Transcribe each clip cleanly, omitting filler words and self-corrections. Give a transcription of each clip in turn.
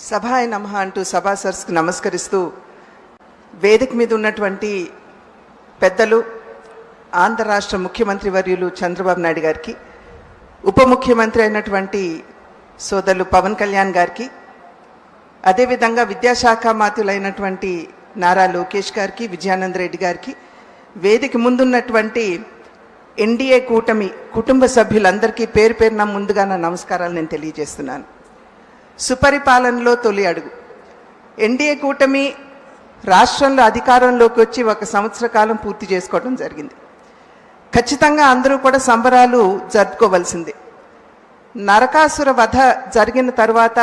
సభాయ నమః అంటూ సభాసర్స్కి నమస్కరిస్తూ వేదిక మీద ఉన్నటువంటి పెద్దలు ఆంధ్ర రాష్ట్ర ముఖ్యమంత్రి వర్యులు చంద్రబాబు నాయుడు గారికి, ఉప ముఖ్యమంత్రి అయినటువంటి సోదరులు పవన్ కళ్యాణ్ గారికి, అదేవిధంగా విద్యాశాఖ మాత్యులైనటువంటి నారా లోకేష్ గారికి, విజయానంద్ రెడ్డి గారికి, వేదిక ముందున్నటువంటి ఎన్డీఏ కూటమి కుటుంబ సభ్యులందరికీ పేరు పేరున ముందుగా నా నమస్కారాలు నేను తెలియజేస్తున్నాను. సుపరిపాలనలో తొలి అడుగు. ఎన్డీఏ కూటమి రాష్ట్రంలో అధికారంలోకి వచ్చి 1 సంవత్సర కాలం పూర్తి చేసుకోవడం జరిగింది. ఖచ్చితంగా అందరూ కూడా సంబరాలు జరుపుకోవాల్సిందే. నరకాసుర వధ జరిగిన తర్వాత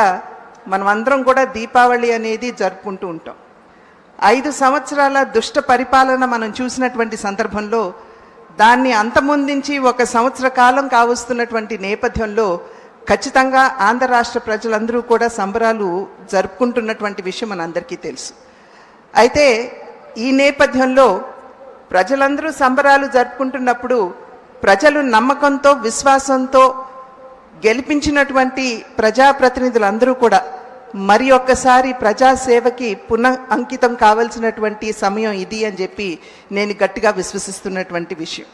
మనం అందరం కూడా దీపావళి అనేది జరుపుకుంటూ ఉంటాం. 5 సంవత్సరాల దుష్ట పరిపాలన మనం చూసినటువంటి సందర్భంలో దాన్ని అంతమొందించి 1 సంవత్సర కాలం కావస్తున్నటువంటి నేపథ్యంలో ఖచ్చితంగా ఆంధ్ర రాష్ట్ర ప్రజలందరూ కూడా సంబరాలు జరుపుకుంటున్నటువంటి విషయం మనందరికీ తెలుసు. అయితే ఈ నేపథ్యంలో ప్రజలందరూ సంబరాలు జరుపుకుంటున్నప్పుడు ప్రజలు నమ్మకంతో, విశ్వాసంతో గెలిపించినటువంటి ప్రజాప్రతినిధులందరూ కూడా మరి ఒక్కసారి ప్రజాసేవకి పునః అంకితం కావాల్సినటువంటి సమయం ఇది అని చెప్పి నేను గట్టిగా విశ్వసిస్తున్నటువంటి విషయం.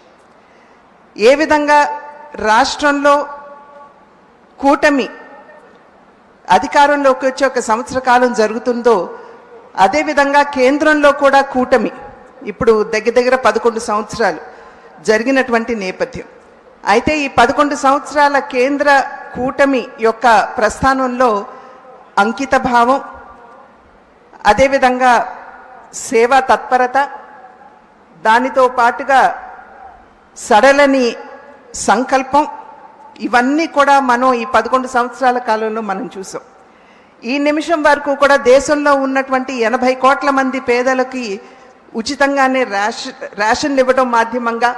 ఏ విధంగా రాష్ట్రంలో కూటమి అధికారంలోకి వచ్చి 1 సంవత్సర కాలం జరుగుతుందో అదేవిధంగా కేంద్రంలో కూడా కూటమి ఇప్పుడు దగ్గర 11 సంవత్సరాలు జరిగినటువంటి నేపథ్యం. అయితే ఈ 11 సంవత్సరాల కేంద్ర కూటమి యొక్క ప్రస్థానంలో అంకిత భావం, అదేవిధంగా సేవా తత్పరత, దానితో పాటుగా సడలని సంకల్పం, ఇవన్నీ కూడా మనం ఈ 11 సంవత్సరాల కాలంలో మనం చూసాం. ఈ నిమిషం వరకు కూడా దేశంలో ఉన్నటువంటి 80 కోట్ల మంది పేదలకి ఉచితంగానే రేషన్లు ఇవ్వడం మాధ్యమంగా,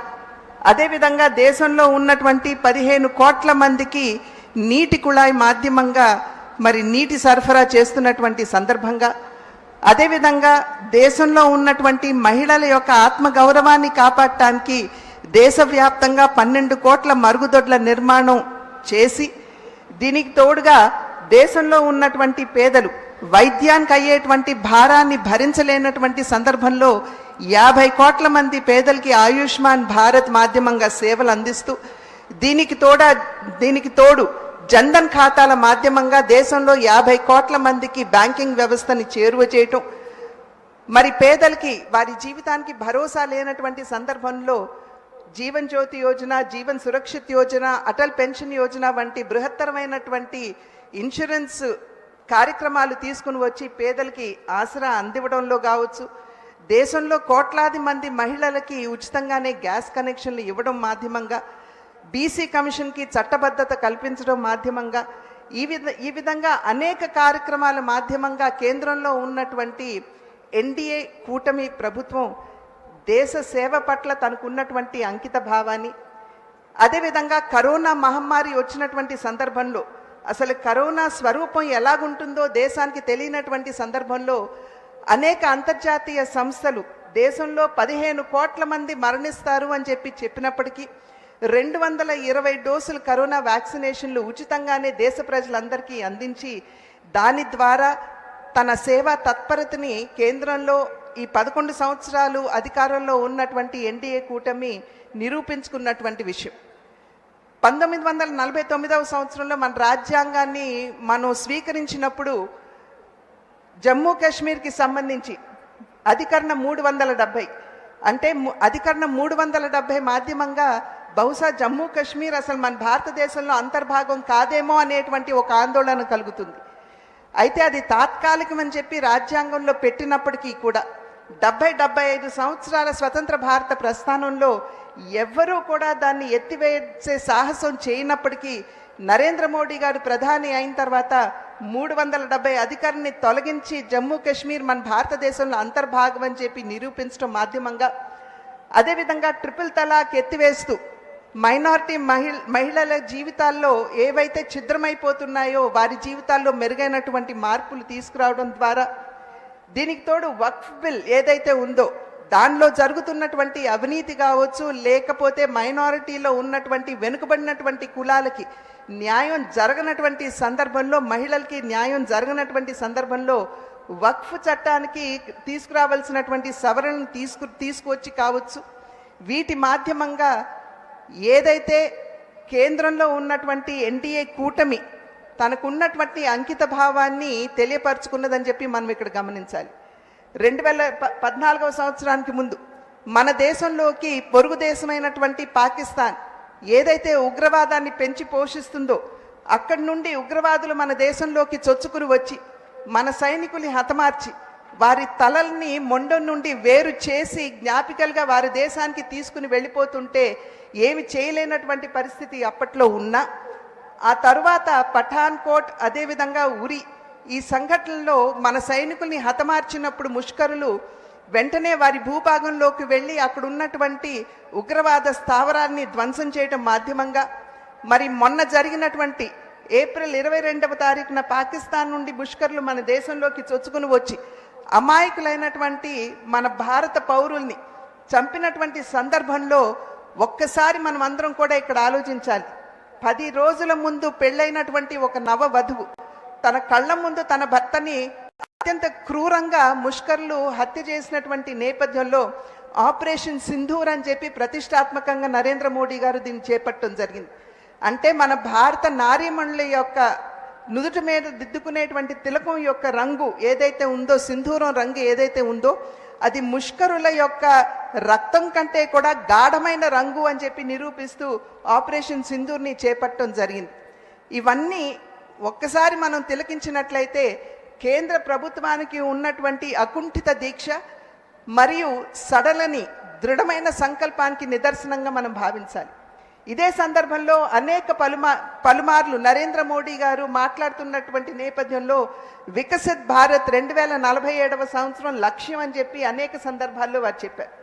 అదేవిధంగా దేశంలో ఉన్నటువంటి 15 కోట్ల మందికి నీటి కుళాయి మాధ్యమంగా మరి నీటి సరఫరా చేస్తున్నటువంటి సందర్భంగా, అదేవిధంగా దేశంలో ఉన్నటువంటి మహిళల యొక్క ఆత్మగౌరవాన్ని కాపాడటానికి దేశవ్యాప్తంగా 12 కోట్ల మరుగుదొడ్ల నిర్మాణం చేసి, దీనికి తోడుగా దేశంలో ఉన్నటువంటి పేదలు వైద్యానికి అయ్యేటువంటి భారాన్ని భరించలేనటువంటి సందర్భంలో 50 కోట్ల మంది పేదలకి ఆయుష్మాన్ భారత్ మాధ్యమంగా సేవలు అందిస్తూ, దీనికి తోడు జన్ధన్ ఖాతాల మాధ్యమంగా దేశంలో 50 కోట్ల మందికి బ్యాంకింగ్ వ్యవస్థని చేరువ చేయటం, మరి పేదలకి వారి జీవితానికి భరోసా లేనటువంటి సందర్భంలో జీవన్ జ్యోతి యోజన, జీవన్ సురక్షిత్ యోజన, అటల్ పెన్షన్ యోజన వంటి బృహత్తరమైనటువంటి ఇన్సూరెన్స్ కార్యక్రమాలు తీసుకుని వచ్చి పేదలకి ఆసరా అందివ్వడంలో కావచ్చు, దేశంలో కోట్లాది మంది మహిళలకి ఉచితంగానే గ్యాస్ కనెక్షన్లు ఇవ్వడం మాధ్యమంగా, బీసీ కమిషన్కి చట్టబద్ధత కల్పించడం మాధ్యమంగా, ఈ విధంగా అనేక కార్యక్రమాల మాధ్యమంగా కేంద్రంలో ఉన్నటువంటి ఎన్డీఏ కూటమి ప్రభుత్వం దేశ సేవ పట్ల తనకున్నటువంటి అంకిత భావాన్ని, అదేవిధంగా కరోనా మహమ్మారి వచ్చినటువంటి సందర్భంలో అసలు కరోనా స్వరూపం ఎలాగుంటుందో దేశానికి తెలియనటువంటి సందర్భంలో అనేక అంతర్జాతీయ సంస్థలు దేశంలో 15 కోట్ల మంది మరణిస్తారు అని చెప్పినప్పటికీ 220 డోసులు కరోనా వ్యాక్సినేషన్లు ఉచితంగానే దేశ ప్రజలందరికీ అందించి దాని ద్వారా తన సేవా తత్పరతని కేంద్రంలో ఈ 11 సంవత్సరాలు అధికారంలో ఉన్నటువంటి ఎన్డీఏ కూటమి నిరూపించుకున్నటువంటి విషయం. 1949వ సంవత్సరంలో మన రాజ్యాంగాన్ని మనం స్వీకరించినప్పుడు జమ్మూ కాశ్మీర్కి సంబంధించి అధికరణ 370 అంటే అధికరణ 370 మాధ్యమంగా బహుశా జమ్మూ కాశ్మీర్ అసలు మన భారతదేశంలో అంతర్భాగం కాదేమో అనేటువంటి ఒక ఆందోళన కలుగుతుంది. అయితే అది తాత్కాలికమని చెప్పి రాజ్యాంగంలో పెట్టినప్పటికీ కూడా 75 సంవత్సరాల స్వతంత్ర భారత ప్రస్థానంలో ఎవ్వరూ కూడా దాన్ని ఎత్తివేసే సాహసం చేయనప్పటికీ నరేంద్ర మోడీ గారు ప్రధాని అయిన తర్వాత 370 అధికారాన్ని తొలగించి జమ్మూ కాశ్మీర్ మన భారతదేశంలో అంతర్భాగం అని చెప్పి నిరూపించడం మాధ్యమంగా, అదేవిధంగా ట్రిపుల్ తలాక్ ఎత్తివేస్తూ మైనారిటీ మహిళల జీవితాల్లో ఏవైతే ఛిద్రమైపోతున్నాయో వారి జీవితాల్లో మెరుగైనటువంటి మార్పులు తీసుకురావడం ద్వారా, దీనికి తోడు వక్ఫ్ బిల్ ఏదైతే ఉందో దానిలో జరుగుతున్నటువంటి అవినీతి కావచ్చు, లేకపోతే మైనారిటీలో ఉన్నటువంటి వెనుకబడినటువంటి కులాలకి న్యాయం జరగనటువంటి సందర్భంలో, మహిళలకి న్యాయం జరగనటువంటి సందర్భంలో వక్ఫ్ చట్టానికి తీసుకురావాల్సినటువంటి సవరణను తీసుకువచ్చి కావచ్చు, వీటి మాధ్యమంగా ఏదైతే కేంద్రంలో ఉన్నటువంటి ఎన్డీఏ కూటమి తనకున్నటువంటి అంకిత భావాన్ని తెలియపరుచుకున్నదని చెప్పి మనం ఇక్కడ గమనించాలి. 2014వ సంవత్సరానికి ముందు మన దేశంలోకి పొరుగు దేశమైనటువంటి పాకిస్తాన్ ఏదైతే ఉగ్రవాదాన్ని పెంచి పోషిస్తుందో అక్కడి నుండి ఉగ్రవాదులు మన దేశంలోకి చొచ్చుకుని వచ్చి మన సైనికుల్ని హతమార్చి వారి తలల్ని మొండం నుండి వేరు చేసి జ్ఞాపికలుగా వారి దేశానికి తీసుకుని వెళ్ళిపోతుంటే ఏమి చేయలేనటువంటి పరిస్థితి అప్పట్లో ఉన్నా, ఆ తరువాత పఠాన్కోట్ అదేవిధంగా ఉరి ఈ సంఘటనలో మన సైనికుల్ని హతమార్చినప్పుడు ముష్కరులు వెంటనే వారి భూభాగంలోకి వెళ్ళి అక్కడ ఉన్నటువంటి ఉగ్రవాద స్థావరాన్ని ధ్వంసం చేయడం మాధ్యమంగా, మరి మొన్న జరిగినటువంటి ఏప్రిల్ 22వ తారీఖున పాకిస్తాన్ నుండి ముష్కరులు మన దేశంలోకి చొచ్చుకుని వచ్చి అమాయకులైనటువంటి మన భారత పౌరుల్ని చంపినటువంటి సందర్భంలో ఒక్కసారి మనం అందరం కూడా ఇక్కడ ఆలోచించాలి. 10 రోజుల ముందు పెళ్ళైనటువంటి ఒక నవ వధువు తన కళ్ళ ముందు తన భర్తని అత్యంత క్రూరంగా ముష్కర్లు హత్య చేసినటువంటి నేపథ్యంలో ఆపరేషన్ సింధూర్ అని చెప్పి ప్రతిష్టాత్మకంగా నరేంద్ర మోడీ గారు దీన్ని చేపట్టడం జరిగింది. అంటే మన భారత నారీమణుల యొక్క నుదుటి మీద దిద్దుకునేటువంటి తిలకం యొక్క రంగు ఏదైతే ఉందో, సింధూరం రంగు ఏదైతే ఉందో, అది ముష్కరుల యొక్క రక్తం కంటే కూడా గాఢమైన రంగు అని చెప్పి నిరూపిస్తూ ఆపరేషన్ సింధూర్ని చేపట్టడం జరిగింది. ఇవన్నీ ఒక్కసారి మనం తిలకించినట్లయితే కేంద్ర ప్రభుత్వానికి ఉన్నటువంటి అకుంఠిత దీక్ష మరియు సడలని దృఢమైన సంకల్పానికి నిదర్శనంగా మనం భావించాలి. ఇదే సందర్భంలో అనేక పలుమార్లు నరేంద్ర మోడీ గారు మాట్లాడుతున్నటువంటి నేపథ్యంలో వికసిత్ భారత్ 2047వ సంవత్సరం లక్ష్యం అని చెప్పి అనేక సందర్భాల్లో వారు చెప్పారు.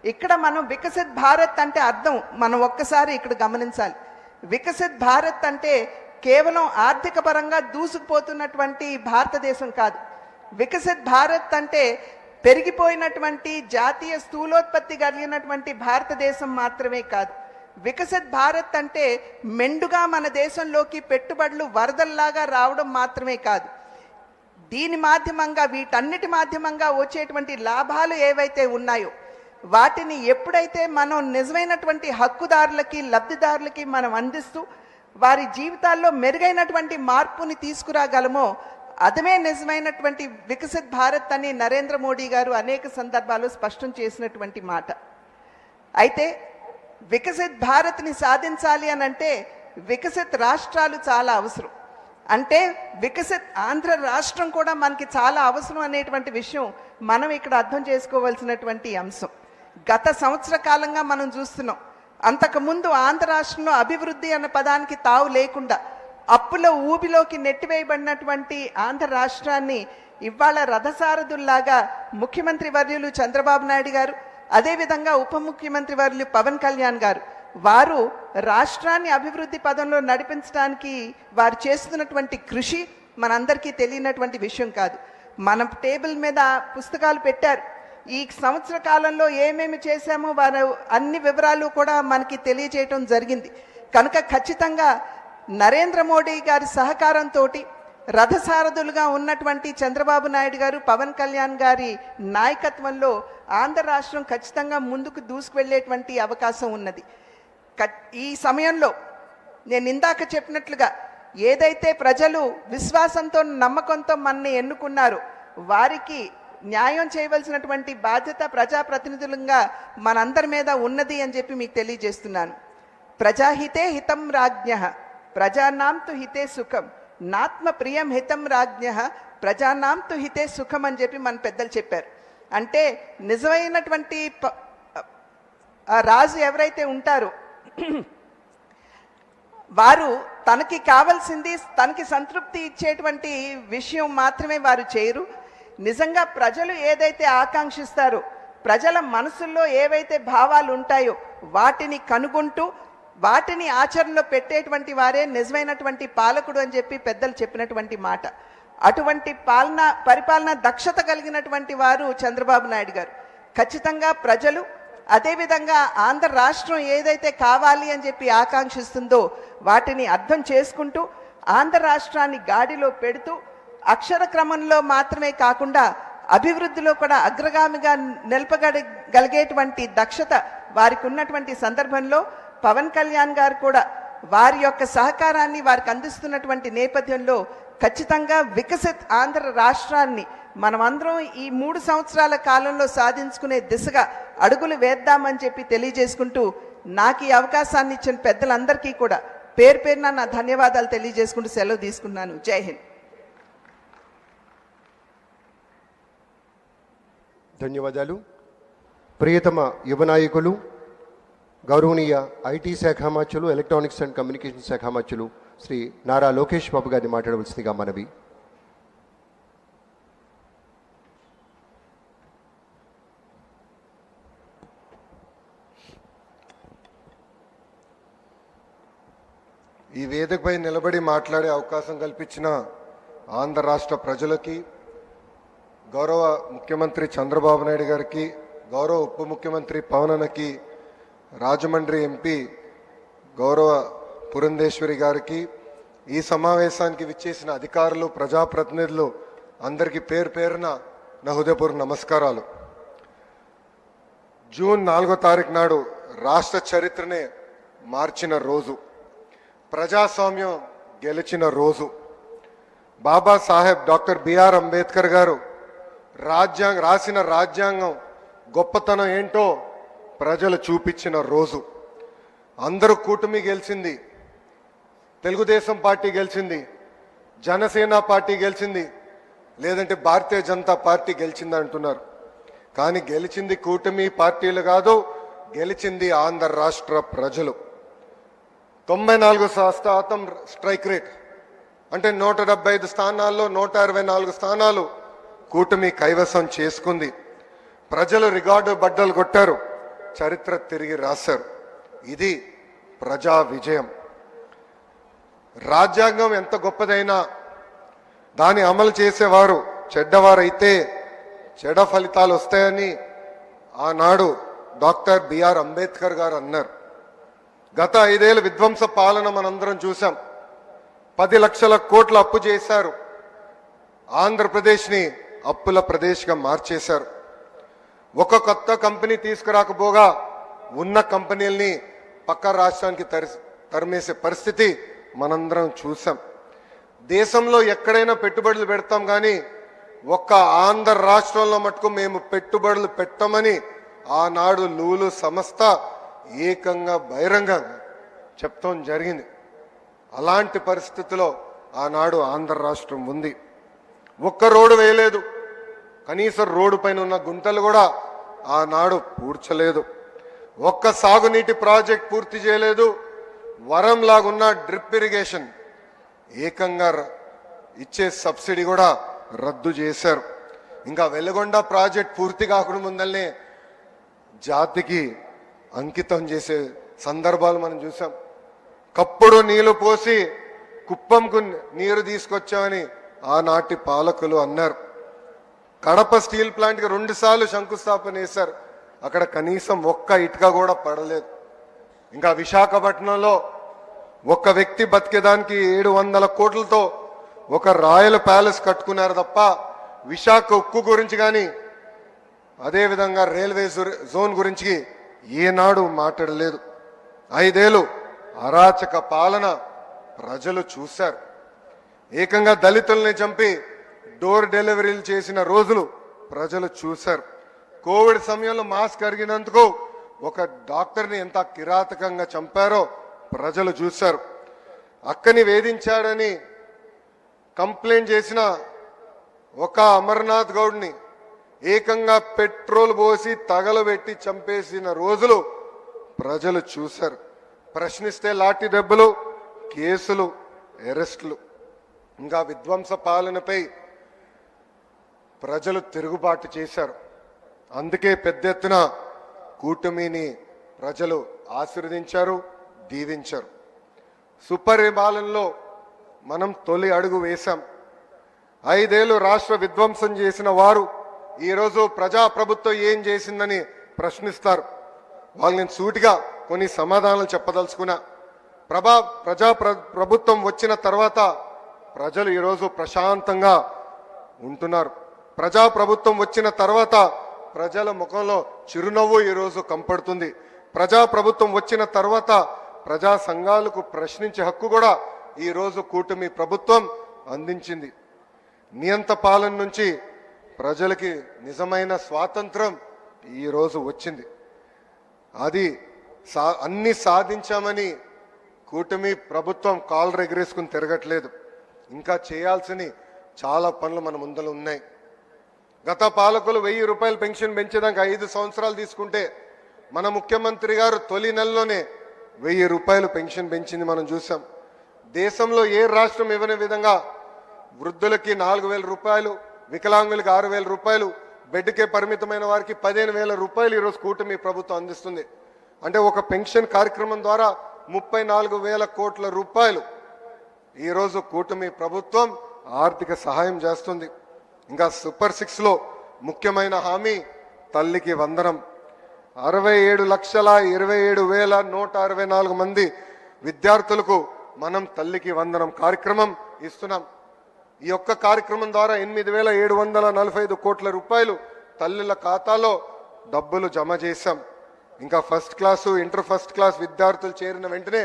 ఇక్కడ మనం వికసిత్ భారత్ అంటే అర్థం మనం ఒక్కసారి ఇక్కడ గమనించాలి. వికసిత్ భారత్ అంటే కేవలం ఆర్థిక పరంగా దూసుకుపోతున్నటువంటి భారతదేశం కాదు. వికసిత్ భారత్ అంటే పెరిగిపోయినటువంటి జాతీయ స్థూలోత్పత్తి కలిగినటువంటి భారతదేశం మాత్రమే కాదు. వికసిత్ భారత్ అంటే మెండుగా మన దేశంలోకి పెట్టుబడులు వరదల్లాగా రావడం మాత్రమే కాదు. దీని మాధ్యమంగా, వీటన్నిటి మాధ్యమంగా వచ్చేటువంటి లాభాలు ఏవైతే ఉన్నాయో వాటిని ఎప్పుడైతే మనం నిజమైనటువంటి హక్కుదారులకి, లబ్ధిదారులకి మనం అందిస్తూ వారి జీవితాల్లో మెరుగైనటువంటి మార్పుని తీసుకురాగలమో అదమే నిజమైనటువంటి వికసిత్ భారత్ అని నరేంద్ర మోడీ గారు అనేక సందర్భాల్లో స్పష్టం చేసినటువంటి మాట. అయితే వికసిత్ భారత్ని సాధించాలి అని అంటే వికసిత్ రాష్ట్రాలు చాలా అవసరం. అంటే వికసిత్ ఆంధ్ర రాష్ట్రం కూడా మనకి చాలా అవసరం అనేటువంటి విషయం మనం ఇక్కడ అర్థం చేసుకోవాల్సినటువంటి అంశం. గత సంవత్సర కాలంగా మనం చూస్తున్నాం. అంతకుముందు ఆంధ్ర రాష్ట్రంలో అభివృద్ధి అన్న పదానికి తావు లేకుండా అప్పుల ఊబిలోకి నెట్టివేయబడినటువంటి ఆంధ్ర రాష్ట్రాన్ని ఇవాళ రథసారథుల్లాగా ముఖ్యమంత్రి వర్యులు చంద్రబాబు నాయుడు గారు, అదేవిధంగా ఉప ముఖ్యమంత్రి వర్యులు పవన్ కళ్యాణ్ గారు, వారు రాష్ట్రాన్ని అభివృద్ధి పదంలో నడిపించడానికి వారు చేస్తున్నటువంటి కృషి మనందరికీ తెలియనటువంటి విషయం కాదు. మనం టేబుల్ మీద పుస్తకాలు పెట్టారు. ఈ సంవత్సర కాలంలో ఏమేమి చేశామో వారు అన్ని వివరాలు కూడా మనకి తెలియజేయటం జరిగింది. కనుక ఖచ్చితంగా నరేంద్ర మోడీ గారి సహకారంతో రథసారథులుగా ఉన్నటువంటి చంద్రబాబు నాయుడు గారు, పవన్ కళ్యాణ్ గారి నాయకత్వంలో ఆంధ్ర రాష్ట్రం ఖచ్చితంగా ముందుకు దూసుకువెళ్ళేటువంటి అవకాశం ఉన్నది. ఈ సమయంలో నేను ఇందాక చెప్పినట్లుగా ఏదైతే ప్రజలు విశ్వాసంతో, నమ్మకంతో మనని ఎన్నుకున్నారో వారికి న్యాయం చేయవలసినటువంటి బాధ్యత ప్రజాప్రతినిధులంగా మనందరి మీద ఉన్నది అని చెప్పి మీకు తెలియజేస్తున్నాను. ప్రజాహితే హితం రాజ్ఞః ప్రజానాం తు హితే సుఖం నాత్మ ప్రియం హితం రాజ్ఞః ప్రజానాం తు హితే సుఖం అని చెప్పి మన పెద్దలు చెప్పారు. అంటే నిజమైనటువంటి రాజు ఎవరైతే ఉంటారో వారు తనకి కావాల్సింది, తనకి సంతృప్తి ఇచ్చేటువంటి విషయం మాత్రమే వారు చేయరు. నిజంగా ప్రజలు ఏదైతే ఆకాంక్షిస్తారో, ప్రజల మనసుల్లో ఏవైతే భావాలు ఉంటాయో వాటిని కనుగొంటూ వాటిని ఆచరణలో పెట్టేటువంటి వారే నిజమైనటువంటి పాలకుడు అని చెప్పి పెద్దలు చెప్పినటువంటి మాట. అటువంటి పరిపాలన దక్షత కలిగినటువంటి వారు చంద్రబాబు నాయుడు గారు. ఖచ్చితంగా ప్రజలు అదేవిధంగా ఆంధ్ర రాష్ట్రం ఏదైతే కావాలి అని చెప్పి ఆకాంక్షిస్తుందో వాటిని అర్థం చేసుకుంటూ ఆంధ్ర రాష్ట్రాన్ని గాడిలో పెడుతూ అక్షర క్రమంలో మాత్రమే కాకుండా అభివృద్ధిలో కూడా అగ్రగామిగా నిలపగలిగేటువంటి దక్షత వారికి ఉన్నటువంటి సందర్భంలో పవన్ కళ్యాణ్ గారు కూడా వారి యొక్క సహకారాన్ని వారికి అందిస్తున్నటువంటి నేపథ్యంలో ఖచ్చితంగా వికసిత్ ఆంధ్ర రాష్ట్రాన్ని మనమందరం ఈ 3 సంవత్సరాల కాలంలో సాధించుకునే దిశగా అడుగులు వేద్దామని చెప్పి తెలియజేసుకుంటూ నాకు ఈ అవకాశాన్ని ఇచ్చిన పెద్దలందరికీ కూడా పేరు పేరున నా ధన్యవాదాలు తెలియజేసుకుంటూ సెలవు తీసుకున్నాను. జై హింద్. ధన్యవాదాలు. ప్రియతమ యువ నాయకులు, గౌరవనీయ ఐటీ శాఖ మంత్రులు, ఎలక్ట్రానిక్స్ అండ్ కమ్యూనికేషన్ శాఖ మంత్రులు శ్రీ నారా లోకేష్ బాబు గారిని మాట్లాడవలసిందిగా మనవి. ఈ వేదికపై నిలబడి మాట్లాడే అవకాశం కల్పించిన ఆంధ్ర రాష్ట్ర ప్రజలకి, గౌరవ ముఖ్యమంత్రి చంద్రబాబు నాయుడు గారికి, గౌరవ ఉప ముఖ్యమంత్రి పవన్ అన్నకి, రాజమండ్రి ఎంపీ గౌరవ పురంధేశ్వరి గారికి, ఈ సమావేశానికి విచ్చేసిన అధికారులు, ప్రజాప్రతినిధులు అందరికీ పేరు పేరున నా హృదయపూర్వక నమస్కారాలు. జూన్ 4వ తారీఖు నాడు రాష్ట్ర చరిత్రనే మార్చిన రోజు, ప్రజాస్వామ్యం గెలిచిన రోజు, బాబాసాహెబ్ డాక్టర్ బిఆర్ అంబేద్కర్ గారు రాసిన రాజ్యాంగం గొప్పతనం ఏంటో ప్రజలు చూపించిన రోజు. అందరూ కూటమి గెలిచింది, తెలుగుదేశం పార్టీ గెలిచింది, జనసేన పార్టీ గెలిచింది, లేదంటే భారతీయ జనతా పార్టీ గెలిచింది అంటున్నారు. కానీ గెలిచింది కూటమి పార్టీలు కాదు, గెలిచింది ఆంధ్ర రాష్ట్ర ప్రజలు. 94% స్ట్రైక్ రేట్ అంటే 175 స్థానాల్లో 124 స్థానాలు కూటమి కైవసం చేసుకుంది. ప్రజలు రికార్డు బద్దలు కొట్టారు, చరిత్ర తిరిగి రాశారు. ఇది ప్రజా విజయం. రాజ్యాంగం ఎంత గొప్పదైనా దాన్ని అమలు చేసేవారు చెడ్డవారైతే చెడ్డ ఫలితాలు వస్తాయని ఆనాడు డాక్టర్ బిఆర్ అంబేద్కర్ గారు అన్నారు. గత 5 ఏళ్ళ విధ్వంస పాలన మనందరం చూసాం. 10 లక్షల కోట్ల అప్పు చేశారు, ఆంధ్రప్రదేశ్ని అప్పుల ప్రదేశ్గా మార్చేశారు. ఒక కొత్త కంపెనీ తీసుకురాకపోగా ఉన్న కంపెనీల్ని పక్క రాష్ట్రానికి తరిమేసే పరిస్థితి మనందరం చూసాం. దేశంలో ఎక్కడైనా పెట్టుబడులు పెడతాం కానీ ఒక్క ఆంధ్ర రాష్ట్రంలో మటుకు మేము పెట్టుబడులు పెట్టమని ఆనాడు లూలు సంస్థ ఏకంగా బహిరంగంగా చెప్తాం జరిగింది. అలాంటి పరిస్థితిలో ఆనాడు ఆంధ్ర రాష్ట్రం ఉంది. ఒక్క రోడ్డు వేయలేదు, కనీసం రోడ్డు పైన ఉన్న గుంటలు కూడా ఆనాడు పూడ్చలేదు. ఒక్క సాగునీటి ప్రాజెక్ట్ పూర్తి చేయలేదు. వరం లాగున్న డ్రిప్ ఇరిగేషన్ ఏకంగా ఇచ్చే సబ్సిడీ కూడా రద్దు చేశారు. ఇంకా వెలుగొండ ప్రాజెక్ట్ పూర్తి కాకుండా ముందల్నే జాతికి అంకితం చేసే సందర్భాలు మనం చూసాం. కప్పుడు నీళ్లు పోసి కుప్పంకు నీరు తీసుకొచ్చామని ఆనాటి పాలకులు అన్నారు. కడప స్టీల్ ప్లాంట్కి 2 సార్లు శంకుస్థాపన చేశారు, అక్కడ కనీసం ఒక్క ఇటుక కూడా పడలేదు. ఇంకా విశాఖపట్నంలో ఒక్క వ్యక్తి బతికేదానికి 700 కోట్లతో ఒక రాయల్ ప్యాలెస్ కట్టుకున్నారు తప్ప విశాఖ ఉక్కు గురించి కానీ అదేవిధంగా రైల్వే జోన్ గురించి ఏనాడు మాట్లాడలేదు. 5 ఏళ్ళు అరాచక పాలన ప్రజలు చూశారు. ఏకంగా దళితుల్ని చంపి డోర్ డెలివరీలు చేసిన రోజులు ప్రజలు చూశారు. కోవిడ్ సమయంలో మాస్క్ అరిగినందుకు ఒక డాక్టర్ని ఎంత కిరాతకంగా చంపారో ప్రజలు చూశారు. అక్కని వేధించాడని కంప్లైంట్ చేసిన ఒక అమర్నాథ్ గౌడ్ని ఏకంగా పెట్రోల్ పోసి తగలబెట్టి చంపేసిన రోజులు ప్రజలు చూశారు. ప్రశ్నిస్తే లాఠీ దెబ్బలు, కేసులు, అరెస్టులు. ఇంకా విధ్వంస పాలనపై ప్రజలు తిరుగుబాటు చేశారు. అందుకే పెద్ద ఎత్తున కూటమిని ప్రజలు ఆశీర్వదించారు, దీవించారు. సుపరిపాలనలో మనం తొలి అడుగు వేశాం. 5 ఏళ్ళు రాష్ట్ర విధ్వంసం చేసిన వారు ఈరోజు ప్రజాప్రభుత్వం ఏం చేసిందని ప్రశ్నిస్తారు. వాళ్ళు నేను సూటిగా కొన్ని సమాధానాలు చెప్పదలుచుకున్నా. ప్రభుత్వం వచ్చిన తర్వాత ప్రజలు ఈరోజు ప్రశాంతంగా ఉంటున్నారు. ప్రభుత్వం వచ్చిన తర్వాత ప్రజల ముఖంలో చిరునవ్వు ఈరోజు కంపడుతుంది. ప్రభుత్వం వచ్చిన తర్వాత ప్రజా సంఘాలకు ప్రశ్నించే హక్కు కూడా ఈరోజు కూటమి ప్రభుత్వం అందించింది. నియంత పాలన నుంచి ప్రజలకి నిజమైన స్వాతంత్రం ఈరోజు వచ్చింది. అది అన్ని సాధించామని కూటమి ప్రభుత్వం కాళ్ళు ఎగరేసుకుని తిరగట్లేదు. ఇంకా చేయాల్సిన చాలా పనులు మన ముందర ఉన్నాయి. గత పాలకులు 1000 రూపాయలు పెన్షన్ పెంచేదానికి 5 సంవత్సరాలు తీసుకుంటే మన ముఖ్యమంత్రి గారు తొలి నెలలోనే 1000 రూపాయలు పెన్షన్ పెంచింది మనం చూసాం. దేశంలో ఏ రాష్ట్రం ఇవ్వని విధంగా వృద్ధులకి 4000 రూపాయలు, వికలాంగులకి 6000 రూపాయలు, బెడ్కే పరిమితమైన వారికి 15000 రూపాయలు ఈరోజు కూటమి ప్రభుత్వం అందిస్తుంది. అంటే ఒక పెన్షన్ కార్యక్రమం ద్వారా 34,000 కోట్ల రూపాయలు ఈరోజు కూటమి ప్రభుత్వం ఆర్థిక సహాయం చేస్తుంది. ఇంకా సూపర్ 6లో ముఖ్యమైన హామీ తల్లికి వందనం. 67,27,164 మంది విద్యార్థులకు మనం తల్లికి వందనం కార్యక్రమం ఇస్తున్నాం. ఈ యొక్క కార్యక్రమం ద్వారా 8,745 కోట్ల రూపాయలు తల్లుల ఖాతాలో డబ్బులు జమ చేశాం. ఇంకా first class, inter first class విద్యార్థులు చేరిన వెంటనే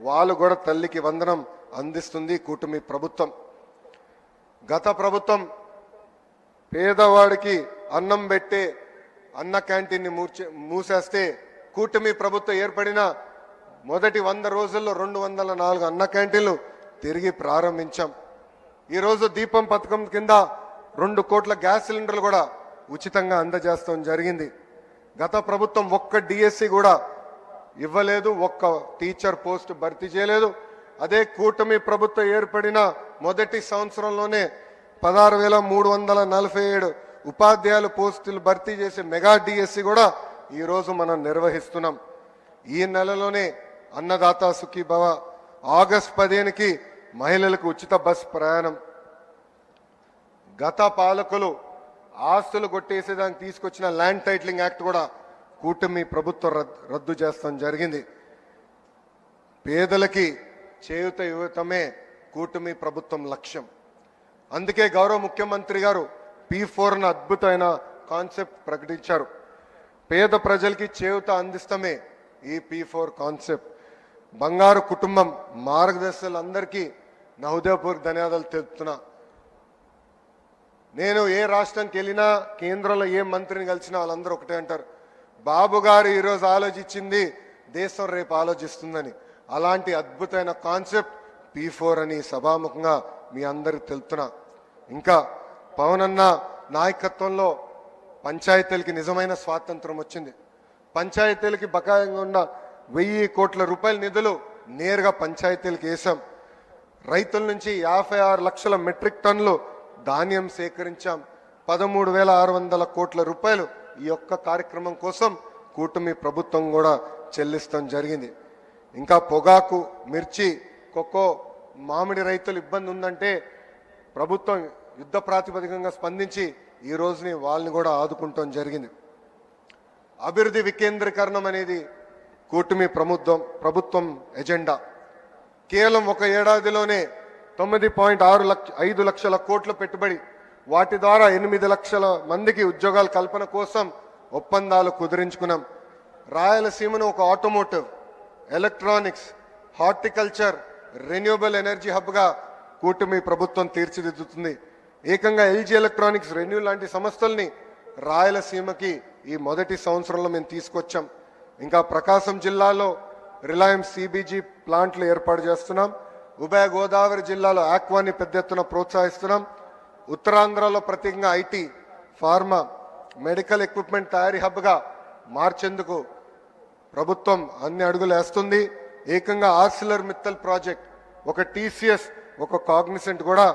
వాళ్ళు కూడా తల్లికి వందనం అందిస్తుంది కూటమి ప్రభుత్వం. గత ప్రభుత్వం పేదవాడికి అన్నం పెట్టే అన్న క్యాంటీన్ని మూసేస్తే కూటమి ప్రభుత్వం ఏర్పడిన మొదటి 100 రోజుల్లో 204 అన్న క్యాంటీన్లు తిరిగి ప్రారంభించాం. ఈరోజు దీపం పథకం కింద 2 కోట్ల గ్యాస్ సిలిండర్లు కూడా ఉచితంగా అందజేస్తాం జరిగింది. గత ప్రభుత్వం ఒక్క డిఎస్సి కూడా ఇవ్వలేదు, ఒక్క టీచర్ పోస్ట్ భర్తీ చేయలేదు. అదే కూటమి ప్రభుత్వం ఏర్పడిన మొదటి సంవత్సరంలోనే 16,347 ఉపాధ్యాయుల పోస్టులు భర్తీ చేసే మెగా డిఎస్సి కూడా ఈరోజు మనం నిర్వహిస్తున్నాం. ఈ నెలలోనే అన్నదాత సుఖీభవ, ఆగస్టు 15కి మహిళలకు ఉచిత బస్ ప్రయాణం. గత పాలకులు ఆస్తులు కొట్టేసేదానికి తీసుకొచ్చిన ల్యాండ్ టైటిలింగ్ యాక్ట్ కూడా కూటమి ప్రభుత్వం రద్దు చేస్తాం జరిగింది. పేదలకి చేయూత ఇవ్వటమే కూటమి ప్రభుత్వం లక్ష్యం. అందుకే గౌరవ ముఖ్యమంత్రి గారు P4 అద్భుతమైన కాన్సెప్ట్ ప్రకటించారు. పేద ప్రజలకి చేయూత అందిస్తమే ఈ P4 కాన్సెప్ట్. బంగారు కుటుంబం మార్గదర్శకులందరికీ నా హృదయపూర్వక ధన్యవాదాలు తెలుపుతున్నా. నేను ఏ రాష్ట్రానికి వెళ్ళినా, కేంద్రంలో ఏ మంత్రిని కలిసినా వాళ్ళందరూ ఒకటే అంటారు, బాబు గారు ఈరోజు ఆలోచించింది దేశం రేపు ఆలోచిస్తుందని. అలాంటి అద్భుతమైన కాన్సెప్ట్ P4 అని సభాముఖంగా మీ అందరికి తెలుపుతున్నా. ఇంకా పవన్ అన్న నాయకత్వంలో పంచాయతీలకి నిజమైన స్వాతంత్రం వచ్చింది. పంచాయతీలకి బకాయిగా ఉన్న 1000 కోట్ల రూపాయల నిధులు నేరుగా పంచాయతీలకు వేసాం. రైతుల నుంచి 56 లక్షల మెట్రిక్ టన్నులు ధాన్యం సేకరించాం. 13,600 కోట్ల రూపాయలు ఈ యొక్క కార్యక్రమం కోసం కూటమి ప్రభుత్వం కూడా చెల్లిస్తాం జరిగింది. ఇంకా పొగాకు, మిర్చి, కొక్కో, మామిడి రైతులు ఇబ్బంది ఉందంటే ప్రభుత్వం యుద్ధ ప్రాతిపదికంగా స్పందించి ఈ రోజుని వాళ్ళని కూడా ఆదుకుంటాం జరిగింది. అభివృద్ధి వికేంద్రీకరణం అనేది కూటమి ప్రభుత్వం ఎజెండా. కేవలం ఒక ఏడాదిలోనే 9.5 లక్షల కోట్ల పెట్టుబడి, వాటి ద్వారా 8 లక్షల మందికి ఉద్యోగాల కల్పన కోసం ఒప్పందాలు కుదిరించుకున్నాం. రాయలసీమను ఒక automotive, electronics, horticulture, renewable energy హబ్గా కూటమి ప్రభుత్వం తీర్చిదిద్దుతుంది. ఏకంగా LG ఎలక్ట్రానిక్స్, రెన్యూ లాంటి సంస్థల్ని రాయలసీమకి ఈ మొదటి సంవత్సరంలో మేము తీసుకొచ్చాం. ఇంకా ప్రకాశం జిల్లాలో రిలయన్స్ CBG ప్లాంట్లు ఏర్పాటు చేస్తున్నాం. ఉభయ గోదావరి జిల్లాలో ఆక్వాని పెద్ద ఎత్తున ప్రోత్సహిస్తున్నాం. ఉత్తరాంధ్రలో ప్రత్యేకంగా IT, ఫార్మా, మెడికల్ ఎక్విప్మెంట్ తయారీ హబ్గా మార్చేందుకు ప్రభుత్వం అన్ని అడుగులు వేస్తుంది. ఏకంగా ఆర్సిలర్ మిత్తల్ ప్రాజెక్ట్, ఒక TCS, ఒక కాగ్నిసెంట్ కూడా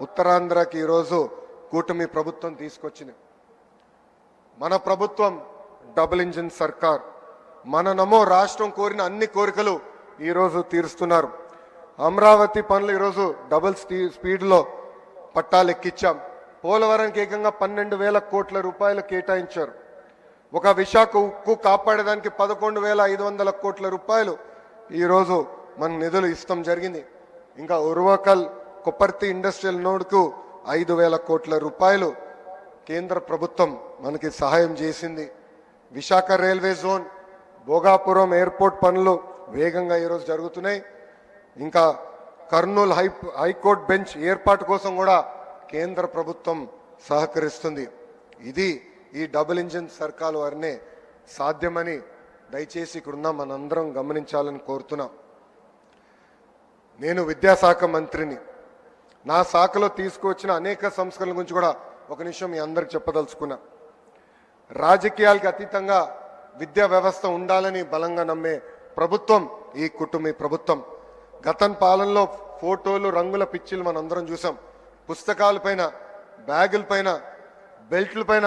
ఉత్తరాంధ్రకి ఈరోజు కూటమి ప్రభుత్వం తీసుకొచ్చింది. మన ప్రభుత్వం డబుల్ ఇంజిన్ సర్కార్. మన నమో రాష్ట్రం కోరిన అన్ని కోరికలు ఈరోజు తీరుస్తున్నారు. అమరావతి పనులు ఈరోజు డబుల్ స్పీడ్లో పట్టాలు ఎక్కించాం. పోలవరానికి ఏకంగా 12,000 కోట్ల రూపాయలు కేటాయించారు. ఒక విశాఖ ఉక్కు కాపాడడానికి 11,500 కోట్ల రూపాయలు ఈరోజు మన నిధులు ఇస్తాం జరిగింది. ఇంకా ఉర్వకల్ కొప్పర్తి ఇండస్ట్రియల్ నోడ్కు 5,000 కోట్ల రూపాయలు కేంద్ర ప్రభుత్వం మనకి సహాయం చేసింది. Visakha railway zone, Bhogapuram airport పనులు వేగంగా ఈరోజు జరుగుతున్నాయి. ఇంకా కర్నూలు హైకోర్టు బెంచ్ ఏర్పాటు కోసం కూడా కేంద్ర ప్రభుత్వం సహకరిస్తుంది. ఇది ఈ డబుల్ ఇంజిన్ సర్కార్ వారినే సాధ్యమని దయచేసి ఇక్కడున్న మనందరం గమనించాలని కోరుతున్నాం. నేను విద్యాశాఖ మంత్రిని. నా శాఖలో తీసుకువచ్చిన అనేక సంస్కరణల గురించి కూడా ఒక నిమిషం మీ అందరికి చెప్పదలుచుకున్నా. రాజకీయాలకు అతీతంగా విద్యా వ్యవస్థ ఉండాలని బలంగా నమ్మే ప్రభుత్వం ఈ కుటుంబీ ప్రభుత్వం. గతం పాలనలో ఫోటోలు, రంగుల పిచ్చిలు మనందరం చూసాం. పుస్తకాల పైన, బ్యాగుల పైన, బెల్ట్ల పైన,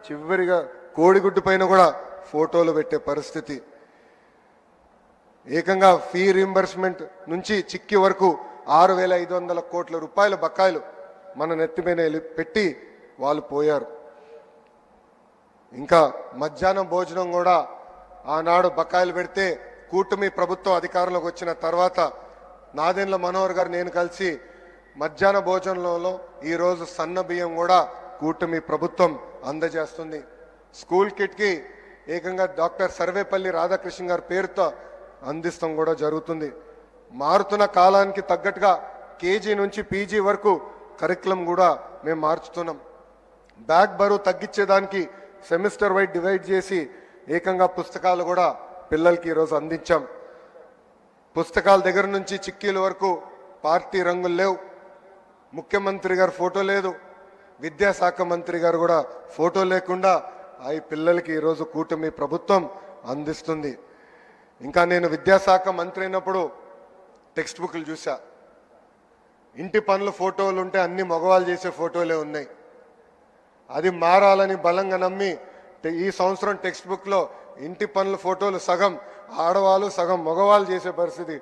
చివరిగా కోడిగుడ్డు పైన కూడా ఫోటోలు పెట్టే పరిస్థితి. ఏకంగా ఫీ రీంబర్స్మెంట్ నుంచి చిక్కి వరకు 6,500 కోట్ల రూపాయల బకాయిలు మన నెత్తిపైన పెట్టి వాళ్ళు పోయారు. ఇంకా మధ్యాహ్నం భోజనం కూడా ఆనాడు బకాయిలు పెడితే కూటమి ప్రభుత్వం అధికారంలోకి వచ్చిన తర్వాత నాదెండ్ల మనోహర్ గారు నేను కలిసి మధ్యాహ్న భోజనంలో ఈరోజు సన్న బియ్యం కూడా కూటమి ప్రభుత్వం అందజేస్తుంది. స్కూల్ కిట్కి ఏకంగా డాక్టర్ సర్వేపల్లి రాధాకృష్ణ గారి పేరుతో అందిస్తాం కూడా జరుగుతుంది. మారుతున్న కాలానికి తగ్గట్టుగా కేజీ నుంచి పీజీ వరకు కరికులం కూడా మేము మార్చుతున్నాం. బ్యాగ్ బరువు తగ్గించేదానికి సెమిస్టర్ వైడ్ డివైడ్ చేసి ఏకంగా పుస్తకాలు కూడా పిల్లలకి ఈరోజు అందించాం. పుస్తకాల దగ్గర నుంచి చిక్కీల వరకు పార్టీ రంగులు లేవు. ముఖ్యమంత్రి గారు ఫోటో లేదు, విద్యాశాఖ మంత్రి గారు కూడా ఫోటో లేకుండా ఈ పిల్లలకి ఈరోజు కూటమి ప్రభుత్వం అందిస్తుంది. ఇంకా నేను విద్యాశాఖ మంత్రి అయినప్పుడు టెక్స్ట్ బుక్లు చూసా. ఇంటి పనుల ఫోటోలు ఉంటే అన్ని మగవాళ్ళు చేసే ఫోటోలే ఉన్నాయి. అది మారాలని బలంగా నమ్మి ఈ సంవత్సరం టెక్స్ట్ బుక్లో ఇంటి పనుల ఫోటోలు సగం ఆడవాళ్ళు సగం మగవాళ్ళు చేసే పరిస్థితి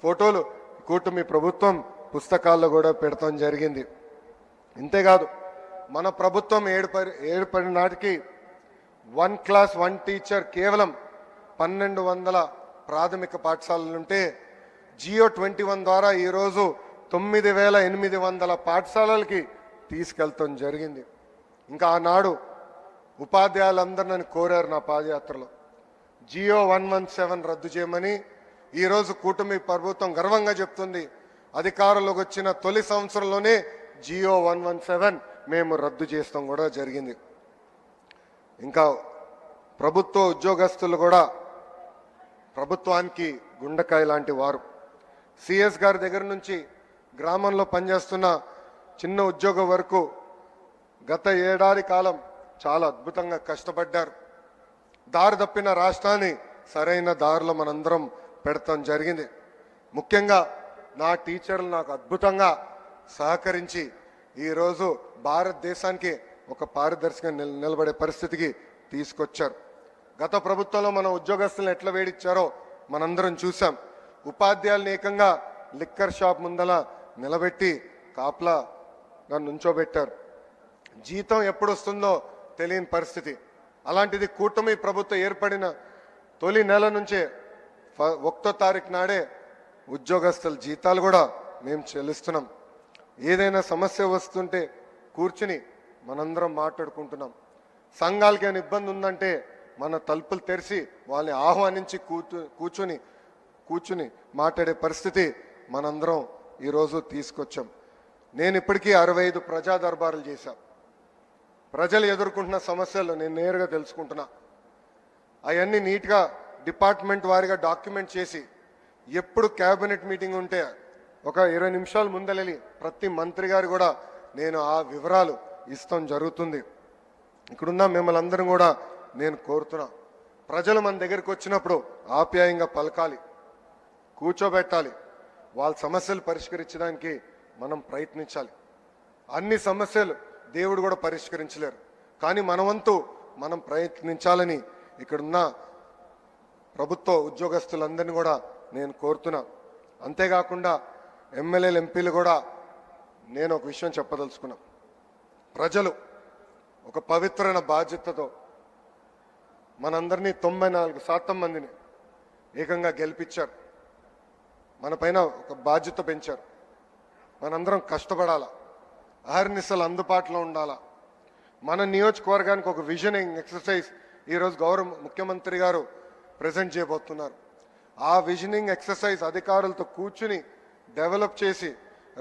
ఫోటోలు కూటమి ప్రభుత్వం పుస్తకాల్లో కూడా పెడతాం జరిగింది. ఇంతేకాదు మన ప్రభుత్వం ఏడుపడి నాటికి 1 క్లాస్ 1 టీచర్ కేవలం 1,200 ప్రాథమిక పాఠశాలలుంటే జియో 21 ద్వారా ఈరోజు 9,800 పాఠశాలలకి తీసుకెళ్తాం జరిగింది. ఇంకా ఆనాడు ఉపాధ్యాయులందరూ నన్ను కోరారు నా పాదయాత్రలో జియో 117 రద్దు చేయమని. ఈరోజు కూటమి ప్రభుత్వం గర్వంగా చెప్తుంది అధికారంలోకి వచ్చిన తొలి సంవత్సరంలోనే జియో 117 మేము రద్దు చేస్తాం కూడా జరిగింది. ఇంకా ప్రభుత్వ ఉద్యోగస్తులు కూడా ప్రభుత్వానికి గుండెకాయ లాంటి వారు. సిఎస్ గారి దగ్గర నుంచి గ్రామంలో పనిచేస్తున్న చిన్న ఉద్యోగం వరకు గత ఏడాది కాలం చాలా అద్భుతంగా కష్టపడ్డారు. దారి తప్పిన రాష్ట్రాన్ని సరైన దారిలో మనందరం పెడతాం జరిగింది. ముఖ్యంగా నా టీచర్లు నాకు అద్భుతంగా సహకరించి ఈరోజు భారతదేశానికి ఒక పారదర్శకంగా నిలబడే పరిస్థితికి తీసుకొచ్చారు. గత ప్రభుత్వంలో మన ఉద్యోగస్తులను ఎట్లా వేడిచ్చారో మనందరం చూసాం. ఉపాధ్యాయులను ఏకంగా లిక్కర్ షాప్ ముందల నిలబెట్టి కాపలాగా నుంచోబెట్టారు. జీతం ఎప్పుడు వస్తుందో తెలియని పరిస్థితి. అలాంటిది కూటమి ప్రభుత్వం ఏర్పడిన తొలి నెల నుంచే 1వ తారీఖు నాడే ఉద్యోగస్తుల జీతాలు కూడా మేము చెల్లిస్తున్నాం. ఏదైనా సమస్య వస్తుంటే కూర్చుని మనందరం మాట్లాడుకుంటున్నాం. సంఘాలకి ఏమైనా ఇబ్బంది ఉందంటే మన తలుపులు తెరిచి వాళ్ళని ఆహ్వానించి కూర్చుని మాట్లాడే పరిస్థితి మనందరం ఈరోజు తీసుకొచ్చాం. నేను ఇప్పటికీ 65 ప్రజా దర్బారులు చేశా. ప్రజలు ఎదుర్కొంటున్న సమస్యలు నేను నేరుగా తెలుసుకుంటున్నా. అవన్నీ నీట్గా డిపార్ట్మెంట్ వారిగా డాక్యుమెంట్ చేసి ఎప్పుడు క్యాబినెట్ మీటింగ్ ఉంటే ఒక 20 నిమిషాల ముందలెళ్ళి ప్రతి మంత్రి గారు కూడా నేను ఆ వివరాలు ఇస్తాం జరుగుతుంది. ఇక్కడున్న మిమ్మల్ని అందరం కూడా నేను కోరుతున్నా, ప్రజలు మన దగ్గరికి వచ్చినప్పుడు ఆప్యాయంగా పలకాలి, కూర్చోబెట్టాలి, వాళ్ళ సమస్యలు పరిష్కరించడానికి మనం ప్రయత్నించాలి. అన్ని సమస్యలు దేవుడు కూడా పరిష్కరించలేరు, కానీ మన వంతు మనం ప్రయత్నించాలని ఇక్కడున్న ప్రభుత్వ ఉద్యోగస్తులందరినీ కూడా నేను కోరుతున్నా. అంతేకాకుండా ఎమ్మెల్యేలు ఎంపీలు కూడా నేను ఒక విషయం చెప్పదలుచుకున్నా. ప్రజలు ఒక పవిత్రమైన బాధ్యతతో మనందరినీ 94% మందిని ఏకంగా గెలిపించారు. మన పైన ఒక బాధ్యత పెంచారు. మనందరం కష్టపడాలా, అహర్నిశలు అందుబాటులో ఉండాలా. మన నియోజకవర్గానికి ఒక విజనింగ్ ఎక్సర్సైజ్ ఈరోజు గౌరవ ముఖ్యమంత్రి గారు ప్రజెంట్ చేయబోతున్నారు. ఆ విజనింగ్ ఎక్సర్సైజ్ అధికారులతో కూర్చుని డెవలప్ చేసి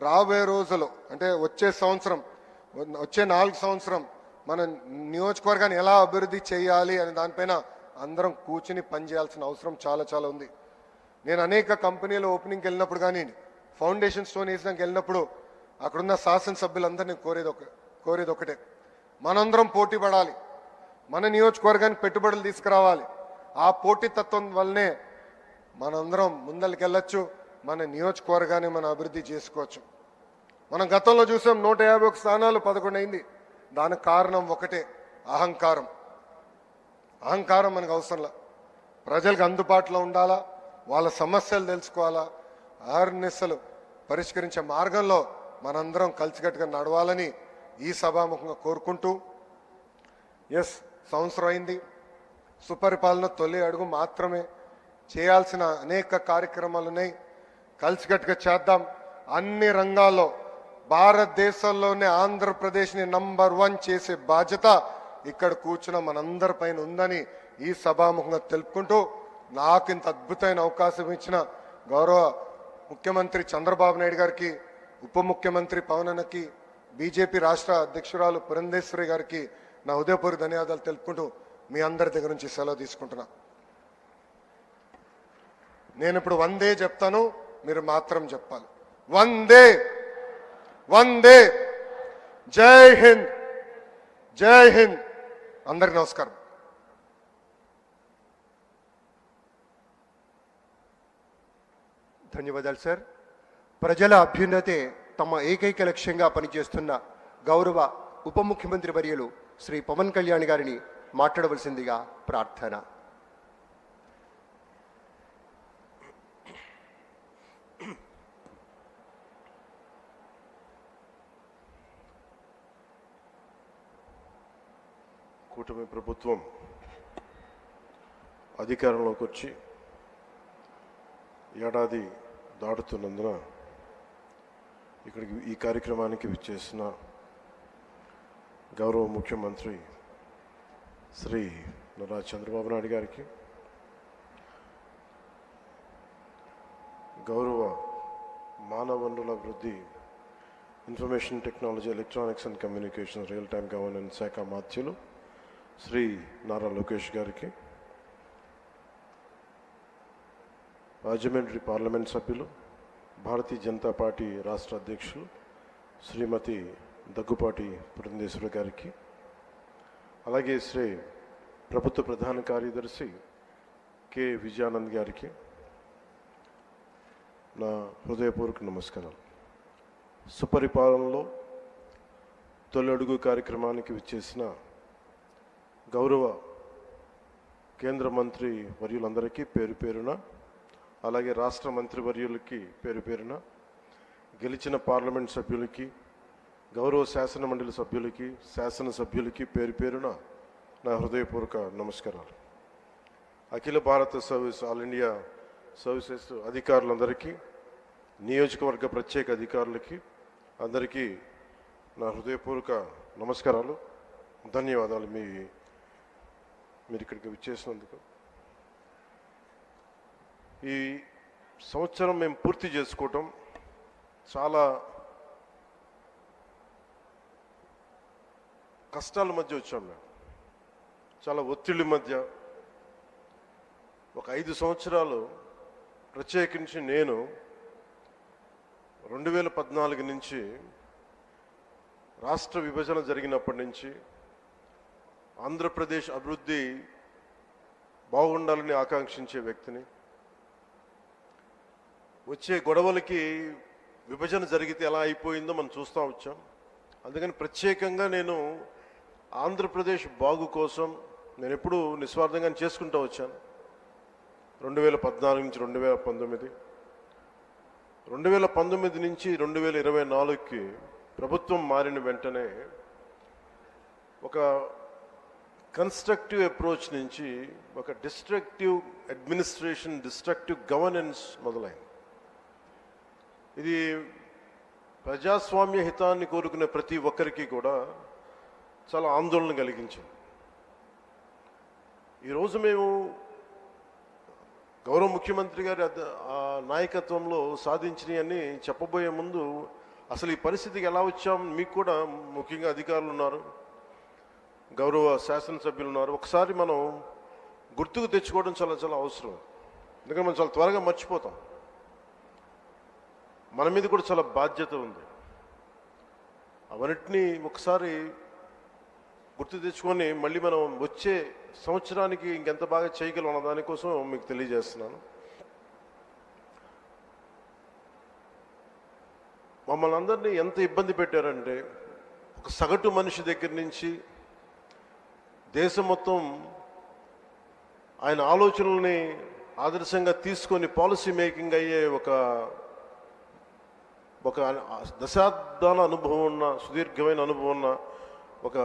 రాబోయే రోజులు అంటే వచ్చే 4 సంవత్సరం మన నియోజకవర్గాన్ని ఎలా అభివృద్ధి చేయాలి అనే దానిపైన అందరం కూర్చుని పనిచేయాల్సిన అవసరం చాలా చాలా ఉంది. నేను అనేక కంపెనీల ఓపెనింగ్కి వెళ్ళినప్పుడు కానీ ఫౌండేషన్ స్టోన్ వేసినాక వెళ్ళినప్పుడు అక్కడున్న శాసనసభ్యులందరినీ కోరేది ఒకటే, మనందరం పోటీ పడాలి, మన నియోజకవర్గానికి పెట్టుబడులు తీసుకురావాలి. ఆ పోటీతత్వం వల్లనే మనందరం ముందరికెళ్ళొచ్చు, మన నియోజకవర్గాన్ని మనం అభివృద్ధి చేసుకోవచ్చు. మనం గతంలో చూసాం 151 స్థానాలు 11 అయింది. దానికి కారణం ఒకటే, అహంకారం. అహంకారం మనకు అవసరంలా. ప్రజలకు అందుబాటులో ఉండాలా, వాళ్ళ సమస్యలు తెలుసుకోవాలా, అహర్నిశలు పరిష్కరించే మార్గంలో మనందరం కలిసికట్టుగా నడవాలని ఈ సభాముఖంగా కోరుకుంటూ, సంవత్సరం అయింది. సుపరిపాలన తొలి అడుగు మాత్రమే. చేయాల్సిన అనేక కార్యక్రమాలు ఉన్నాయి. కలిసికట్టుగా చేద్దాం. అన్ని రంగాల్లో భారతదేశంలోనే ఆంధ్రప్రదేశ్ని నంబర్ 1 చేసే బాధ్యత ఇక్కడ కూర్చున్న మనందరి పైన ఉందని ఈ సభాముఖంగా తెలుపుకుంటూ, నాకు ఇంత అద్భుతమైన అవకాశం ఇచ్చిన గౌరవ ముఖ్యమంత్రి చంద్రబాబు నాయుడు గారికి, ఉప ముఖ్యమంత్రి పవన్ అన్నకి, బీజేపీ రాష్ట్ర అధ్యక్షురాలు పురంధేశ్వరి గారికి నా హృదయపూర్వక ధన్యవాదాలు తెలుపుకుంటూ మీ అందరి దగ్గర నుంచి సెలవు తీసుకుంటున్నా. నేను ఇప్పుడు వందే చెప్తాను, మీరు మాత్రం చెప్పాలి. వందే వందే. జై హింద్, జై హింద్. అందరికి నమస్కారం. ధన్యవాదాలు సార్. ప్రజల అభ్యున్నతే తమ ఏకైక లక్ష్యంగా పనిచేస్తున్న గౌరవ ఉప ముఖ్యమంత్రి వర్యులు శ్రీ పవన్ కళ్యాణ్ గారిని మాట్లాడవలసిందిగా ప్రార్థన. కూటమి ప్రభుత్వం అధికారంలోకి వచ్చి ఏడాది దాటుతున్నందున ఇక్కడికి ఈ కార్యక్రమానికి విచ్చేసిన గౌరవ ముఖ్యమంత్రి శ్రీ నారా చంద్రబాబు నాయుడు గారికి, గౌరవ మానవ వనరుల అభివృద్ధి, information technology, electronics and communication, real time governance శాఖ మాత్యులు శ్రీ నారా లోకేష్ గారికి, రాజమండ్రి పార్లమెంట్ సభ్యులు, భారతీయ జనతా పార్టీ రాష్ట్ర అధ్యక్షులు శ్రీమతి దగ్గుపాటి పురంధేశ్వరి గారికి, అలాగే శ్రీ ప్రభుత్వ ప్రధాన కార్యదర్శి కె విజయానంద్ గారికి నా హృదయపూర్వక నమస్కారాలు. సుపరిపాలనలో తొలి అడుగు కార్యక్రమానికి విచ్చేసిన గౌరవ కేంద్ర మంత్రి వర్యులందరికీ పేరు పేరున, అలాగే రాష్ట్ర మంత్రి వర్యులకి పేరు పేరున, గెలిచిన పార్లమెంట్ సభ్యులకి, గౌరవ శాసన మండలి సభ్యులకి, శాసనసభ్యులకి పేరు పేరున నా హృదయపూర్వక నమస్కారాలు. అఖిల భారత సర్వీస్, ఆల్ ఇండియా సర్వీసెస్ అధికారులందరికీ, నియోజకవర్గ ప్రత్యేక అధికారులకి అందరికీ నా హృదయపూర్వక నమస్కారాలు, ధన్యవాదాలు మీరు ఇక్కడికి విచ్చేసినందుకు. ఈ సంవత్సరం మేము పూర్తి చేసుకోవటం చాలా కష్టాల మధ్య వచ్చాం. మేము చాలా ఒత్తిడి మధ్య ఒక 5 సంవత్సరాలు, ప్రత్యేకించి నేను 2014 నుంచి రాష్ట్ర విభజన జరిగినప్పటి నుంచి ఆంధ్రప్రదేశ్ అభివృద్ధి బాగుండాలని ఆకాంక్షించే వ్యక్తిని. వచ్చే గొడవలకి విభజన జరిగితే ఎలా అయిపోయిందో మనం చూస్తూ వచ్చాం. అందుకని ప్రత్యేకంగా నేను ఆంధ్రప్రదేశ్ బాగు కోసం నేను ఎప్పుడూ నిస్వార్థంగా చేసుకుంటూ వచ్చాను. 2014 నుంచి 2019, 2019 నుంచి 2024కి ప్రభుత్వం మారిన వెంటనే ఒక కన్స్ట్రక్టివ్ అప్రోచ్ నుంచి ఒక డిస్ట్రక్టివ్ అడ్మినిస్ట్రేషన్, డిస్ట్రక్టివ్ గవర్నెన్స్ మొదలైంది. ఇది ప్రజాస్వామ్య హితాన్ని కోరుకునే ప్రతి ఒక్కరికి కూడా చాలా ఆందోళన కలిగించింది. ఈరోజు మేము గౌరవ ముఖ్యమంత్రి గారి నాయకత్వంలో సాధించినవన్నీ చెప్పబోయే ముందు అసలు ఈ పరిస్థితికి ఎలా వచ్చాం, మీకు కూడా ముఖ్యంగా అధికారులు ఉన్నారు, గౌరవ శాసనసభ్యులు ఉన్నారు, ఒకసారి మనం గుర్తుకు తెచ్చుకోవడం చాలా చాలా అవసరం. ఎందుకంటే మనం చాలా త్వరగా మర్చిపోతాం. మన మీద కూడా చాలా బాధ్యత ఉంది. అవన్నిటినీ ఒకసారి గుర్తు తెచ్చుకొని మళ్ళీ మనం వచ్చే సంవత్సరానికి ఇంకెంత బాగా చేయగలం అన్న దానికోసం మీకు తెలియజేస్తున్నాను. మమ్మల్ని అందరినీ ఎంత ఇబ్బంది పెట్టారంటే, ఒక సగటు మనిషి దగ్గర నుంచి దేశం మొత్తం ఆయన ఆలోచనల్ని ఆదర్శంగా తీసుకొని పాలసీ మేకింగ్ అయ్యే ఒక దశాబ్దాల అనుభవం ఉన్న, సుదీర్ఘమైన అనుభవం ఉన్న ఒక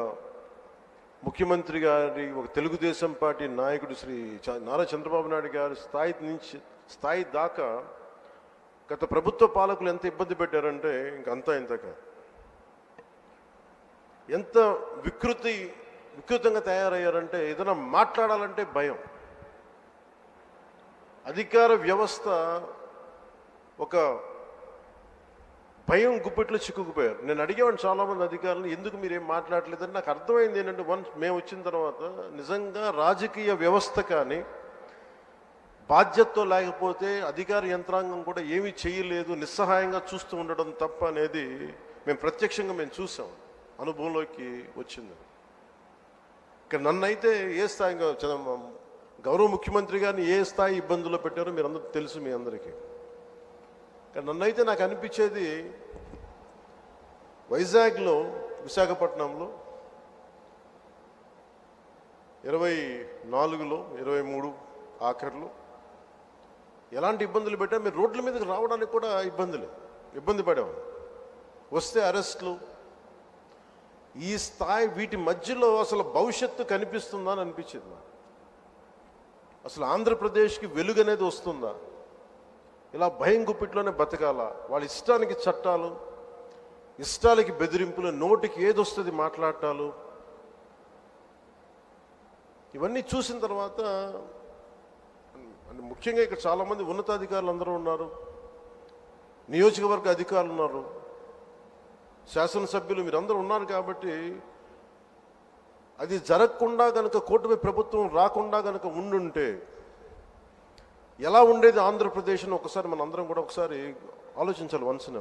ముఖ్యమంత్రి గారి, ఒక తెలుగుదేశం పార్టీ నాయకుడు శ్రీ నారా చంద్రబాబు నాయుడు గారి స్థాయి దాకా గత ప్రభుత్వ పాలకులు ఎంత ఇబ్బంది పెట్టారంటే ఇంకంతా ఇంతగా ఎంత వికృతంగా తయారయ్యారంటే, ఏదైనా మాట్లాడాలంటే భయం. అధికార వ్యవస్థ ఒక భయం గుప్పెట్లో చిక్కుకుపోయారు. నేను అడిగేవాడిని చాలామంది అధికారులు, ఎందుకు మీరేం మాట్లాడలేదని. నాకు అర్థమైంది ఏంటంటే, మేము వచ్చిన తర్వాత నిజంగా రాజకీయ వ్యవస్థ కానీ బాధ్యతతో లేకపోతే అధికార యంత్రాంగం కూడా ఏమీ చేయలేదు, నిస్సహాయంగా చూస్తూ ఉండడం తప్ప అనేది మేము ప్రత్యక్షంగా చూసాం, అనుభవంలోకి వచ్చింది. ఇక నన్నైతే ఏ స్థాయిగా గౌరవ ముఖ్యమంత్రి గారిని ఏ స్థాయి ఇబ్బందుల్లో పెట్టారో మీరందరూ తెలుసు, మీ అందరికీ. కానీ నన్నైతే నాకు అనిపించేది, వైజాగ్లో, విశాఖపట్నంలో 24లో 23 ఆఖరిలో ఎలాంటి ఇబ్బందులు పెట్టా, మీరు రోడ్ల మీదకి రావడానికి కూడా ఇబ్బంది పడేవాళ్ళు. వస్తే అరెస్టులు. ఈ స్థాయి, వీటి మధ్యలో అసలు భవిష్యత్తు కనిపిస్తుందా అని అనిపించింది నాకు. అసలు ఆంధ్రప్రదేశ్కి వెలుగు అనేది వస్తుందా? ఇలా భయం గుప్పిట్లోనే బతకాలా? వాళ్ళ ఇష్టానికి చట్టాలు, ఇష్టాలకి బెదిరింపులు, నోటికి ఏదొస్తుంది మాట్లాడటాలు, ఇవన్నీ చూసిన తర్వాత ముఖ్యంగా ఇక్కడ చాలామంది ఉన్నతాధికారులు అందరూ ఉన్నారు, నియోజకవర్గ అధికారులు ఉన్నారు, శాసనసభ్యులు మీరందరూ ఉన్నారు. కాబట్టి అది జరగకుండా కనుక, కూటమి ప్రభుత్వం రాకుండా కనుక ఉండుంటే ఎలా ఉండేది ఆంధ్రప్రదేశ్ని ఒకసారి మన అందరం కూడా ఒకసారి ఆలోచించాలి వన్స్న.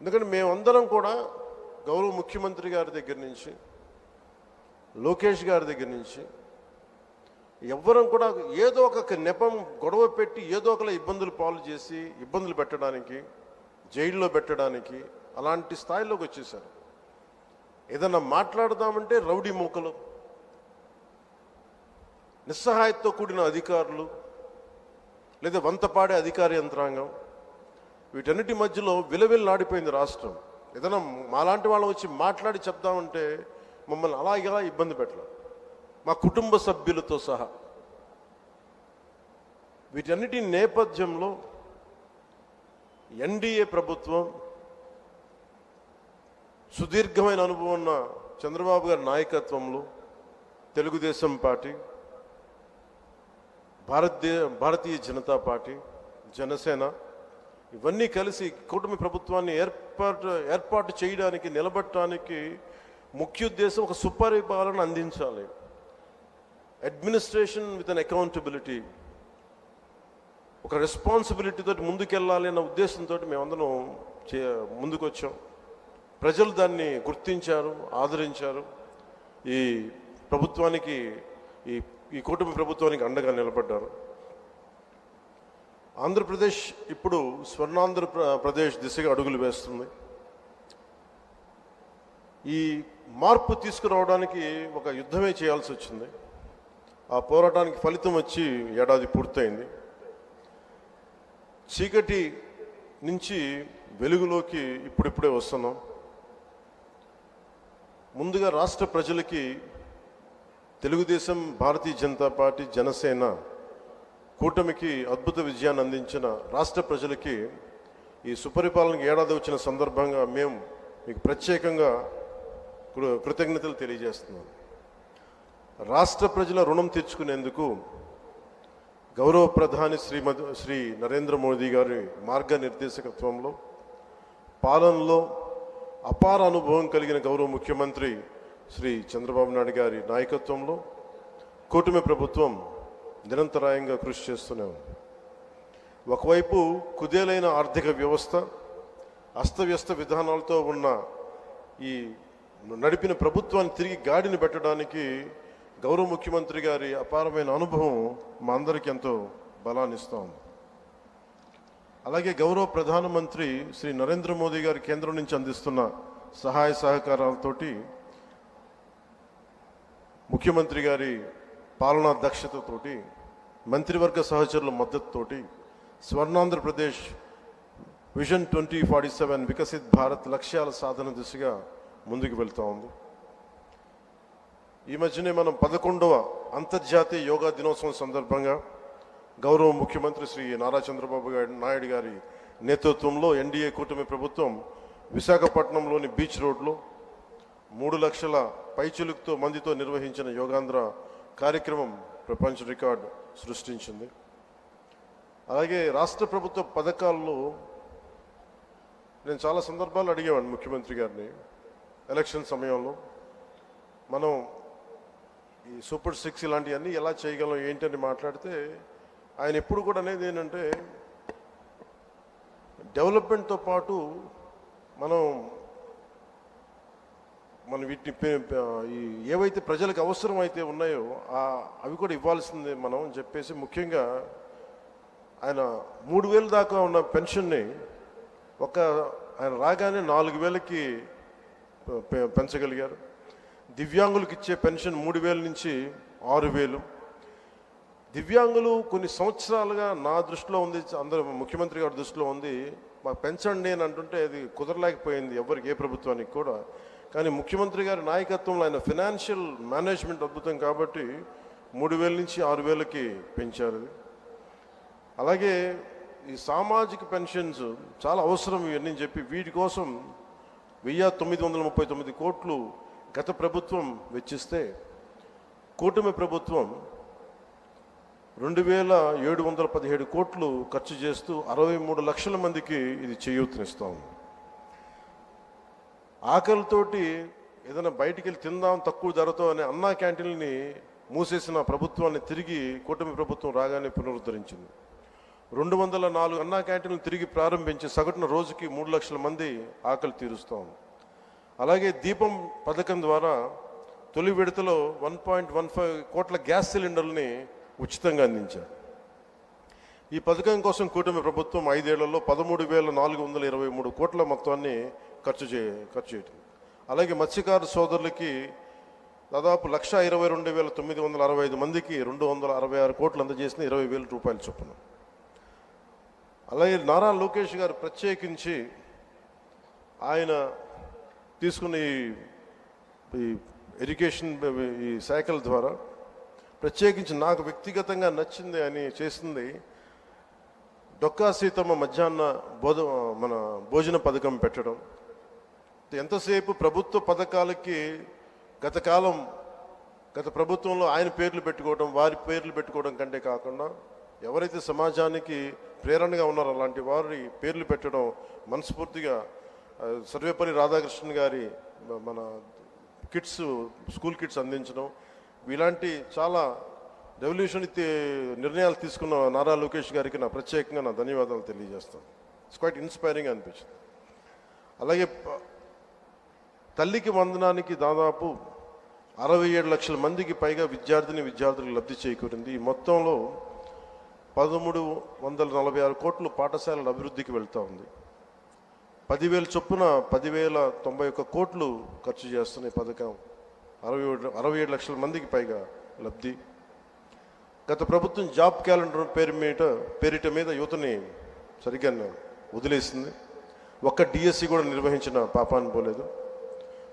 ఎందుకంటే మేమందరం కూడా గౌరవ ముఖ్యమంత్రి గారి దగ్గర నుంచి, లోకేష్ గారి దగ్గర నుంచి ఎవ్వరం కూడా ఏదో ఒక నెపం గొడవ పెట్టి ఏదో ఒకలా ఇబ్బందులు పాలు చేసి, ఇబ్బందులు పెట్టడానికి, జైల్లో పెట్టడానికి, అలాంటి స్థాయిలోకి వచ్చేసారు. ఏదన్నా మాట్లాడదామంటే రౌడీ మూకలు, నిస్సహాయతతో కూడిన అధికారులు, లేదా వంతపాడే అధికార యంత్రాంగం, వీటన్నిటి మధ్యలో విలవిల్లాడిపోయింది రాష్ట్రం. ఏదైనా మాలాంటి వాళ్ళం వచ్చి మాట్లాడి చెప్దామంటే మమ్మల్ని అలాగా ఇబ్బంది పెట్టాలి, మా కుటుంబ సభ్యులతో సహా. వీటన్నిటి నేపథ్యంలో ఎన్డీఏ ప్రభుత్వం, సుదీర్ఘమైన అనుభవం ఉన్న చంద్రబాబు గారి నాయకత్వంలో తెలుగుదేశం పార్టీ, భారతీయ జనతా పార్టీ, జనసేన, ఇవన్నీ కలిసి కూటమి ప్రభుత్వాన్ని ఏర్పాటు చేయడానికి, నిలబడటానికి ముఖ్య ఉద్దేశం ఒక సుపరిపాలన అందించాలి, అడ్మినిస్ట్రేషన్ విత్ అన్ అకౌంటబిలిటీ, ఒక రెస్పాన్సిబిలిటీ తోటి ముందుకెళ్ళాలి అన్న ఉద్దేశంతో మేమందరం ముందుకు వచ్చాం. ప్రజలు దాన్ని గుర్తించారు, ఆదరించారు. ఈ ప్రభుత్వానికి, ఈ కూటమి ప్రభుత్వానికి అండగా నిలబడ్డారు. ఆంధ్రప్రదేశ్ ఇప్పుడు స్వర్ణాంధ్రప్రదేశ్ దిశగా అడుగులు వేస్తుంది. ఈ మార్పు తీసుకురావడానికి ఒక యుద్ధమే చేయాల్సి వచ్చింది. ఆ పోరాటానికి ఫలితం వచ్చి ఏడాది పూర్తయింది. చీకటి నుంచి వెలుగులోకి ఇప్పుడిప్పుడే వస్తున్నాం. ముందుగా రాష్ట్ర ప్రజలకి తెలుగుదేశం, భారతీయ జనతా పార్టీ, జనసేన కూటమికి అద్భుత విజయాన్ని అందించిన రాష్ట్ర ప్రజలకి ఈ సుపరిపాలనకి ఏడాది వచ్చిన సందర్భంగా మేము మీకు ప్రత్యేకంగా కృతజ్ఞతలు తెలియజేస్తున్నాం. రాష్ట్ర ప్రజల రుణం తీర్చుకునేందుకు గౌరవ ప్రధాని శ్రీ నరేంద్ర మోదీ గారి మార్గనిర్దేశకత్వంలో, పాలనలో అపార అనుభవం కలిగిన గౌరవ ముఖ్యమంత్రి శ్రీ చంద్రబాబు నాయుడు గారి నాయకత్వంలో కూటమి ప్రభుత్వం నిరంతరాయంగా కృషి చేస్తున్నాం. ఒకవైపు కుదేలైన ఆర్థిక వ్యవస్థ, అస్తవ్యస్త విధానాలతో ఉన్న ఈ నడిపిన ప్రభుత్వాన్ని తిరిగి గాడిని పెట్టడానికి గౌరవ ముఖ్యమంత్రి గారి అపారమైన అనుభవం మా అందరికీ ఎంతో బలాన్ని ఇస్తాం. అలాగే గౌరవ ప్రధానమంత్రి శ్రీ నరేంద్ర మోదీ గారి కేంద్రం నుంచి అందిస్తున్న సహాయ సహకారాలతోటి, ముఖ్యమంత్రి గారి పాలనా దక్షతతోటి, మంత్రివర్గ సహచరుల మద్దతుతోటి స్వర్ణాంధ్రప్రదేశ్ విజన్ 2047 వికసిత్ భారత్ లక్ష్యాల సాధన దిశగా ముందుకు వెళ్తా ఉంది. ఈ మధ్యనే మనం 11వ అంతర్జాతీయ యోగా దినోత్సవం సందర్భంగా గౌరవ ముఖ్యమంత్రి శ్రీ నారా చంద్రబాబు నాయుడు గారి నేతృత్వంలో ఎన్డీఏ కూటమి ప్రభుత్వం విశాఖపట్నంలోని బీచ్ రోడ్లో 3 లక్షల పైచిలుకుతో మందితో నిర్వహించిన యోగాంధ్ర కార్యక్రమం ప్రపంచ రికార్డు సృష్టించింది. అలాగే రాష్ట్ర ప్రభుత్వ పథకాల్లో నేను చాలా సందర్భాలు అడిగేవాడిని ముఖ్యమంత్రి గారిని. ఎలక్షన్ సమయంలో మనం ఈ సూపర్ 6 ఇలాంటివన్నీ ఎలా చేయగలం ఏంటని మాట్లాడితే ఆయన ఎప్పుడు కూడా అనేది ఏంటంటే, డెవలప్మెంట్తో పాటు మనం వీటిని ఏవైతే ప్రజలకు అవసరం అయితే ఉన్నాయో అవి కూడా ఇవ్వాల్సిందే మనం అని చెప్పేసి, ముఖ్యంగా ఆయన 3,000 దాకా ఉన్న పెన్షన్ని ఆయన రాగానే 4,000కి పెంచగలిగారు. దివ్యాంగులకు ఇచ్చే పెన్షన్ 3,000 నుంచి 6,000. దివ్యాంగులు కొన్ని సంవత్సరాలుగా నా దృష్టిలో ఉంది, అందరూ ముఖ్యమంత్రి గారి దృష్టిలో ఉంది, మాకు పెంచండి అని అంటుంటే అది కుదరలేకపోయింది ఎవరికి, ఏ ప్రభుత్వానికి కూడా. కానీ ముఖ్యమంత్రి గారి నాయకత్వంలో ఆయన ఫినాన్షియల్ మేనేజ్మెంట్ అద్భుతం కాబట్టి 3,000 నుంచి 6,000కి పెంచారు. అలాగే ఈ సామాజిక పెన్షన్స్ చాలా అవసరం ఇవన్నీ చెప్పి వీటి కోసం 1,939 కోట్లు గత ప్రభుత్వం వెచ్చిస్తే, కూటమి ప్రభుత్వం 2,717 కోట్లు ఖర్చు చేస్తూ 63 లక్షల మందికి ఇది చేయూతనిస్తాం. ఆకలితోటి ఏదైనా బయటికి వెళ్ళి తిందాం తక్కువ ధరతో అనే అన్నా క్యాంటీన్ని మూసేసిన ప్రభుత్వాన్ని తిరిగి కూటమి ప్రభుత్వం రాగానే పునరుద్ధరించింది. 204 అన్నా క్యాంటీన్లు తిరిగి ప్రారంభించి సగటున రోజుకి 3 లక్షల మంది ఆకలి తీరుస్తాం. అలాగే దీపం పథకం ద్వారా తొలి విడతలో 1.15 కోట్ల గ్యాస్ సిలిండర్లని ఉచితంగా అందించారు. ఈ పథకం కోసం కూటమి ప్రభుత్వం 5 ఏళ్లలో 13,423 కోట్ల మొత్తాన్ని ఖర్చు చేయటం. అలాగే మత్స్యకార సోదరులకి దాదాపు 1,22,965 మందికి 266 కోట్లు అందజేసిన 20,000 రూపాయల చొప్పున. అలాగే నారా లోకేష్ గారు ప్రత్యేకించి ఆయన తీసుకున్న ఈ ఎడ్యుకేషన్ ఈ శాఖల ద్వారా ప్రత్యేకించి నాకు వ్యక్తిగతంగా నచ్చింది అని చేసింది డొక్కా సీతమ్మ మధ్యాహ్న భోజన పథకం పెట్టడం. ఎంతసేపు ప్రభుత్వ పథకాలకి గత ప్రభుత్వంలో ఆయన పేర్లు పెట్టుకోవడం, వారి పేర్లు పెట్టుకోవడం కంటే కాకుండా ఎవరైతే సమాజానికి ప్రేరణగా ఉన్నారో అలాంటి వారి పేర్లు పెట్టడం మనస్ఫూర్తిగా సర్వేపల్లి రాధాకృష్ణన్ గారి మన కిట్స్, స్కూల్ కిట్స్ అందించడం, ఇలాంటి చాలా రెవల్యూషన్ నిర్ణయాలు తీసుకున్న నారా లోకేష్ గారికి నా ప్రత్యేకంగా నా ధన్యవాదాలు తెలియజేస్తాను. ఇట్స్ క్వైట్ ఇన్స్పైరింగ్ అనిపించింది. అలాగే తల్లికి వందనానికి దాదాపు 67 లక్షల మందికి పైగా విద్యార్థులకు లబ్ధి చేకూరింది. ఈ మొత్తంలో 1,346 కోట్లు పాఠశాలల అభివృద్ధికి వెళ్తూ ఉంది. 10,000 చొప్పున 10,091 కోట్లు ఖర్చు చేస్తున్న ఈ పథకం 67 లక్షల మందికి పైగా లబ్ధి. గత ప్రభుత్వం జాబ్ క్యాలెండర్ పేరిట మీద యువతని సరిగ్గా వదిలేసింది. ఒక్క డిఎస్సి కూడా నిర్వహించిన పాపాన్ని పోలేదు.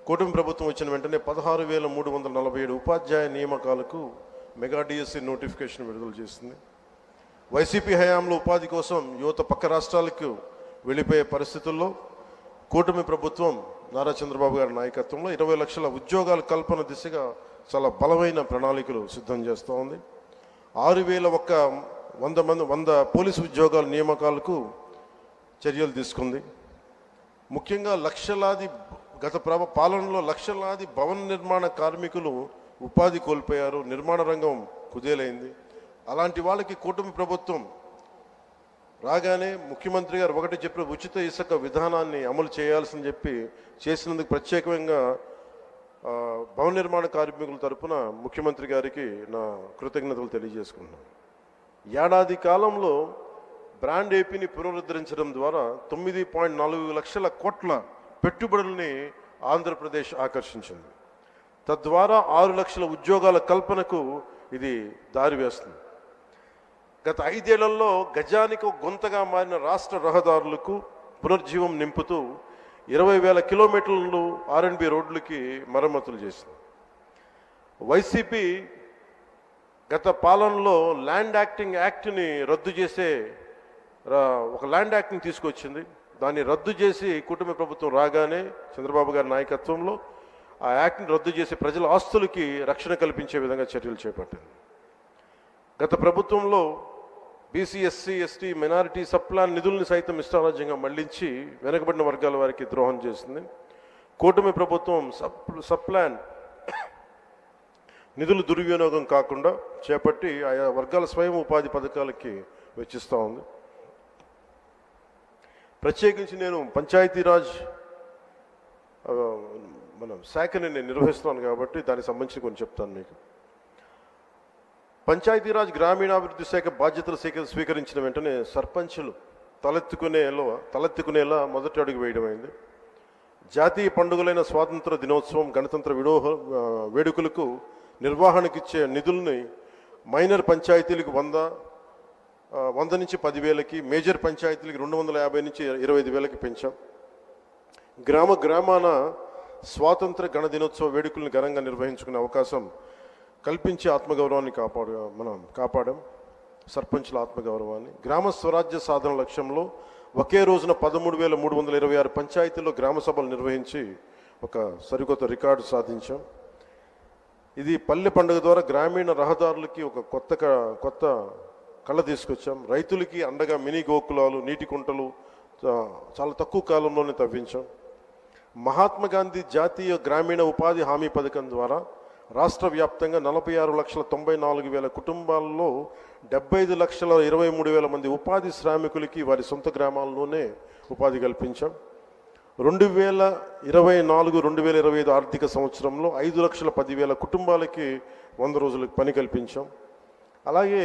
కూటమి ప్రభుత్వం వచ్చిన వెంటనే 16,347 ఉపాధ్యాయ నియామకాలకు మెగా డిఎస్సి నోటిఫికేషన్ విడుదల చేసింది. వైసీపీ హయాంలో ఉపాధి కోసం యువత పక్క రాష్ట్రాలకు వెళ్ళిపోయే పరిస్థితుల్లో కూటమి ప్రభుత్వం నారా చంద్రబాబు గారి నాయకత్వంలో 20 లక్షల ఉద్యోగాల కల్పన దిశగా చాలా బలమైన ప్రణాళికలు సిద్ధం చేస్తూ ఉంది. 6,100 పోలీసు ఉద్యోగాల నియామకాలకు చర్యలు తీసుకుంది. ముఖ్యంగా గత పాలనలో లక్షలాది భవన నిర్మాణ కార్మికులు ఉపాధి కోల్పోయారు. నిర్మాణ రంగం కుదేలైంది. అలాంటి వాళ్ళకి కూటమి ప్రభుత్వం రాగానే ముఖ్యమంత్రి గారు ఒకటి చెప్పిన ఉచిత ఇసుక విధానాన్ని అమలు చేయాల్సిందని చెప్పి చేసినందుకు ప్రత్యేకంగా భవన నిర్మాణ కార్మికుల తరపున ముఖ్యమంత్రి గారికి నా కృతజ్ఞతలు తెలియజేసుకుంటున్నాను. ఏడాది కాలంలో బ్రాండ్ ఏపీని పునరుద్ధరించడం ద్వారా 9.4 లక్షల కోట్ల పెట్టుబడుల్ని ఆంధ్రప్రదేశ్ ఆకర్షించింది. తద్వారా 6 లక్షల ఉద్యోగాల కల్పనకు ఇది దారి వేస్తుంది. గత 5 ఏళ్లలో గజానికి గొంతగా మారిన రాష్ట్ర రహదారులకు పునర్జీవం నింపుతూ 20,000 కిలోమీటర్లు ఆర్ఎండ్బి రోడ్లకి మరమ్మతులు చేసింది. వైసీపీ గత పాలనలో ల్యాండ్ యాక్ట్ని రద్దు చేసే ఒక ల్యాండ్ యాక్ట్ని తీసుకొచ్చింది. దాన్ని రద్దు చేసి కూటమి ప్రభుత్వం రాగానే చంద్రబాబు గారి నాయకత్వంలో ఆ యాక్ట్ని రద్దు చేసి ప్రజల ఆస్తులకి రక్షణ కల్పించే విధంగా చర్యలు చేపట్టింది. గత ప్రభుత్వంలో BC, SC, ST, minority subplan నిధుల్ని సైతం ఇష్టారాజ్యంగా మళ్లించి వెనుకబడిన వర్గాల వారికి ద్రోహం చేసింది. కూటమి ప్రభుత్వం సప్లాన్ నిధులు దుర్వినియోగం కాకుండా చేపట్టి ఆయా వర్గాల స్వయం ఉపాధి పథకాలకి వెచ్చిస్తూ ఉంది. ప్రత్యేకించి నేను పంచాయతీరాజ్ శాఖని నేను నిర్వహిస్తున్నాను కాబట్టి దానికి సంబంధించి కొంచెం చెప్తాను మీకు. పంచాయతీరాజ్ గ్రామీణాభివృద్ధి శాఖ బాధ్యతలు స్వీకరించిన వెంటనే సర్పంచులు తలెత్తుకునేలా మొదటి అడుగు వేయడమైంది. జాతీయ పండుగలైన స్వాతంత్ర దినోత్సవం, గణతంత్ర వేడుకలకు నిర్వహణకిచ్చే నిధుల్ని మైనర్ పంచాయతీలకు 100 నుంచి 10,000కి, మేజర్ పంచాయతీలకు 250 నుంచి 25,000కి పెంచాం. గ్రామాన స్వాతంత్ర గణ దినోత్సవ వేడుకలను ఘనంగా నిర్వహించుకునే అవకాశం కల్పించి ఆత్మగౌరవాన్ని కాపాడాం. సర్పంచుల ఆత్మగౌరవాన్ని. గ్రామ స్వరాజ్య సాధన లక్ష్యంలో ఒకే రోజున 13,326 పంచాయతీల్లో గ్రామ సభలు నిర్వహించి ఒక సరికొత్త రికార్డు సాధించాం. ఇది పల్లె పండుగ ద్వారా గ్రామీణ రహదారులకి ఒక కొత్త కళ తీసుకొచ్చాం. రైతులకి అండగా మినీ గోకులాలు, నీటి కుంటలు చాలా తక్కువ కాలంలోనే తవ్వించాం. మహాత్మా గాంధీ జాతీయ గ్రామీణ ఉపాధి హామీ పథకం ద్వారా రాష్ట్ర వ్యాప్తంగా 46,94,000 కుటుంబాల్లో 75,23,000 మంది ఉపాధి శ్రామికులకి వారి సొంత గ్రామాల్లోనే ఉపాధి కల్పించాం. 2024-2025 ఆర్థిక సంవత్సరంలో 5,10,000 కుటుంబాలకి 100 రోజులకు పని కల్పించాం. అలాగే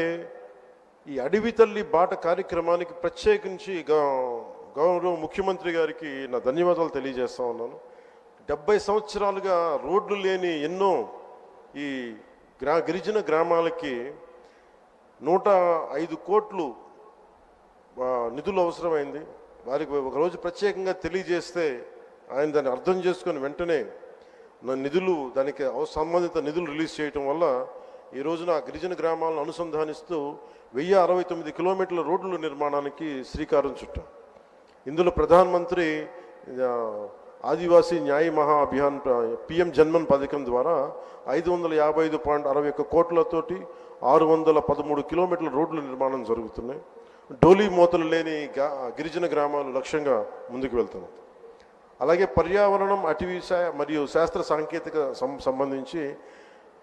ఈ అడవి తల్లి బాట కార్యక్రమానికి ప్రత్యేకించి గౌరవ ముఖ్యమంత్రి గారికి నా ధన్యవాదాలు తెలియజేస్తా ఉన్నాను. 70 సంవత్సరాలుగా రోడ్లు లేని ఎన్నో ఈ గిరిజన గ్రామాలకి 105 కోట్లు నిధులు అవసరమైంది. వారికి ఒకరోజు ప్రత్యేకంగా తెలియజేస్తే ఆయన దాన్ని అర్థం చేసుకొని వెంటనే దానికి సంబంధిత నిధులు రిలీజ్ చేయటం వల్ల ఈ రోజున గిరిజన గ్రామాలను అనుసంధానిస్తూ 1069 కిలోమీటర్ల రోడ్ల నిర్మాణానికి శ్రీకారం చుట్టాం. ఇందులో ప్రధానమంత్రి ఆదివాసీ న్యాయ మహా అభియాన్ పిఎం జన్మన్ పథకం ద్వారా 555.61 కోట్లతోటి 613 కిలోమీటర్ల రోడ్ల నిర్మాణం జరుగుతున్నాయి. డోలీ మోతలు లేని గిరిజన గ్రామాలు లక్ష్యంగా ముందుకు వెళ్తున్నాయి. అలాగే పర్యావరణం, అటవీ మరియు శాస్త్ర సాంకేతిక సంబంధించి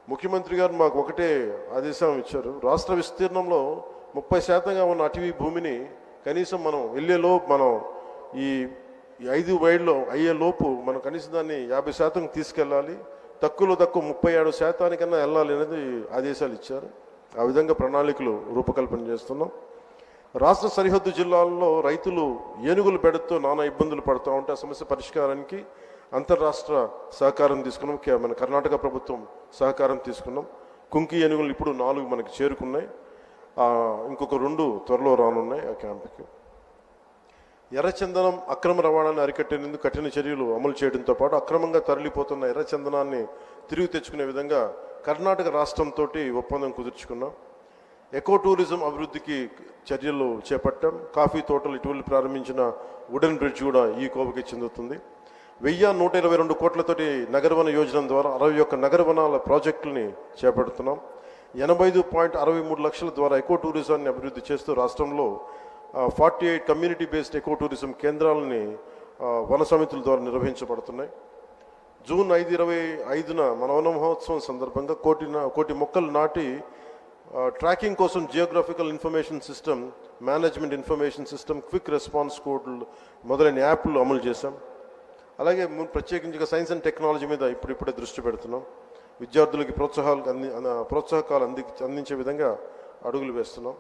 ముఖ్యమంత్రి గారు మాకు ఒకటే ఆదేశం ఇచ్చారు. రాష్ట్ర విస్తీర్ణంలో 30% ఉన్న అటవీ భూమిని కనీసం మనం మనం ఈ 5 వైడ్లో అయ్యేలోపు మనం కనీసం దాన్ని 50% తీసుకెళ్ళాలి. తక్కువ 37% వెళ్ళాలి అనేది ఆదేశాలు ఇచ్చారు. ఆ విధంగా ప్రణాళికలు రూపకల్పన చేస్తున్నాం. రాష్ట్ర సరిహద్దు జిల్లాల్లో రైతులు ఏనుగులు బెడతో నానా ఇబ్బందులు పడుతూ ఉంటే ఆ సమస్య పరిష్కారానికి అంతర్రాష్ట్ర సహకారం తీసుకున్నాం. మన కర్ణాటక ప్రభుత్వం సహకారం తీసుకున్నాం. కుంకి ఏనుగులు ఇప్పుడు 4 మనకి చేరుకున్నాయి. ఇంకొక 2 త్వరలో రానున్నాయి ఆ క్యాంప్కి. ఎర్రచందనం అక్రమ రవాణాను అరికట్టేందుకు కఠిన చర్యలు అమలు చేయడంతో పాటు అక్రమంగా తరలిపోతున్న ఎర్రచందనాన్ని తిరిగి తెచ్చుకునే విధంగా కర్ణాటక రాష్ట్రంతో ఒప్పందం కుదుర్చుకున్నాం. ఎకో టూరిజం అభివృద్ధికి చర్యలు చేపట్టాం. కాఫీ తోటలు ఇటీవల ప్రారంభించిన వుడెన్ బ్రిడ్జ్ కూడా ఈ కోవకి చెందుతుంది. 1122 కోట్లతోటి నగరవన యోజన ద్వారా 61 నగరవనాల ప్రాజెక్టులని చేపడుతున్నాం. 85.63 లక్షల ద్వారా ఎకో టూరిజాన్ని అభివృద్ధి చేస్తూ రాష్ట్రంలో 48 కమ్యూనిటీ బేస్డ్ ఎకో టూరిజం కేంద్రాలని వన సమితుల ద్వారా నిర్వహించబడుతున్నాయి. జూన్ 5/25 మన వన మహోత్సవం సందర్భంగా కోటి మొక్కలు నాటి ట్రాకింగ్ కోసం geographical information system, management information system, quick response కోడ్లు మొదలైన యాప్లు అమలు చేశాం. అలాగే ప్రత్యేకించి సైన్స్ అండ్ టెక్నాలజీ మీద ఇప్పుడిప్పుడే దృష్టి పెడుతున్నాం. విద్యార్థులకి ప్రోత్సాహకాలు అందించే విధంగా అడుగులు వేస్తున్నాం.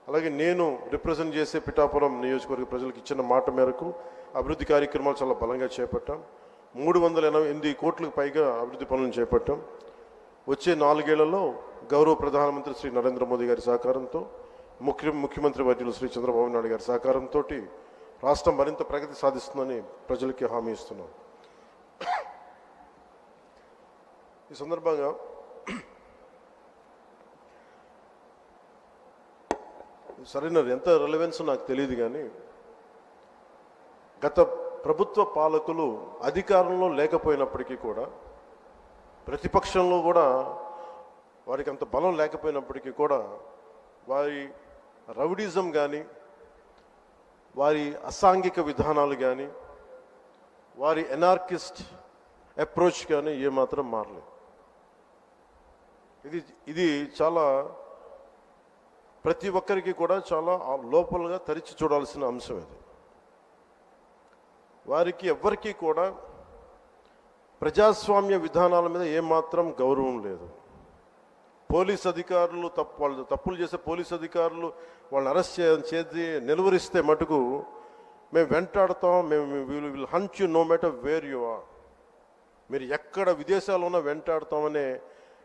అలాగే నేను రిప్రజెంట్ చేసే పిఠాపురం నియోజకవర్గ ప్రజలకు ఇచ్చిన మాట మేరకు అభివృద్ధి కార్యక్రమాలు చాలా బలంగా చేపట్టాం. 388 కోట్లకు పైగా అభివృద్ధి పనులను చేపట్టాం. వచ్చే 4 ఏళ్లలో గౌరవ ప్రధానమంత్రి శ్రీ నరేంద్ర మోదీ గారి సహకారంతో, ముఖ్యమంత్రి వర్యులు శ్రీ చంద్రబాబు నాయుడు గారి సహకారంతో రాష్ట్రం మరింత ప్రగతి సాధిస్తుందని ప్రజలకి హామీ ఇస్తున్నాం. ఈ సందర్భంగా సరైన ఎంత రెలవెన్స్ నాకు తెలియదు, కానీ గత ప్రభుత్వ పాలకులు అధికారంలో లేకపోయినప్పటికీ కూడా, ప్రతిపక్షంలో కూడా వారికి అంత బలం లేకపోయినప్పటికీ కూడా వారి రౌడీజం కానీ, వారి అసాంఘిక విధానాలు కానీ, వారి ఎనార్కిస్ట్ అప్రోచ్ కానీ ఏమాత్రం మారలేదు. ఇది చాలా ప్రతి ఒక్కరికి కూడా చాలా లోపలగా తరిచి చూడాల్సిన అంశం. ఇది వారికి ఎవ్వరికీ కూడా ప్రజాస్వామ్య విధానాల మీద ఏమాత్రం గౌరవం లేదు. పోలీస్ అధికారులు తప్పులు చేసే పోలీస్ అధికారులు వాళ్ళని అరెస్ట్ చేసి నిలువరిస్తే మటుకు మేము వెంటాడతాం, will hunt you no matter where you are, మీరు ఎక్కడ విదేశాల్లో ఉన్నా వెంటాడతామనే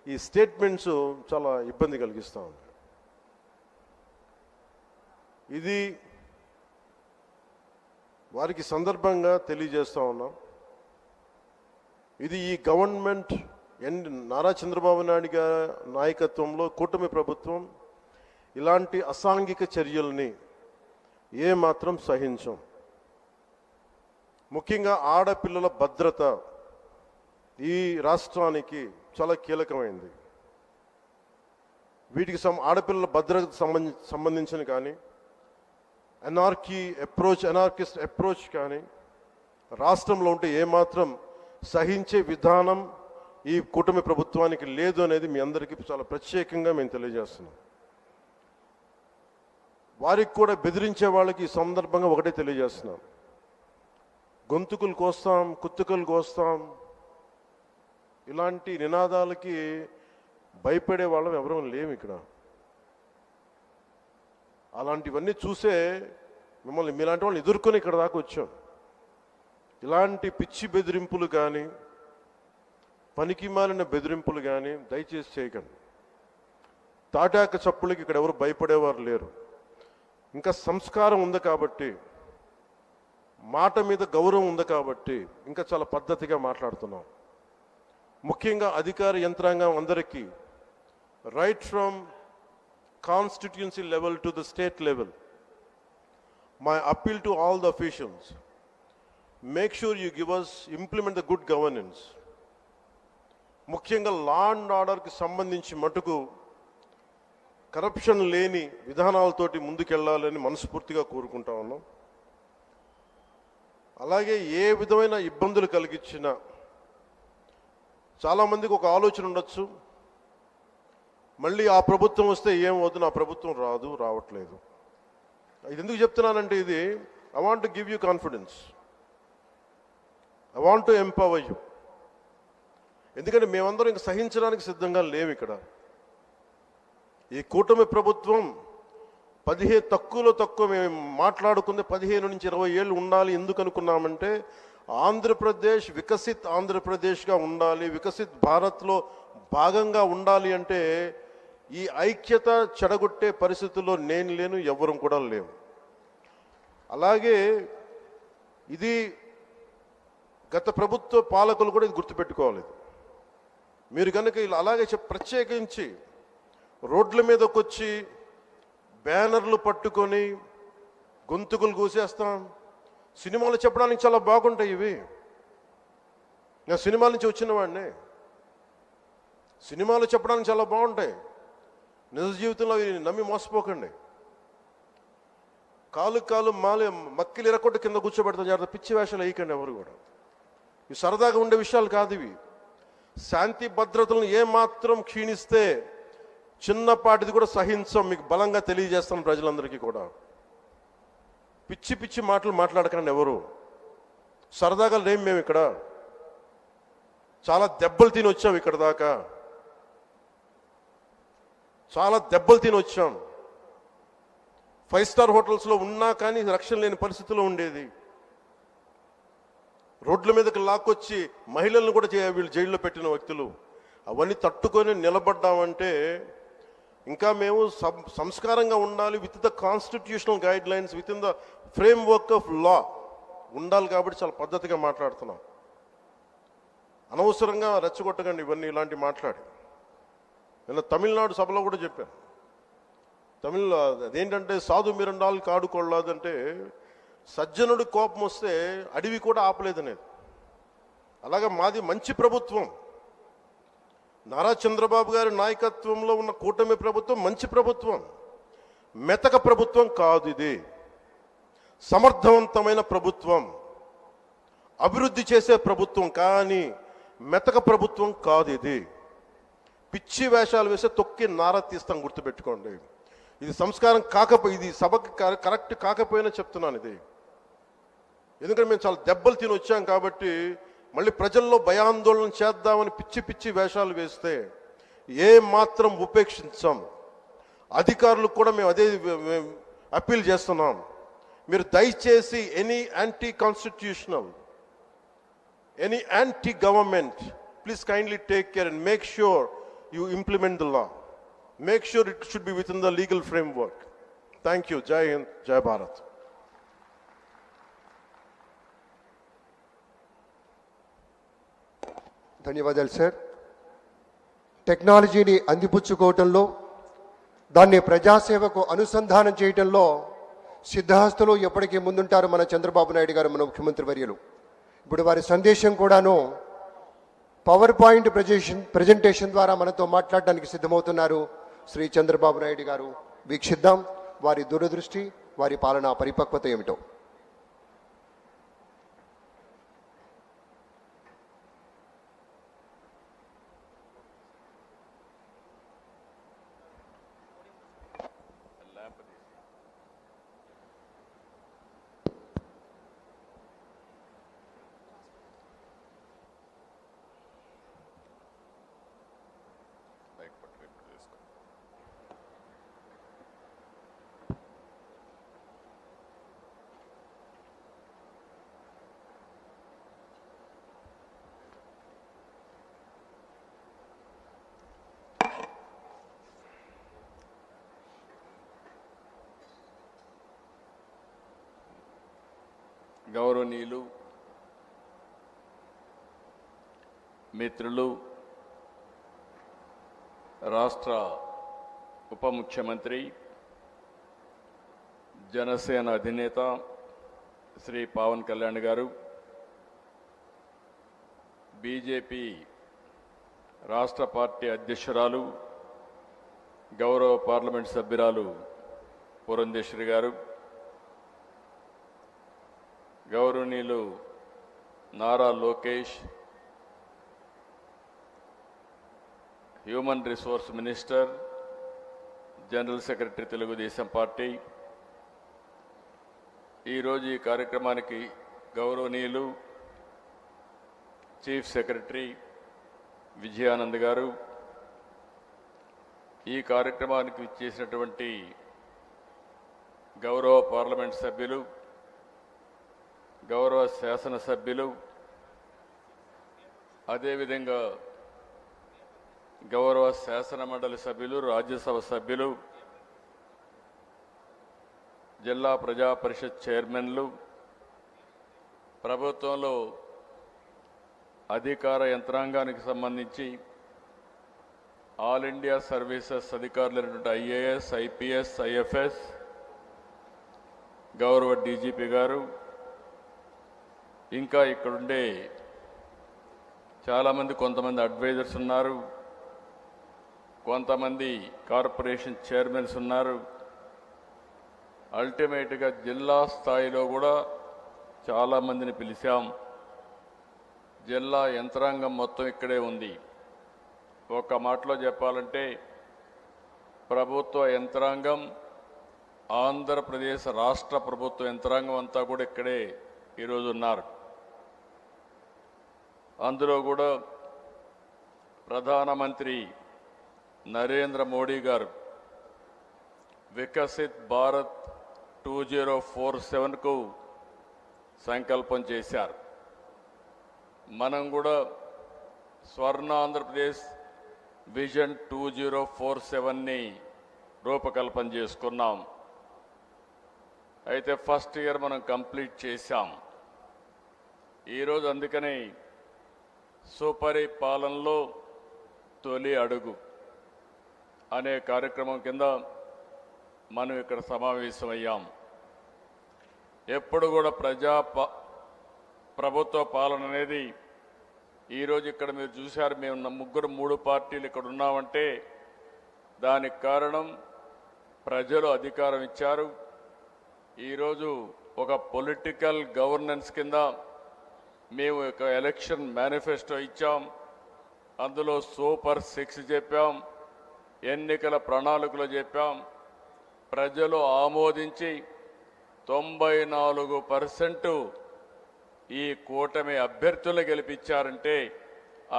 ఈ స్టేట్మెంట్స్ చాలా ఇబ్బంది కలిగిస్తూ ఉంది. ఇది వారికి సందర్భంగా తెలియజేస్తూ ఉన్నాం. ఇది ఈ గవర్నమెంట్ నారా చంద్రబాబు నాయుడు గారి నాయకత్వంలో కూటమి ప్రభుత్వం ఇలాంటి అసాంఘిక చర్యల్ని ఏమాత్రం సహించం. ముఖ్యంగా ఆడపిల్లల భద్రత ఈ రాష్ట్రానికి చాలా కీలకమైంది. వీటికి ఆడపిల్లల భద్రతకు సంబంధించిన కానీ, ఎనార్కిస్ట్ అప్రోచ్ కానీ రాష్ట్రంలో ఉంటే ఏమాత్రం సహించే విధానం ఈ కూటమి ప్రభుత్వానికి లేదు అనేది మీ అందరికీ చాలా ప్రత్యేకంగా మేము తెలియజేస్తున్నాం. వారికి కూడా బెదిరించే వాళ్ళకి ఈ సందర్భంగా ఒకటే తెలియజేస్తున్నాం, గొంతుకులు కోస్తాం, కుత్తుకలు కోస్తాం, ఇలాంటి నినాదాలకి భయపడే వాళ్ళం ఎవరూ లేము ఇక్కడ. అలాంటివన్నీ చూసే మిమ్మల్ని మీలాంటి వాళ్ళని ఎదుర్కొని ఇక్కడ దాకా వచ్చాం. ఇలాంటి పిచ్చి బెదిరింపులు కానీ, పనికి మాలిన బెదిరింపులు కానీ దయచేసి చేయకండి. తాటాక చప్పులకి ఇక్కడ ఎవరు భయపడేవారు లేరు. ఇంకా సంస్కారం ఉంది కాబట్టి, మాట మీద గౌరవం ఉంది కాబట్టి ఇంకా చాలా పద్ధతిగా మాట్లాడుతున్నాం. ముఖ్యంగా అధికార యంత్రాంగం అందరికీ, right from constituency level to the state level, my appeal to all the officials, make sure you implement the good governance. ముఖ్యంగా లా అండ్ ఆర్డర్కి సంబంధించి మటుకు కరప్షన్ లేని విధానాలతోటి ముందుకెళ్లాలని మనస్ఫూర్తిగా కోరుకుంటా ఉన్నాం. అలాగే ఏ విధమైన ఇబ్బందులు కలిగించినా, చాలామందికి ఒక ఆలోచన ఉండొచ్చు, మళ్ళీ ఆ ప్రభుత్వం వస్తే ఏమవుతుంది, ఆ ప్రభుత్వం రావట్లేదు. ఇది ఎందుకు చెప్తున్నానంటే, ఇది I want to give you confidence, I want to empower you. ఎందుకంటే మేమందరం ఇంక సహించడానికి సిద్ధంగా లేము. ఇక్కడ ఈ కూటమి ప్రభుత్వం తక్కువ మేము మాట్లాడుకుంది 15 నుంచి 20 ఏళ్ళు ఉండాలి. ఎందుకు అనుకున్నామంటే, ఆంధ్రప్రదేశ్ వికసిత్ ఆంధ్రప్రదేశ్గా ఉండాలి, వికసిత్ భారత్లో భాగంగా ఉండాలి. అంటే ఈ ఐక్యత చెడగొట్టే పరిస్థితుల్లో నేను లేను, ఎవరు కూడా లేవు. అలాగే ఇది గత ప్రభుత్వ పాలకులు కూడా ఇది గుర్తుపెట్టుకోవాలి. మీరు కనుక ఇలా అలాగే ప్రత్యేకించి రోడ్ల మీదకి వచ్చి బ్యానర్లు పట్టుకొని గొంతుకులు కూసేస్తాం. సినిమాలు చెప్పడానికి చాలా బాగుంటాయి ఇవి. నేను సినిమాల నుంచి వచ్చిన వాడిని. సినిమాలు చెప్పడానికి చాలా బాగుంటాయి. నిజ జీవితంలో అవి నమ్మి మోసపోకండి. కాలు మక్కిలు ఇరకొట్టు కింద కూర్చోబెడతాం. జాగ్రత్త, పిచ్చి వేషాలు వేయకండి ఎవరు కూడా. ఇవి సరదాగా ఉండే విషయాలు కాదు ఇవి. శాంతి భద్రతలను ఏమాత్రం క్షీణిస్తే చిన్నపాటిది కూడా సహించం. మీకు బలంగా తెలియజేస్తాను ప్రజలందరికీ కూడా. పిచ్చి పిచ్చి మాటలు మాట్లాడకండి ఎవరు. సరదాగా లేం మేము ఇక్కడ. చాలా దెబ్బలు తిని వచ్చాం ఇక్కడ దాకా. చాలా దెబ్బలు తిని వచ్చాం. 5 స్టార్ హోటల్స్లో ఉన్నా కానీ రక్షణ లేని పరిస్థితిలో ఉండేది. రోడ్ల మీదకి లాక్కొచ్చి మహిళలను కూడా వీళ్ళు జైల్లో పెట్టిన వ్యక్తులు. అవన్నీ తట్టుకొని నిలబడ్డామంటే ఇంకా మేము సంస్కారంగా ఉండాలి. With the constitutional guide lines, with in the frame work of law ఉండాలి. కాబట్టి చాలా పద్ధతిగా మాట్లాడుతున్నాం. అనవసరంగా రెచ్చగొట్టకండి ఇవన్నీ ఇలాంటి మాట్లాడి. నిన్న తమిళనాడు సభలో కూడా చెప్పాను. అదేంటంటే సాధు మిరండాలు కాడుకోళ్ళదంటే సజ్జనుడి కోపం వస్తే అడవి కూడా ఆపలేదనేది. అలాగా మాది మంచి ప్రభుత్వం. నారా చంద్రబాబు గారి నాయకత్వంలో ఉన్న కూటమి ప్రభుత్వం మంచి ప్రభుత్వం. మెతక ప్రభుత్వం కాదు ఇది. సమర్థవంతమైన ప్రభుత్వం, అభివృద్ధి చేసే ప్రభుత్వం. కానీ మెతక ప్రభుత్వం కాదు ఇది. పిచ్చి వేషాలు వేసే తొక్కి నారా తీస్తాం, గుర్తుపెట్టుకోండి. ఇది సంస్కారం ఇది సభకి కరెక్ట్ కాకపోయినా చెప్తున్నాను ఇది. ఎందుకంటే మేము చాలా దెబ్బలు తిని వచ్చాం కాబట్టి మళ్ళీ ప్రజల్లో భయాందోళన చేద్దామని పిచ్చి పిచ్చి వేషాలు వేస్తే ఏ మాత్రం ఉపేక్షించాం. అధికారులకు కూడా మేము అదే అప్పీల్ చేస్తున్నాం. మీరు దయచేసి any anti constitutional, any anti government, please kindly take care and make sure you implement the law. Make sure it should be within the legal framework. Thank you. Jai Hind, Jai Bharat. ధన్యవాదాలు sir. టెక్నాలజీని అందిపుచ్చుకోవటంలో, దాన్ని ప్రజాసేవకు అనుసంధానం చేయటంలో సిద్ధహస్తులు ఎప్పటికీ ముందుంటారు మన చంద్రబాబు నాయుడు గారు, మన ముఖ్యమంత్రి వర్యులు. ఇప్పుడు వారి సందేశం కూడాను పవర్ పాయింట్ ప్రజెంటేషన్ ద్వారా మనతో మాట్లాడడానికి సిద్ధమవుతున్నారు శ్రీ చంద్రబాబు నాయుడు గారు. వీక్షిద్దాం వారి దూరదృష్టి, వారి పాలనా పరిపక్వత ఏమిటో. గౌరవనీయులు, మిత్రులు, రాష్ట్ర ఉప ముఖ్యమంత్రి, జనసేన అధినేత శ్రీ పవన్ కళ్యాణ్ గారు, బీజేపీ రాష్ట్ర పార్టీ అధ్యక్షురాలు, గౌరవ పార్లమెంట్ సభ్యురాలు పురంధేశ్వరి గారు, గౌరవనీయులు Nara Lokesh, human resource minister, general secretary Telugu Desam party, ఈరోజు ఈ కార్యక్రమానికి గౌరవనీయులు చీఫ్ సెక్రటరీ విజయానంద్ గారు, ఈ కార్యక్రమానికి ఇచ్చేసినటువంటి గౌరవ పార్లమెంట్ సభ్యులు, గౌరవ శాసనసభ్యులు, అదేవిధంగా గౌరవ శాసన మండలి సభ్యులు, రాజ్యసభ సభ్యులు, జిల్లా ప్రజా పరిషత్ చైర్మన్లు, ప్రభుత్వంలో అధికార యంత్రాంగానికి సంబంధించి ఆల్ ఇండియా సర్వీసెస్ అధికారులైనటువంటి ఐఏఎస్, ఐపీఎస్, ఐఎఫ్ఎస్, గౌరవ డీజీపీ గారు, ఇంకా ఇక్కడుండే చాలామంది, కొంతమంది అడ్వైజర్స్ ఉన్నారు, కొంతమంది కార్పొరేషన్ చైర్మన్స్ ఉన్నారు. అల్టిమేట్గా జిల్లా స్థాయిలో కూడా చాలామందిని పిలిచాం. జిల్లా యంత్రాంగం మొత్తం ఇక్కడే ఉంది. ఒక మాటలో చెప్పాలంటే ప్రభుత్వ యంత్రాంగం, ఆంధ్రప్రదేశ్ రాష్ట్ర ప్రభుత్వ యంత్రాంగం అంతా కూడా ఇక్కడే ఈరోజు ఉన్నారు. అందులో కూడా ప్రధానమంత్రి నరేంద్ర మోడీ గారు వికసిత్ భారత్ 2047కు సంకల్పం చేశారు. మనం కూడా స్వర్ణ ఆంధ్రప్రదేశ్ విజన్ 2047ని రూపకల్పన చేసుకున్నాం. అయితే ఫస్ట్ ఇయర్ మనం కంప్లీట్ చేశాం. ఈరోజు అందుకని సుపరిపాలనలో తొలి అడుగు అనే కార్యక్రమం కింద మనం ఇక్కడ సమావేశమయ్యాం. ఎప్పుడు కూడా ప్రభుత్వ పాలన అనేది, ఈరోజు ఇక్కడ మీరు చూశారు, మేము ముగ్గురు 3 పార్టీలు ఇక్కడ ఉన్నామంటే దానికి కారణం ప్రజలు అధికారం ఇచ్చారు. ఈరోజు ఒక పొలిటికల్ గవర్నెన్స్ కింద మేము ఒక ఎలక్షన్ మేనిఫెస్టో ఇచ్చాం. అందులో సూపర్ 6 చెప్పాం, ఎన్నికల ప్రణాళికలు చెప్పాం. ప్రజలు ఆమోదించి 94% ఈ కూటమి అభ్యర్థులు గెలిపించారంటే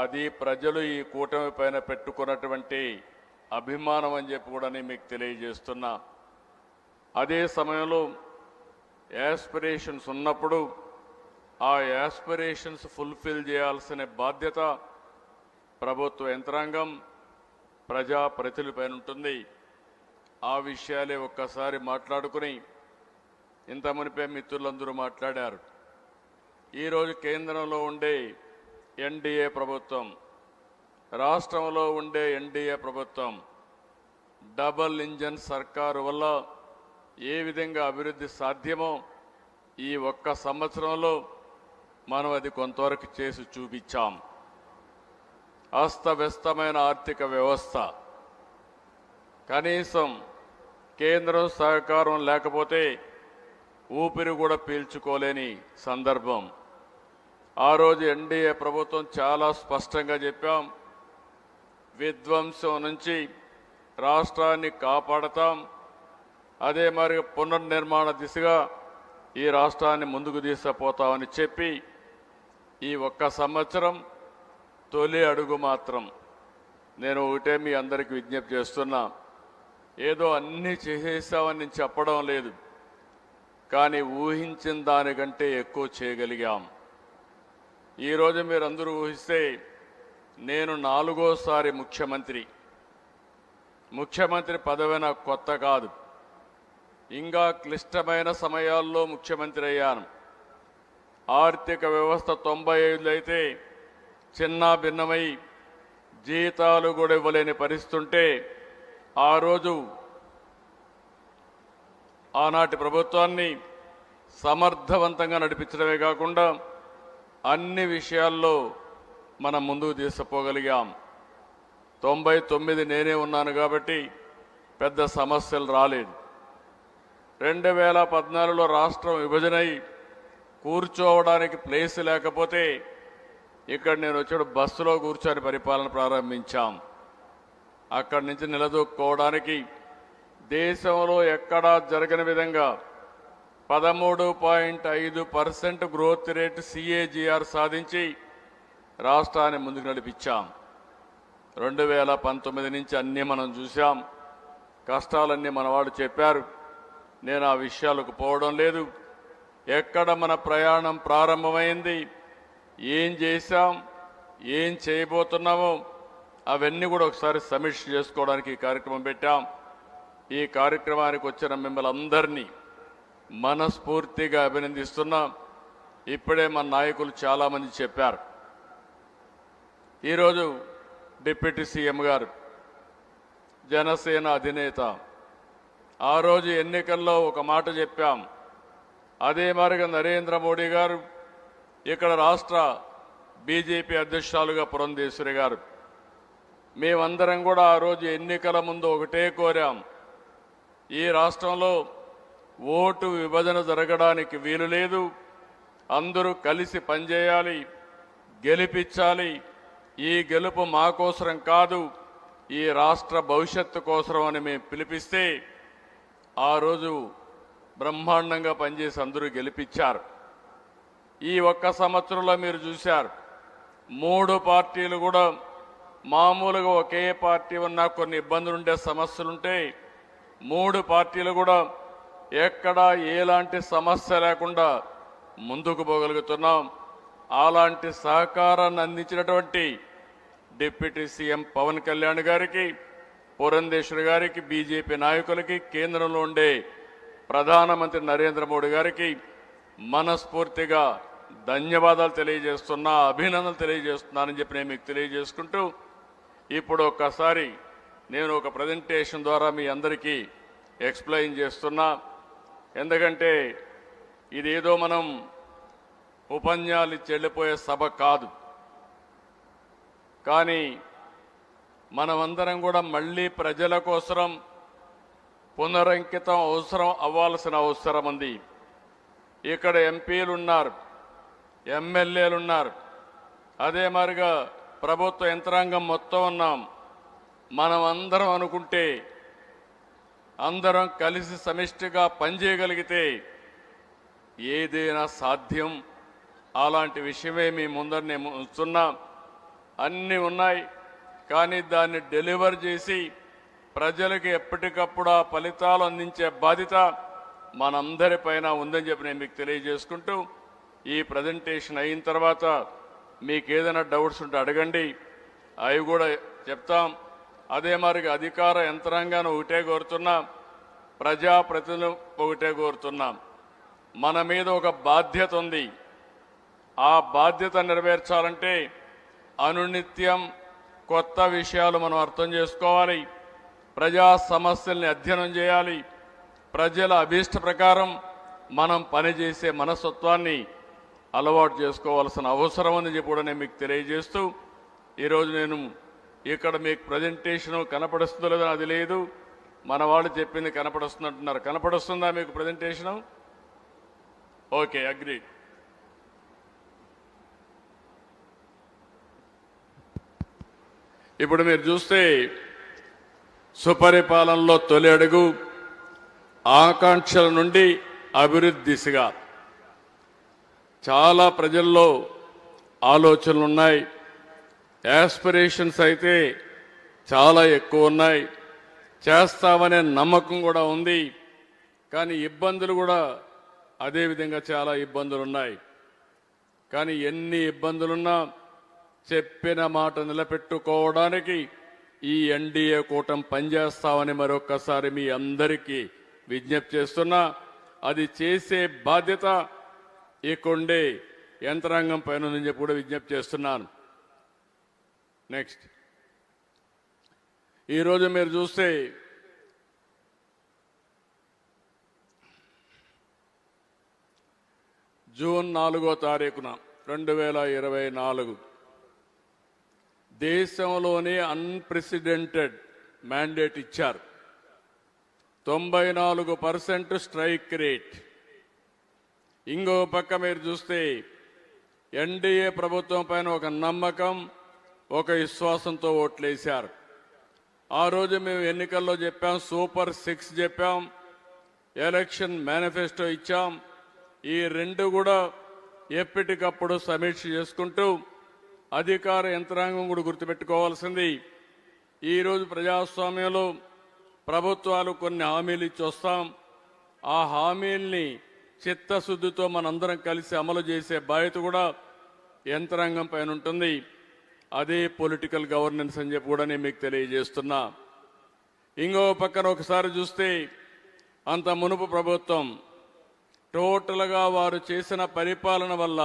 అది ప్రజలు ఈ కూటమి పైన పెట్టుకున్నటువంటి అభిమానం అని చెప్పి కూడా నేను మీకు తెలియజేస్తున్నా. అదే సమయంలో యాస్పిరేషన్స్ ఉన్నప్పుడు ఆ యాస్పిరేషన్స్ ఫుల్ఫిల్ చేయాల్సిన బాధ్యత ప్రభుత్వ యంత్రాంగం, ప్రజాప్రతినిధులపైన ఉంటుంది. ఆ విషయాలే ఒక్కసారి మాట్లాడుకుని, ఇంత మునిపే మిత్రులందరూ మాట్లాడారు. ఈరోజు కేంద్రంలో ఉండే ఎన్డీఏ ప్రభుత్వం, రాష్ట్రంలో ఉండే ఎన్డీఏ ప్రభుత్వం డబల్ ఇంజన్ సర్కారు వల్ల ఏ విధంగా అభివృద్ధి సాధ్యమో ఈ ఒక్క సంవత్సరంలో మనం అది కొంతవరకు చేసి చూపించాం. అస్తవ్యస్తమైన ఆర్థిక వ్యవస్థ, కనీసం కేంద్రం సహకారం లేకపోతే ఊపిరి కూడా పీల్చుకోలేని సందర్భం. ఆ రోజు ఎన్డీఏ ప్రభుత్వం చాలా స్పష్టంగా చెప్పాం, విధ్వంసం నుంచి రాష్ట్రాన్ని కాపాడతాం, అదే మరి పునర్నిర్మాణ దిశగా ఈ రాష్ట్రాన్ని ముందుకు తీసుకుపోతామని చెప్పి ఈ ఒక్క సంవత్సరం తొలి అడుగు మాత్రం. నేను ఒకటే మీ అందరికీ విజ్ఞప్తి చేస్తున్నా, ఏదో అన్నీ చేసేసామని నేను చెప్పడం లేదు, కానీ ఊహించిన దానికంటే ఎక్కువ చేయగలిగాం. ఈరోజు మీరందరూ ఊహిస్తే నేను 4వసారి ముఖ్యమంత్రి పదవి నాకు కొత్త కాదు. ఇంకా క్లిష్టమైన సమయాల్లో ముఖ్యమంత్రి అయ్యాను. ఆర్థిక వ్యవస్థ 95లో అయితే చిన్న భిన్నమై జీతాలు కూడా ఇవ్వలేని పరిస్థితి ఉంటే ఆ రోజు ఆనాటి ప్రభుత్వాన్ని సమర్థవంతంగా నడిపించడమే కాకుండా అన్ని విషయాల్లో మనం ముందుకు తీసుకుపోగలిగాం. 99 నేనే ఉన్నాను కాబట్టి పెద్ద సమస్యలు రాలేదు. 2014లో రాష్ట్రం విభజనై కూర్చోవడానికి ప్లేస్ లేకపోతే ఇక్కడ నేను వచ్చాడు బస్సులో కూర్చొని పరిపాలన ప్రారంభించాం. అక్కడి నుంచి నిలదొక్కుకోవడానికి దేశంలో ఎక్కడా జరగని విధంగా 13.5% గ్రోత్ రేట్ CAGR సాధించి రాష్ట్రాన్ని ముందుకు నడిపించాం. 2019 నుంచి అన్నీ మనం చూసాం. కష్టాలన్నీ మనవాడు చెప్పారు, నేను ఆ విషయాలకు పోవడం లేదు. ఎక్కడ మన ప్రయాణం ప్రారంభమైంది, ఏం చేశాం, ఏం చేయబోతున్నామో అవన్నీ కూడా ఒకసారి సమీక్ష చేసుకోవడానికి ఈ కార్యక్రమం పెట్టాం. ఈ కార్యక్రమానికి వచ్చిన మిమ్మల్ని అందరినీ మనస్ఫూర్తిగా అభినందిస్తున్నా. ఇప్పుడే మన నాయకులు చాలామంది చెప్పారు. ఈరోజు డిప్యూటీ సీఎం గారు, జనసేన అధినేత, ఆ రోజు ఎన్నికల్లో ఒక మాట చెప్పాం. అదే మరిగా నరేంద్ర మోడీ గారు, ఇక్కడ రాష్ట్ర బీజేపీ అధ్యక్షురాలుగా పురంధేశ్వరి గారు, మేమందరం కూడా ఆ రోజు ఎన్నికల ముందు ఒకటే కోరాం. ఈ రాష్ట్రంలో ఓటు విభజన జరగడానికి వీలు లేదు. అందరూ కలిసి పనిచేయాలి, గెలిపించాలి. ఈ గెలుపు మా కోసరం కాదు, ఈ రాష్ట్ర భవిష్యత్తు కోసరం అని మేము పిలిపిస్తే ఆ రోజు బ్రహ్మాండంగా పనిచేసి అందరూ గెలిపించారు. ఈ ఒక్క సంవత్సరంలో మీరు చూశారు, 3 పార్టీలు కూడా మామూలుగా ఒకే పార్టీ ఉన్నా కొన్ని ఇబ్బందులు ఉండే సమస్యలుంటే 3 పార్టీలు కూడా ఎక్కడా ఎలాంటి సమస్య లేకుండా ముందుకు పోగలుగుతున్నాం. అలాంటి సహకారాన్ని అందించినటువంటి డిప్యూటీ సీఎం పవన్ కళ్యాణ్ గారికి, పురంధేశ్వరి గారికి, బీజేపీ నాయకులకి, కేంద్రంలో ఉండే ప్రధానమంత్రి నరేంద్ర మోడీ గారికి మనస్ఫూర్తిగా ధన్యవాదాలు తెలియజేస్తున్నా, అభినందనలు తెలియజేస్తున్నానని చెప్పి నేను మీకు తెలియజేసుకుంటూ, ఇప్పుడు ఒక్కసారి నేను ఒక ప్రజెంటేషన్ ద్వారా మీ అందరికీ ఎక్స్ప్లెయిన్ చేస్తున్నా. ఎందుకంటే ఇదేదో మనం ఉపన్యాసాలు చెల్లిపోయే సభ కాదు. కానీ మనమందరం కూడా మళ్ళీ ప్రజల కోసం పునరంకితం అవ్వాల్సిన అవసరం ఉంది. ఇక్కడ ఎంపీలు ఉన్నారు, ఎమ్మెల్యేలు ఉన్నారు, అదే మాదిరిగా ప్రభుత్వ యంత్రాంగం మొత్తం ఉన్నాం. మనం అందరం అనుకుంటే, అందరం కలిసి సమిష్టిగా పనిచేయగలిగితే ఏదైనా సాధ్యం. అలాంటి విషయమే మీ ముందర నేను ఉంచుతున్నా. అన్నీ ఉన్నాయి, కానీ దాన్ని డెలివర్ చేసి ప్రజలకు ఎప్పటికప్పుడు ఆ ఫలితాలు అందించే బాధ్యత మనందరిపైన ఉందని చెప్పి నేను మీకు తెలియజేసుకుంటూ, ఈ ప్రజెంటేషన్ అయిన తర్వాత మీకు ఏదైనా డౌట్స్ ఉంటే అడగండి, అవి కూడా చెప్తాం. అదే మరి అధికార యంత్రాంగాన్ని ఒకటే కోరుతున్నాం, ప్రజాప్రతినిధులు ఒకటే కోరుతున్నాం. మన మీద ఒక బాధ్యత ఉంది. ఆ బాధ్యత నెరవేర్చాలంటే అనునిత్యం కొత్త విషయాలు మనం అర్థం చేసుకోవాలి, ప్రజా సమస్యల్ని అధ్యయనం చేయాలి, ప్రజల అభీష్ట ప్రకారం మనం పనిచేసే మనస్తత్వాన్ని అలవాటు చేసుకోవాల్సిన అవసరం ఉందని చెప్పి కూడా నేను మీకు తెలియజేస్తూ, ఈరోజు నేను ఇక్కడ మీకు ప్రజెంటేషన్ కనపడుస్తుందో లేదో అది లేదు, మన వాళ్ళు చెప్పింది కనపడుస్తున్నట్టున్నారు. కనపడుస్తుందా మీకు ప్రజెంటేషను? Okay, agree. ఇప్పుడు మీరు చూస్తే సుపరిపాలనలో తొలి అడుగు, ఆకాంక్షల నుండి అభివృద్ధి దిశగా చాలా ప్రజల్లో ఆలోచనలు ఉన్నాయి, యాస్పిరేషన్స్ అయితే చాలా ఎక్కువ ఉన్నాయి, చేస్తామనే నమ్మకం కూడా ఉంది. కానీ ఇబ్బందులు కూడా అదే విధంగా చాలా ఇబ్బందులు ఉన్నాయి. కానీ ఎన్ని ఇబ్బందులున్నా చెప్పిన మాట నిలబెట్టుకోవడానికి ఈ ఎన్డీఏ కూటమి పనిచేస్తామని మరొక్కసారి మీ అందరికీ విజ్ఞప్తి చేస్తున్నా. అది చేసే బాధ్యత ఇక్కడే యంత్రాంగం పైన ఉందని చెప్పి కూడా విజ్ఞప్తి చేస్తున్నాను. నెక్స్ట్, ఈరోజు మీరు చూస్తే జూన్ 4వ తారీఖున 2024 దేశంలోనే అన్ప్రెసిడెంటెడ్ మ్యాండేట్ ఇచ్చారు. 94% స్ట్రైక్ రేట్. ఇంకో పక్క మీరు చూస్తే ఎన్డీఏ ప్రభుత్వం పైన ఒక నమ్మకం, ఒక విశ్వాసంతో ఓట్లేశారు. ఆ రోజు మేము ఎన్నికల్లో చెప్పాం, సూపర్ 6 చెప్పాం, ఎలక్షన్ మేనిఫెస్టో ఇచ్చాం. ఈ రెండు కూడా ఎప్పటికప్పుడు సమీక్ష చేసుకుంటూ అధికార యంత్రాంగం కూడా గుర్తుపెట్టుకోవాల్సింది, ఈరోజు ప్రజాస్వామ్యంలో ప్రభుత్వాలు కొన్ని హామీలు ఇచ్చి వస్తాం. ఆ హామీల్ని చిత్తశుద్ధితో మనందరం కలిసి అమలు చేసే బాధ్యత కూడా యంత్రాంగం పైన ఉంటుంది. అదే పొలిటికల్ గవర్నెన్స్ అని చెప్పి కూడా నేను మీకు తెలియజేస్తున్నా. ఇంకో పక్కన ఒకసారి చూస్తే అంత మునుపు ప్రభుత్వం టోటల్గా వారు చేసిన పరిపాలన వల్ల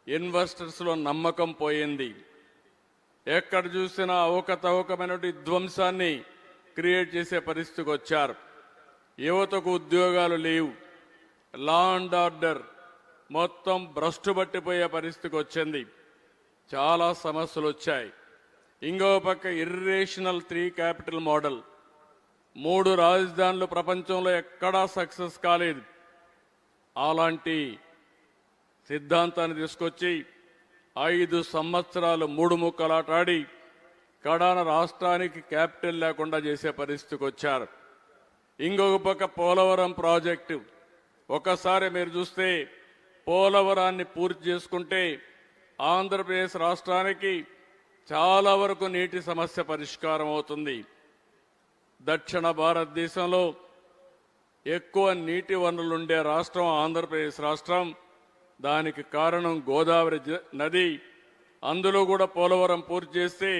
ఇన్వెస్టర్స్లో నమ్మకం పోయింది. ఎక్కడ చూసినా అవకతవకమైన ధ్వంసాన్ని క్రియేట్ చేసే పరిస్థితికి వచ్చారు. యువతకు ఉద్యోగాలు లేవు. లా అండ్ ఆర్డర్ మొత్తం భ్రష్టు పట్టిపోయే పరిస్థితికి వచ్చింది. చాలా సమస్యలు వచ్చాయి. ఇంకో పక్క ఇర్రేషనల్ 3 క్యాపిటల్ మోడల్, 3 రాజధానులు ప్రపంచంలో ఎక్కడా సక్సెస్ కాలేదు. అలాంటి సిద్ధాంతాన్ని తీసుకొచ్చి 5 సంవత్సరాలు 3 ముక్కలాటాడి కడాన రాష్ట్రానికి క్యాపిటల్ లేకుండా చేసే పరిస్థితికి వచ్చారు. ఇంకొక పక్క పోలవరం ప్రాజెక్టు, ఒకసారి మీరు చూస్తే పోలవరాన్ని పూర్తి చేసుకుంటే ఆంధ్రప్రదేశ్ రాష్ట్రానికి చాలా వరకు నీటి సమస్య పరిష్కారం అవుతుంది. దక్షిణ భారతదేశంలో ఎక్కువ నీటి వనరులుండే రాష్ట్రం ఆంధ్రప్రదేశ్ రాష్ట్రం. దానికి కారణం గోదావరి నది. అందులో కూడా పోలవరం పూర్తి చేస్తే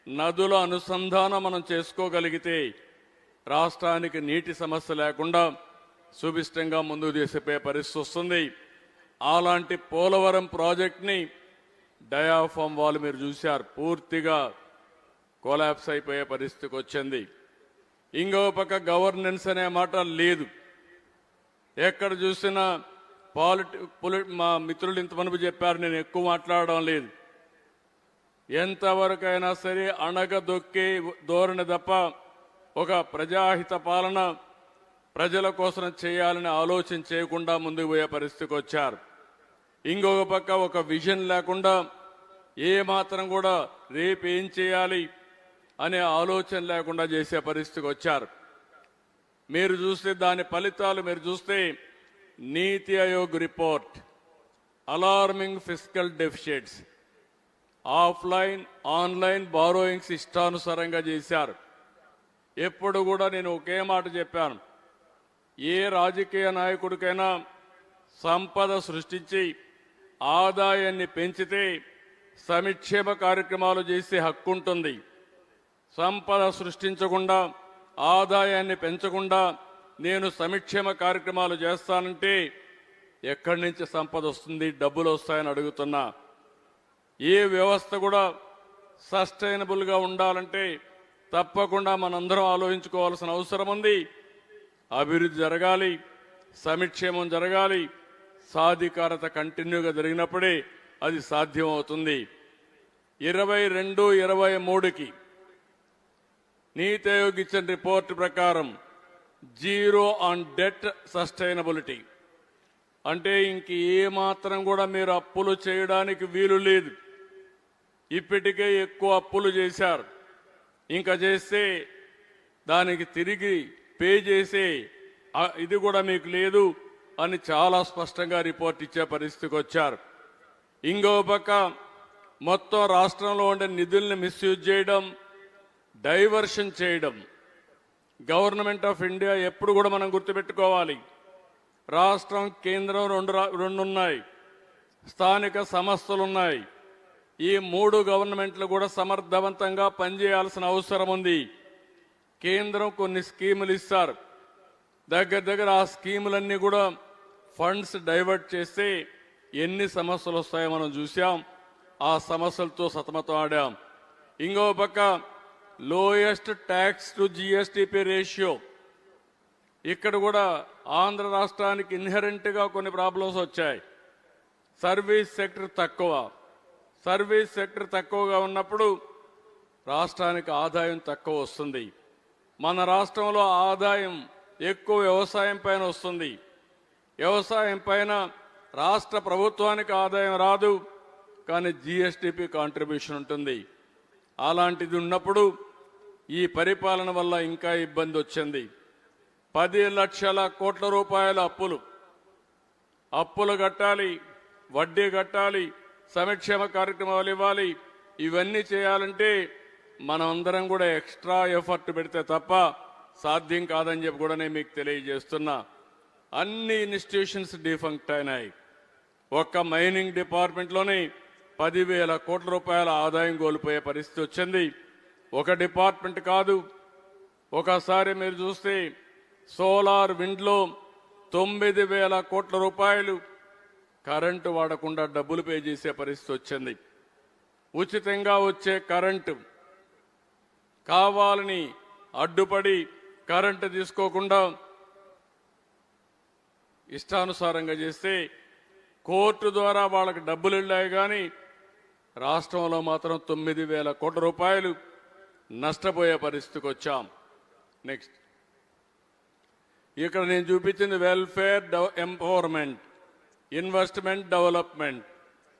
నదుల అనుసంధానం మనం చేసుకోగలిగితే రాష్ట్రానికి నీటి సమస్య లేకుండా సుభిష్టంగా ముందుకు చేసే పరిస్థితి వస్తుంది. అలాంటి పోలవరం ప్రాజెక్ట్ని డయాఫామ్ వాల్ మీరు చూశారు, పూర్తిగా కొలాప్స్ అయిపోయే పరిస్థితికి వచ్చింది. ఇంకో పక్క గవర్నెన్స్ అనే మాట లేదు. ఎక్కడ చూసినా మా మిత్రులు ఇంతమంది చెప్పారు, నేను ఎక్కువ మాట్లాడడం లేదు. ఎంతవరకైనా సరే అణగదొక్కే ధోరణి తప్ప ఒక ప్రజాహిత పాలన ప్రజల కోసం చేయాలని ఆలోచన చేయకుండా ముందుకు పోయే పరిస్థితికి వచ్చారు. ఇంకొక పక్క ఒక విజన్ లేకుండా ఏ మాత్రం కూడా రేపు ఏం చేయాలి అనే ఆలోచన లేకుండా చేసే పరిస్థితికి వచ్చారు. మీరు చూస్తే దాని ఫలితాలు మీరు చూస్తే నీతి Aayog report, alarming fiscal deficits, offline online borrowings ఇష్టానుసారంగా చేశారు. ఎప్పుడు కూడా నేను ఒకే మాట చెప్పాను, ఏ రాజకీయ నాయకుడికైనా సంపద సృష్టించి ఆదాయాన్ని పెంచితే సంక్షేమ కార్యక్రమాలు చేసే హక్కు ఉంటుంది. సంపద సృష్టించకుండా ఆదాయాన్ని పెంచకుండా నేను సంక్షేమ కార్యక్రమాలు చేస్తానంటే ఎక్కడి నుంచి సంపద వస్తుంది, డబ్బులు వస్తాయని అడుగుతున్నా. ఏ వ్యవస్థ కూడా సస్టైనబుల్గా ఉండాలంటే తప్పకుండా మనందరం ఆలోచించుకోవాల్సిన అవసరం ఉంది. అభివృద్ధి జరగాలి, సంక్షేమం జరగాలి, సాధికారత కంటిన్యూగా జరిగినప్పుడే అది సాధ్యమవుతుంది. 22-23కి నీతి ఆయోగ్ ఇచ్చిన రిపోర్టు ప్రకారం జీరో ఆన్ డెట్ సస్టైనబిలిటీ అంటే ఇంక ఏ మాత్రం కూడా మీరు అప్పులు చేయడానికి వీలు లేదు. ఇప్పటికే ఎక్కువ అప్పులు చేశారు, ఇంకా చేస్తే దానికి తిరిగి పే చేసే ఇది కూడా మీకు లేదు అని చాలా స్పష్టంగా రిపోర్ట్ ఇచ్చే పరిస్థితికి వచ్చారు. ఇంకో పక్క మొత్తం రాష్ట్రంలో ఉండే నిధుల్ని మిస్యూజ్ చేయడం, డైవర్షన్ చేయడం. గవర్నమెంట్ ఆఫ్ ఇండియా ఎప్పుడు కూడా మనం గుర్తుపెట్టుకోవాలి, రాష్ట్రం కేంద్రం రెండు ఉన్నాయి, స్థానిక సంస్థలు ఉన్నాయి. ఈ 3 గవర్నమెంట్లు కూడా సమర్థవంతంగా పనిచేయాల్సిన అవసరం ఉంది. కేంద్రం కొన్ని స్కీములు ఇస్తారు, దగ్గర ఆ స్కీములన్నీ కూడా ఫండ్స్ డైవర్ట్ చేస్తే ఎన్ని సమస్యలు వస్తాయో మనం చూసాం. ఆ సమస్యలతో సతమతం ఆడాం. ఇంకో పక్క lowest tax to GSTP ratio, ఇక్కడ కూడా ఆంధ్ర రాష్ట్రానికి ఇన్హెరెంట్గా కొన్ని ప్రాబ్లమ్స్ వచ్చాయి. సర్వీస్ సెక్టర్ తక్కువగా ఉన్నప్పుడు రాష్ట్రానికి ఆదాయం తక్కువ వస్తుంది. మన రాష్ట్రంలో ఆదాయం ఎక్కువ వ్యవసాయం పైన వస్తుంది. వ్యవసాయం పైన రాష్ట్ర ప్రభుత్వానికి ఆదాయం రాదు, కానీ జిఎస్టిపి కాంట్రిబ్యూషన్ ఉంటుంది. అలాంటిది ఉన్నప్పుడు ఈ పరిపాలన వల్ల ఇంకా ఇబ్బంది వచ్చింది. 10 లక్షల కోట్ల రూపాయల అప్పులు కట్టాలి, వడ్డీ కట్టాలి, సంక్షేమ కార్యక్రమాలు ఇవ్వాలి. ఇవన్నీ చేయాలంటే మనం అందరం కూడా ఎక్స్ట్రా ఎఫర్ట్ పెడితే తప్ప సాధ్యం కాదని చెప్పి కూడా నేను మీకు తెలియజేస్తున్నా. అన్ని ఇన్స్టిట్యూషన్స్ డిఫంక్ట్ అయినాయి. ఒక్క మైనింగ్ డిపార్ట్మెంట్లోనే 10,000 కోట్ల రూపాయల ఆదాయం కోల్పోయే పరిస్థితి వచ్చింది. ఒక డిపార్ట్మెంట్ కాదు, ఒకసారి మీరు చూస్తే సోలార్ విండ్లో 9,000 కోట్ల రూపాయలు కరెంటు వాడకుండా డబ్బులు పే చేసే పరిస్థితి వచ్చింది. ఉచితంగా వచ్చే కరెంటు కావాలని అడ్డుపడి కరెంటు తీసుకోకుండా ఇష్టానుసారంగా చేస్తే కోర్టు ద్వారా వాళ్ళకి డబ్బులు వెళ్ళాయి కానీ రాష్ట్రంలో మాత్రం 9,000 కోట్ల రూపాయలు నష్టపోయే పరిస్థితికి వచ్చాం. నెక్స్ట్, ఇక్కడ నేను చూపించింది welfare empowerment, investment development,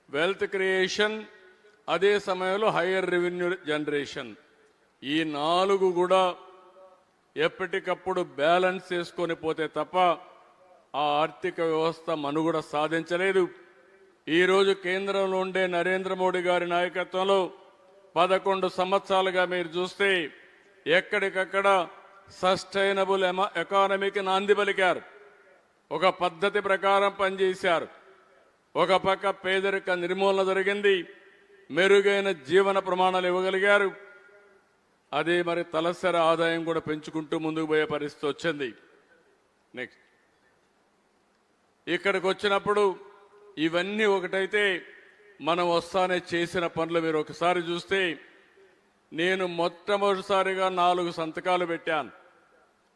wealth creation, అదే సమయంలో హైయర్ రెవెన్యూ జనరేషన్. ఈ 4 కూడా ఎప్పటికప్పుడు బ్యాలెన్స్ చేసుకొని పోతే తప్ప ఆ ఆర్థిక వ్యవస్థ మనుగడ సాధించలేదు. ఈరోజు కేంద్రంలో ఉండే నరేంద్ర మోడీ గారి నాయకత్వంలో 11 సంవత్సరాలుగా మీరు చూస్తే ఎక్కడికక్కడ సస్టైనబుల్ ఎకానమీకి నాంది పలికారు. ఒక పద్ధతి ప్రకారం పనిచేశారు. ఒక పక్క పేదరిక నిర్మూలన జరిగింది, మెరుగైన జీవన ప్రమాణాలు ఇవ్వగలిగారు. అదే మరి తలసరి ఆదాయం కూడా పెంచుకుంటూ ముందుకు పోయే పరిస్థితి వచ్చింది. నెక్స్ట్, ఇక్కడికి వచ్చినప్పుడు ఇవన్నీ ఒకటైతే మనం వస్తానే చేసిన పనులు మీరు ఒకసారి చూస్తే, నేను మొట్టమొదటిసారిగా 4 సంతకాలు పెట్టాను.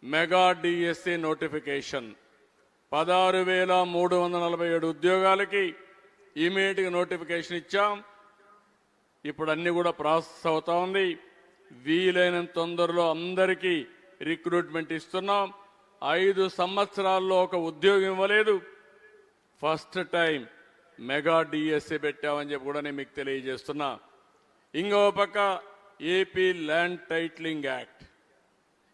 మెగా డిఎస్సి నోటిఫికేషన్ 16,347 ఉద్యోగాలకి ఇమీడియట్గా నోటిఫికేషన్ ఇచ్చాం. ఇప్పుడు అన్ని కూడా ప్రాసెస్ అవుతా ఉంది. వీలైనంత తొందరలో అందరికీ రిక్రూట్మెంట్ ఇస్తున్నాం. 5 సంవత్సరాల్లో ఒక ఉద్యోగం ఇవ్వలేదు. ఫస్ట్ టైం మెగా డిఎస్సి పెట్టామని చెప్పి కూడా నేను మీకు తెలియజేస్తున్నా. ఇంకో పక్క ఏపీ ల్యాండ్ టైటిలింగ్ యాక్ట్.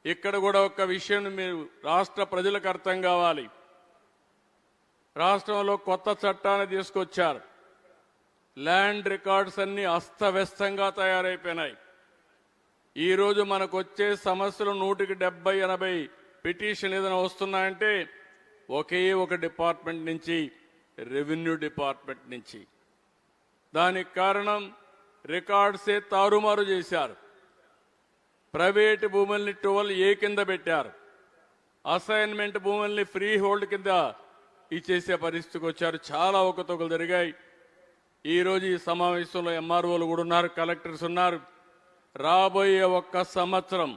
ఇక్కడ కూడా ఒక విషయం మీరు రాష్ట్ర ప్రజలకు అర్థం కావాలి. రాష్ట్రంలో కొత్త చట్టాన్ని తీసుకొచ్చారు. ల్యాండ్ రికార్డ్స్ అన్ని అస్తవ్యస్తంగా తయారైపోయినాయి. ఈరోజు మనకు వచ్చే సమస్యలు 100కి 70-80 పిటిషన్ ఏదైనా వస్తున్నాయంటే ఒకే ఒక డిపార్ట్మెంట్ నుంచి, రెవెన్యూ డిపార్ట్మెంట్ నుంచి. దానికి కారణం రికార్డ్సే తారుమారు చేశారు. ప్రైవేటు భూముల్ని 12A కింద పెట్టారు. అసైన్మెంట్ భూముల్ని ఫ్రీ హోల్డ్ కింద ఇచ్చేసే పరిస్థితికి వచ్చారు. చాలా అవకతవకలు జరిగాయి. ఈరోజు ఈ సమావేశంలో ఎంఆర్ఓలు కూడా ఉన్నారు, కలెక్టర్స్ ఉన్నారు. రాబోయే 1 సంవత్సరం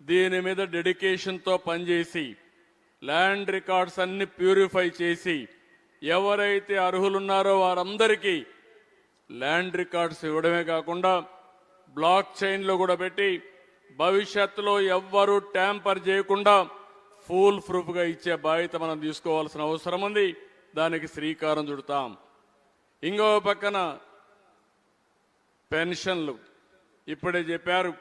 దీని మీద డెడికేషన్తో పనిచేసి ల్యాండ్ రికార్డ్స్ అన్ని ప్యూరిఫై చేసి ఎవరైతే అర్హులున్నారో వారందరికీ ల్యాండ్ రికార్డ్స్ ఇవ్వడమే కాకుండా బ్లాక్ చైన్లో కూడా పెట్టి భవిష్యత్తులో ఎవ్వరూ ట్యాంపర్ చేయకుండా ఫుల్ ప్రూఫ్గా ఇచ్చే బాధ్యత మనం తీసుకోవాల్సిన అవసరం ఉంది. దానికి శ్రీకారం చుడతాం. ఇంకో పక్కన పెన్షన్లు ఇప్పుడే చెప్పారు.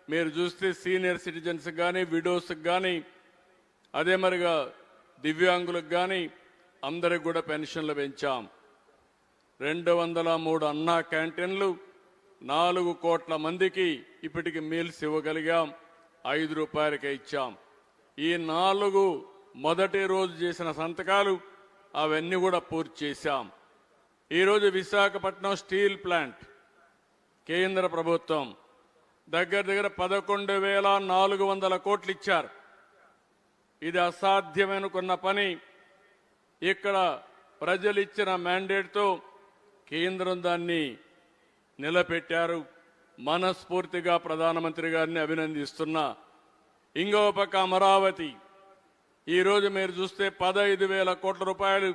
మీరు చూస్తే సీనియర్ సిటిజన్స్ కానీ, విడోస్కి కానీ, అదే మరిగా దివ్యాంగులకు కానీ అందరికి కూడా పెన్షన్లు పెంచాం. 203 అన్నా క్యాంటీన్లు 4 కోట్ల మందికి ఇప్పటికి మీల్స్ ఇవ్వగలిగాం. 5 రూపాయలకే ఇచ్చాం. ఈ 4 మొదటి రోజు చేసిన సంతకాలు అవన్నీ కూడా పూర్తి చేశాం. ఈరోజు విశాఖపట్నం స్టీల్ ప్లాంట్ కేంద్ర ప్రభుత్వం దగ్గర 11,400 కోట్లు ఇచ్చారు. ఇది అసాధ్యమనుకున్న పని. ఇక్కడ ప్రజలు ఇచ్చిన మ్యాండేట్తో కేంద్రం దాన్ని నిలబెట్టారు. మనస్ఫూర్తిగా ప్రధానమంత్రి గారిని అభినందిస్తున్నా. ఇంకో పక్క అమరావతి ఈరోజు మీరు చూస్తే 15,000 కోట్ల రూపాయలు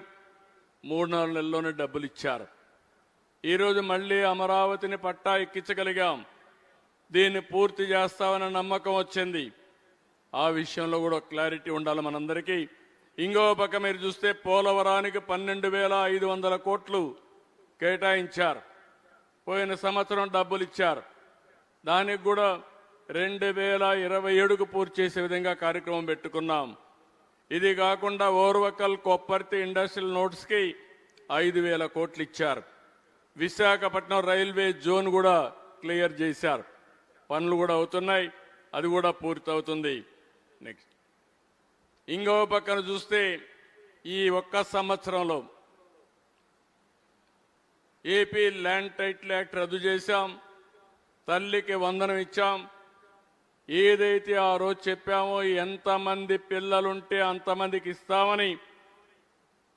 3-4 నెలల్లోనే డబ్బులు ఇచ్చారు. ఈరోజు మళ్ళీ అమరావతిని పట్టా ఎక్కించగలిగాం. దీన్ని పూర్తి చేస్తామన్న నమ్మకం వచ్చింది. ఆ విషయంలో కూడా క్లారిటీ ఉండాలి మనందరికీ. ఇంకో పక్క మీరు చూస్తే పోలవరానికి 12,500 కోట్లు కేటాయించారు. పోయిన సంవత్సరం డబ్బులు ఇచ్చారు. దానికి కూడా 2027కు పూర్తి చేసే విధంగా కార్యక్రమం పెట్టుకున్నాం. ఇది కాకుండా ఓర్వకల్ కొప్పర్తి ఇండస్ట్రియల్ నోట్స్కి 5,000 కోట్లు ఇచ్చారు. విశాఖపట్నం రైల్వే జోన్ కూడా క్లియర్ చేశారు. పనులు కూడా అవుతున్నాయి. అది కూడా పూర్తవుతుంది. నెక్స్ట్, ఇంకో పక్కన చూస్తే ఈ 1 సంవత్సరంలో ఏపీ ల్యాండ్ టైటిల్ యాక్ట్ రద్దు చేశాం. తల్లికి వందనం ఇచ్చాం. ఏదైతే ఆ రోజు చెప్పామో ఎంతమంది పిల్లలుంటే అంతమందికి ఇస్తామని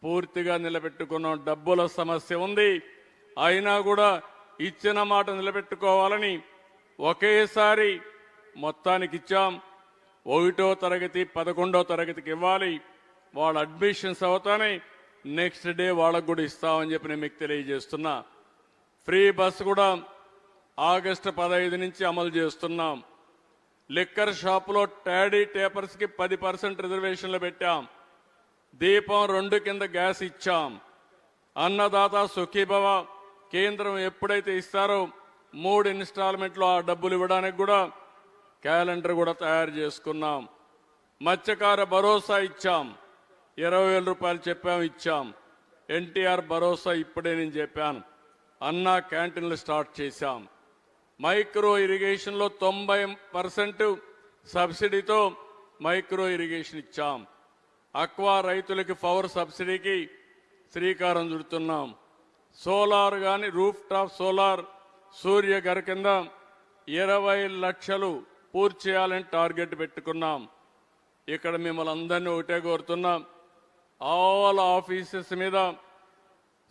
పూర్తిగా నిలబెట్టుకున్నాం. డబ్బుల సమస్య ఉంది, అయినా కూడా ఇచ్చిన మాట నిలబెట్టుకోవాలని ఒకేసారి మొత్తానికి ఇచ్చాం. 1వ తరగతి 11వ తరగతికి ఇవ్వాలి, వాళ్ళ అడ్మిషన్స్ అవుతానే నెక్స్ట్ డే వాళ్ళకు కూడా ఇస్తామని చెప్పి నేను మీకు తెలియజేస్తున్నా. ఫ్రీ బస్ కూడా ఆగస్టు 15 నుంచి అమలు చేస్తున్నాం. లిక్కర్ షాపులో టాడీ టేపర్స్కి 10% రిజర్వేషన్లు పెట్టాం. దీపం 2 కింద గ్యాస్ ఇచ్చాం. అన్నదాత సుఖీభవ కేంద్రం ఎప్పుడైతే ఇస్తారో 3 ఇన్స్టాల్మెంట్లో ఆ డబ్బులు ఇవ్వడానికి కూడా క్యాలెండర్ కూడా తయారు చేసుకున్నాం. మత్స్యకార భరోసా ఇచ్చాం, 20,000 రూపాయలు చెప్పాం, ఇచ్చాం. ఎన్టీఆర్ భరోసా ఇప్పుడే నేను చెప్పాను. అన్నా క్యాంటీన్లు స్టార్ట్ చేశాం. మైక్రో ఇరిగేషన్లో 90% సబ్సిడీతో మైక్రో ఇరిగేషన్ ఇచ్చాం. అక్వా రైతులకి పవర్ సబ్సిడీకి శ్రీకారం చుడుతున్నాం. సోలార్ కానీ రూఫ్ టాప్ సోలార్ సూర్య గారి కింద 20 లక్షలు పూర్తి చేయాలని టార్గెట్ పెట్టుకున్నాం. ఇక్కడ మిమ్మల్ని అందరినీ ఒకటే కోరుతున్నాం, ఆల్ ఆఫీసెస్ మీద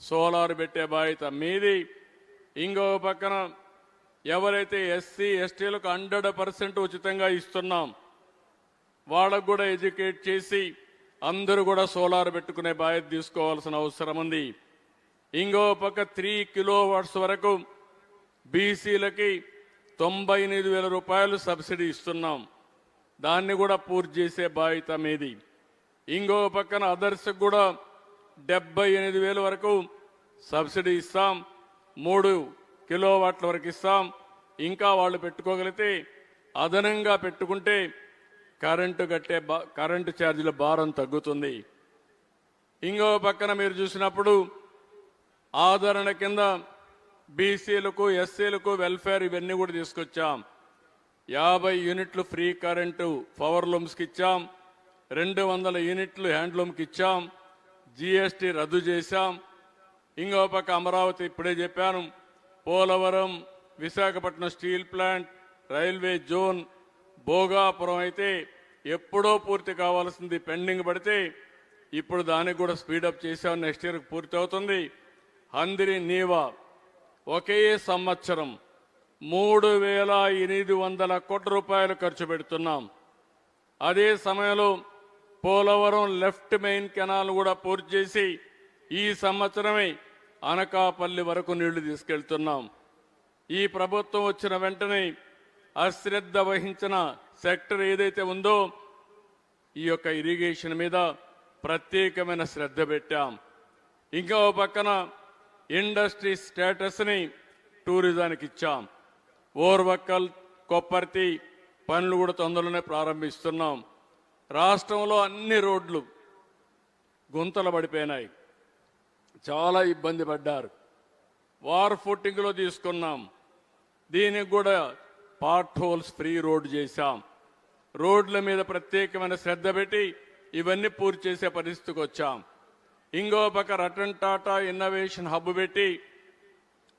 సోలార్ పెట్టే బాధ్యత మీది. ఇంకో పక్కన ఎవరైతే ఎస్సీ ఎస్టీలకు 100% ఉచితంగా ఇస్తున్నాం, వాళ్ళకు కూడా ఎడ్యుకేట్ చేసి అందరూ కూడా సోలార్ పెట్టుకునే బాధ్యత తీసుకోవాల్సిన అవసరం ఉంది. ఇంకో పక్క 3 కిలోవాట్స్ వరకు బీసీలకి 98,000 రూపాయలు సబ్సిడీ ఇస్తున్నాం, దాన్ని కూడా పూర్తి చేసే బాధ్యత మీది. ఇంకో పక్కన అదర్స్కి కూడా 78,000 వరకు సబ్సిడీ ఇస్తాం, 3 కిలోవాట్ల వరకు ఇస్తాం. ఇంకా వాళ్ళు పెట్టుకోగలిగితే అదనంగా పెట్టుకుంటే కరెంటు ఛార్జీల భారం తగ్గుతుంది. ఇంకో పక్కన మీరు చూసినప్పుడు ఆదరణ కింద బీసీలకు ఎస్సీలకు వెల్ఫేర్ ఇవన్నీ కూడా తీసుకొచ్చాం. 50 యూనిట్లు ఫ్రీ కరెంటు పవర్ లూమ్స్కి ఇచ్చాం, 200 యూనిట్లు హ్యాండ్లూమ్కి ఇచ్చాం, జీఎస్టీ రద్దు చేశాం. ఇంకో పక్క అమరావతి ఇప్పుడే చెప్పాను, Polavaram, Visakhapatnam steel plant, railway zone, Bhogapuram అయితే ఎప్పుడో పూర్తి కావాల్సింది పెండింగ్ పడితే ఇప్పుడు దానికి కూడా స్పీడప్ చేశాం, నెక్స్ట్ ఇయర్కి పూర్తి అవుతుంది. హందిరి నీవా ఒకే సంవత్సరం 3,800 కోట్ల రూపాయలు ఖర్చు పెడుతున్నాం. అదే సమయంలో పోలవరం లెఫ్ట్ మెయిన్ కెనాల్ కూడా పూర్తి చేసి ఈ సంవత్సరమే అనకాపల్లి వరకు నీళ్లు తీసుకెళ్తున్నాం. ఈ ప్రభుత్వం వచ్చిన వెంటనే అశ్రద్ధ వహించిన సెక్టర్ ఏదైతే ఉందో ఈ యొక్క ఇరిగేషన్ మీద ప్రత్యేకమైన శ్రద్ధ పెట్టాం. ఇంకా పక్కన ఇండస్ట్రీ స్టేటస్ని టూరిజానికి ఇచ్చాం. ఓర్వక్కల్, కొప్పర్తి పనులు కూడా తొందరలోనే ప్రారంభిస్తున్నాం. రాష్ట్రంలో అన్ని రోడ్లు గుంతలు పడిపోయినాయి, చాలా ఇబ్బంది పడ్డారు. వార్ ఫుట్టింగ్లో తీసుకున్నాం, దీనికి కూడా పార్ట్ హోల్స్ ఫ్రీ రోడ్ చేశాం. రోడ్ల మీద ప్రత్యేకమైన శ్రద్ధ పెట్టి ఇవన్నీ పూర్తి చేసే పరిస్థితికి వచ్చాం. ఇంకో పక్క రతన్ టాటా ఇన్నోవేషన్ హబ్ పెట్టి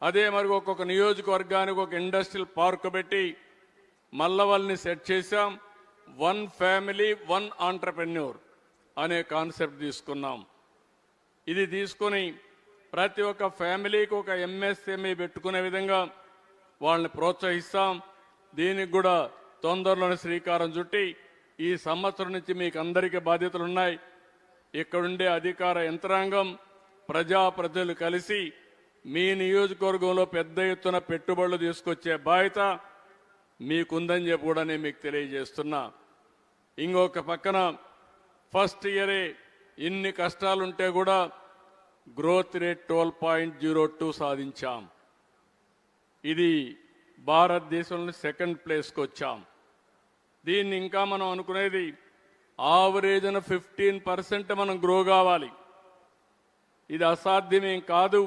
అదే మరి ఒక్కొక్క నియోజకవర్గానికి ఒక ఇండస్ట్రియల్ పార్క్ పెట్టి మల్లవల్ని సెట్ చేశాం. 1 ఫ్యామిలీ 1 ఆంటర్ప్రెన్యూర్ అనే కాన్సెప్ట్ తీసుకున్నాం. ఇది తీసుకుని ప్రతి ఒక్క ఫ్యామిలీకి ఒక ఎంఎస్ఎంఈ పెట్టుకునే విధంగా వాళ్ళని ప్రోత్సహిస్తాం. దీనికి కూడా తొందరలోనే శ్రీకారం చుట్టి ఈ సంవత్సరం నుంచి మీకు అందరికీ బాధ్యతలు ఉన్నాయి. ఇక్కడుండే అధికార యంత్రాంగం, ప్రజాప్రతినిధులు కలిసి మీ నియోజకవర్గంలో పెద్ద ఎత్తున పెట్టుబడులు తీసుకొచ్చే బాధ్యత మీకుందని చెప్పి కూడా నేను మీకు తెలియజేస్తున్నా. ఇంకొక పక్కన ఫస్ట్ ఇయరే ఇన్ని కష్టాలుంటే కూడా గ్రోత్ రేట్ 12.02 సాధించాం. ఇది భారతదేశంలో 2nd ప్లేస్కి వచ్చాం. దీన్ని ఇంకా మనం అనుకునేది ఆవరేజ్న 15% మనం గ్రో కావాలి. ఇది అసాధ్యమేం కాదు.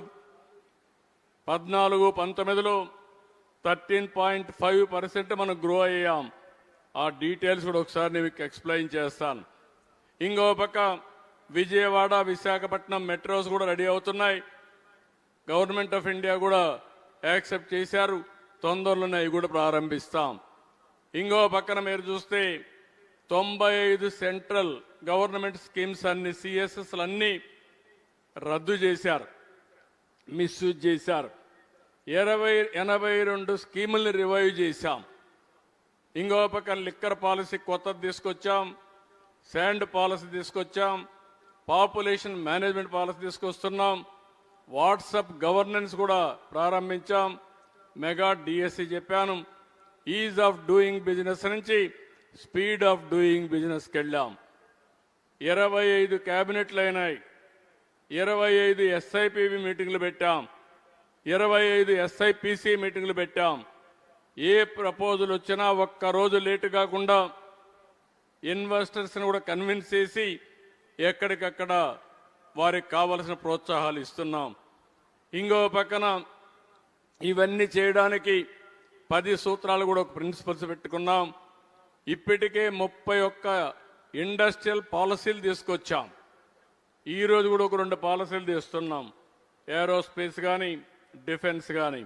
14-19లో 13.5% మనం గ్రో అయ్యాం. ఆ డీటెయిల్స్ కూడా ఒకసారి నేను మీకు ఎక్స్ప్లెయిన్ చేస్తాను. ఇంకో పక్క విజయవాడ, విశాఖపట్నం మెట్రోస్ కూడా రెడీ అవుతున్నాయి. గవర్నమెంట్ ఆఫ్ ఇండియా కూడా యాక్సెప్ట్ చేశారు, తొందరలోనే అవి కూడా ప్రారంభిస్తాం. ఇంకో పక్కన మీరు చూస్తే 95 సెంట్రల్ గవర్నమెంట్ స్కీమ్స్ అన్ని సిఎస్ఎస్లు అన్నీ రద్దు చేశారు, మిస్యూజ్ చేశారు. 82 స్కీముల్ని రివైవ్ చేశాం. ఇంకో పక్క లిక్కర్ పాలసీ కొత్తది తీసుకొచ్చాం, శాండ్ పాలసీ తీసుకొచ్చాం, పాపులేషన్ మేనేజ్మెంట్ పాలసీ తీసుకొస్తున్నాం, వాట్సాప్ గవర్నెన్స్ కూడా ప్రారంభించాం, మెగా డిఎస్సి చెప్పాను, ఈజ్ ఆఫ్ డూయింగ్ బిజినెస్ నుంచి స్పీడ్ ఆఫ్ డూయింగ్ బిజినెస్కి వెళ్ళాం. 25 క్యాబినెట్లు అయినాయి, 25 ఎస్ఐపివి మీటింగ్లు పెట్టాం, 25 ఎస్ఐపిసి మీటింగ్లు పెట్టాం. ఏ ప్రపోజల్ వచ్చినా ఒక్కరోజు లేటు కాకుండా ఇన్వెస్టర్స్ని కూడా కన్విన్స్ చేసి ఎక్కడికక్కడ వారికి కావలసిన ప్రోత్సాహాలు ఇస్తున్నాం. ఇంకో పక్కన ఇవన్నీ చేయడానికి 10 సూత్రాలు కూడా ఒక ప్రిన్సిపల్స్ పెట్టుకున్నాం. ఇప్పటికే 31 ఇండస్ట్రియల్ పాలసీలు తీసుకొచ్చాం. ఈరోజు కూడా ఒక 2 పాలసీలు తీస్తున్నాం, ఏరోస్పేస్ కానీ డిఫెన్స్ కానీ.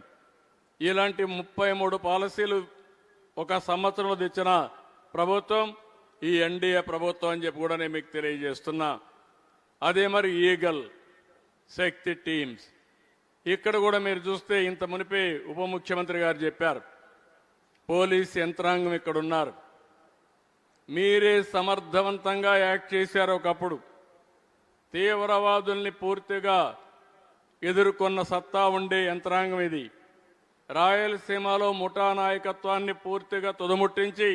ఇలాంటి 33 పాలసీలు ఒక సంవత్సరంలో తెచ్చిన ప్రభుత్వం ఈ ఎన్డీఏ ప్రభుత్వం అని చెప్పి కూడా నేను మీకు తెలియజేస్తున్నా. అదే మరి ఈగల్ శక్తి టీమ్స్, ఇక్కడ కూడా మీరు చూస్తే ఇంత మునిపే ఉప ముఖ్యమంత్రి గారు చెప్పారు, పోలీస్ యంత్రాంగం ఇక్కడ ఉన్నారు, మీరే సమర్థవంతంగా యాక్ట్ చేశారు. ఒకప్పుడు తీవ్రవాదుల్ని పూర్తిగా ఎదుర్కొన్న సత్తా ఉండే యంత్రాంగం ఇది. రాయలసీమలో ముఠా నాయకత్వాన్ని పూర్తిగా తుదముట్టించి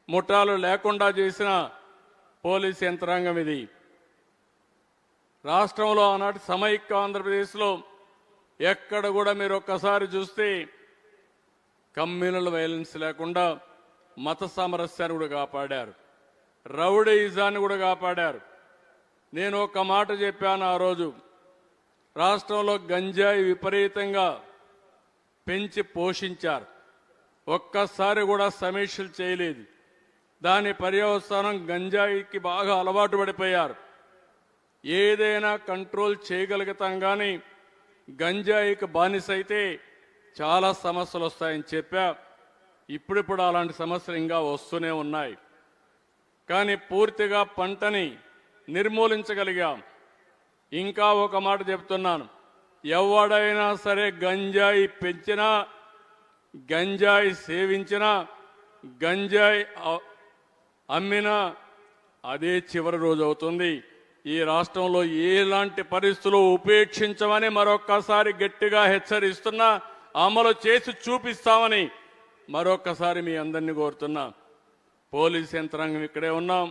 ముఠాలు లేకుండా చేసిన పోలీస్ యంత్రాంగం ఇది. రాష్ట్రంలో ఆనాటి సమైక్య ఆంధ్రప్రదేశ్లో ఎక్కడ కూడా మీరు ఒక్కసారి చూస్తే కమ్యూనల్ వైలెన్స్ లేకుండా మత సామరస్యాన్ని కూడా కాపాడారు, రౌడీయిజాన్ని కూడా కాపాడారు. నేను ఒక మాట చెప్పాను ఆ రోజు, రాష్ట్రంలో గంజాయి విపరీతంగా పెంచి పోషించారు, ఒక్కసారి కూడా సమీక్షలు చేయలేదు. దాని పర్యవసానం గంజాయికి బాగా అలవాటు పడిపోయారు. ఏదైనా కంట్రోల్ చేయగలుగుతాం కానీ గంజాయికి బానిసైతే చాలా సమస్యలు వస్తాయని చెప్పా. ఇప్పుడిప్పుడు అలాంటి సమస్యలు ఇంకా వస్తూనే ఉన్నాయి. కానీ పూర్తిగా పంటని నిర్మూలించగలిగాం. ఇంకా ఒక మాట చెప్తున్నాను, ఎవడైనా సరే గంజాయి పెంచినా, గంజాయి సేవించినా, గంజాయి అమ్మినా అదే చివరి రోజు అవుతుంది. ఈ రాష్ట్రంలో ఎలాంటి పరిస్థితులు ఉపేక్షించమని మరొక్కసారి గట్టిగా హెచ్చరిస్తున్నా, అమలు చేసి చూపిస్తామని మరొక్కసారి మీ అందరినీ కోరుతున్నా. పోలీస్ యంత్రాంగం ఇక్కడే ఉన్నాం.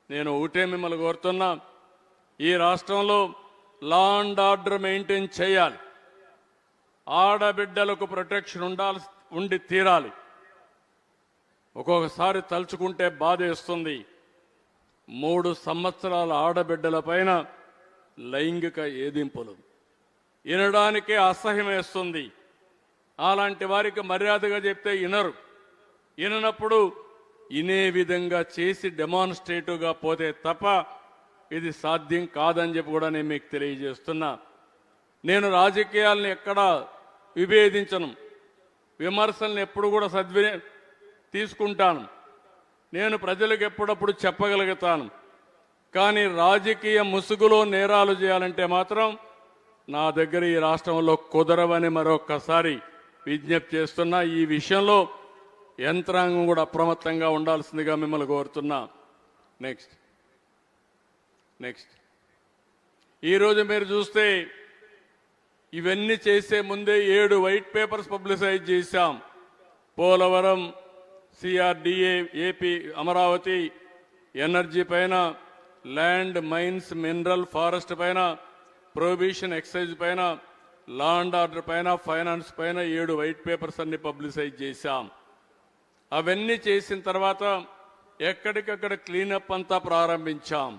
నేను ఒకటే మిమ్మల్ని కోరుతున్నా, ఈ రాష్ట్రంలో లా అండ్ ఆర్డర్ మెయింటైన్ చేయాలి. ఆడబిడ్డలకు ప్రొటెక్షన్ ఉండి తీరాలి. ఒక్కొక్కసారి తలుచుకుంటే బాధేస్తుంది. 3 సంవత్సరాల ఆడబిడ్డల పైన లైంగిక ఏదింపులు వినడానికే అసహ్యం వేస్తుంది. అలాంటి వారికి మర్యాదగా చెప్తే వినరు. విననప్పుడు వినే విధంగా చేసి డెమాన్స్ట్రేటివ్గా పోతే తప్ప ఇది సాధ్యం కాదని చెప్పి కూడా నేను మీకు తెలియజేస్తున్నా. నేను రాజకీయాలను ఎక్కడా విభేదించను, విమర్శలను ఎప్పుడు కూడా తీసుకుంటాను. నేను ప్రజలకు ఎప్పుడప్పుడు చెప్పగలుగుతాను. కానీ రాజకీయ ముసుగులో నేరాలు చేయాలంటే మాత్రం నా దగ్గర ఈ రాష్ట్రంలో కుదరవని మరొక్కసారి విజ్ఞప్తి చేస్తున్నా. ఈ విషయంలో యంత్రాంగం కూడా అప్రమత్తంగా ఉండాల్సిందిగా మిమ్మల్ని కోరుతున్నా. నెక్స్ట్ ఈరోజు మీరు చూస్తే ఇవన్నీ చేసే ముందే 7 వైట్ పేపర్స్ పబ్లిసైజ్ చేశాం. Polavaram, CRDA, AP Amaravati, energy పైన, ల్యాండ్, మైన్స్, మినరల్, ఫారెస్ట్ పైన, ప్రొహిబిషన్, ఎక్సైజ్ పైన, లా అండ్ ఆర్డర్ పైన, ఫైనాన్స్ పైన 7 వైట్ పేపర్స్ అన్ని పబ్లిసైజ్ చేశాం. అవన్నీ చేసిన తర్వాత ఎక్కడికక్కడ క్లీనప్ అంతా ప్రారంభించాం.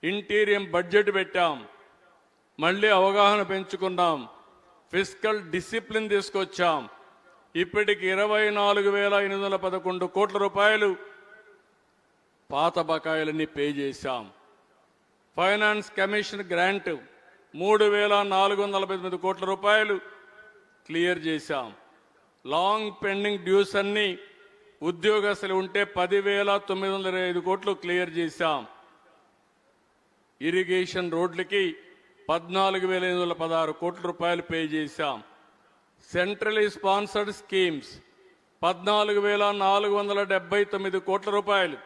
ఇంటీరియం బడ్జెట్ పెట్టాం, మళ్ళీ అవగాహన పెంచుకున్నాం, ఫిస్కల్ డిసిప్లిన్ తీసుకొచ్చాం. ఇప్పటికి 24,811 కోట్ల రూపాయలు పాత బకాయిలన్నీ పే చేశాం. ఫైనాన్స్ కమిషన్ గ్రాంట్ 3,449 కోట్ల రూపాయలు క్లియర్ చేశాం. లాంగ్ పెండింగ్ డ్యూస్ అన్ని ఉద్యోగస్తులు ఉంటే 10,925 కోట్లు క్లియర్ చేశాం. ఇరిగేషన్ రోడ్లకి 14,816 కోట్ల రూపాయలు పే చేశాం. సెంట్రలీ స్పాన్సర్డ్ స్కీమ్స్ 14,479 కోట్ల రూపాయలు.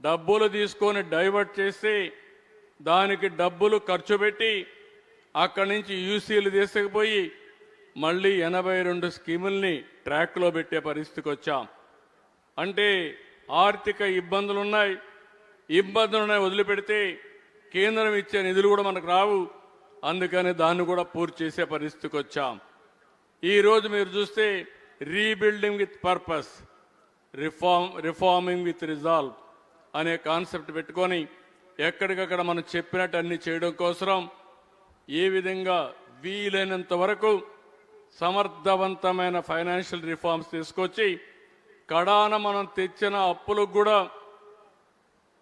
డబ్బులు తీసుకొని డైవర్ట్ చేసి దానికి డబ్బులు ఖర్చు పెట్టి అక్కడి నుంచి యూసీలు తీసుకుపోయి మళ్ళీ 82 స్కీముల్ని ట్రాక్లో పెట్టే పరిస్థితికి వచ్చాం. అంటే ఆర్థిక ఇబ్బందులున్నాయి వదిలిపెడితే కేంద్రం ఇచ్చే నిధులు కూడా మనకు రావు. అందుకని దాన్ని కూడా పూర్తి చేసే పరిస్థితికి వచ్చాం. ఈరోజు మీరు చూస్తే rebuilding with purpose, reforming with resolve అనే కాన్సెప్ట్ పెట్టుకొని ఎక్కడికక్కడ మనం చెప్పినట్టు అన్ని చేయడం కోసం ఏ విధంగా వీలైనంత వరకు సమర్థవంతమైన ఫైనాన్షియల్ రిఫార్మ్స్ తీసుకొచ్చి కడాన మనం తెచ్చిన అప్పులకు కూడా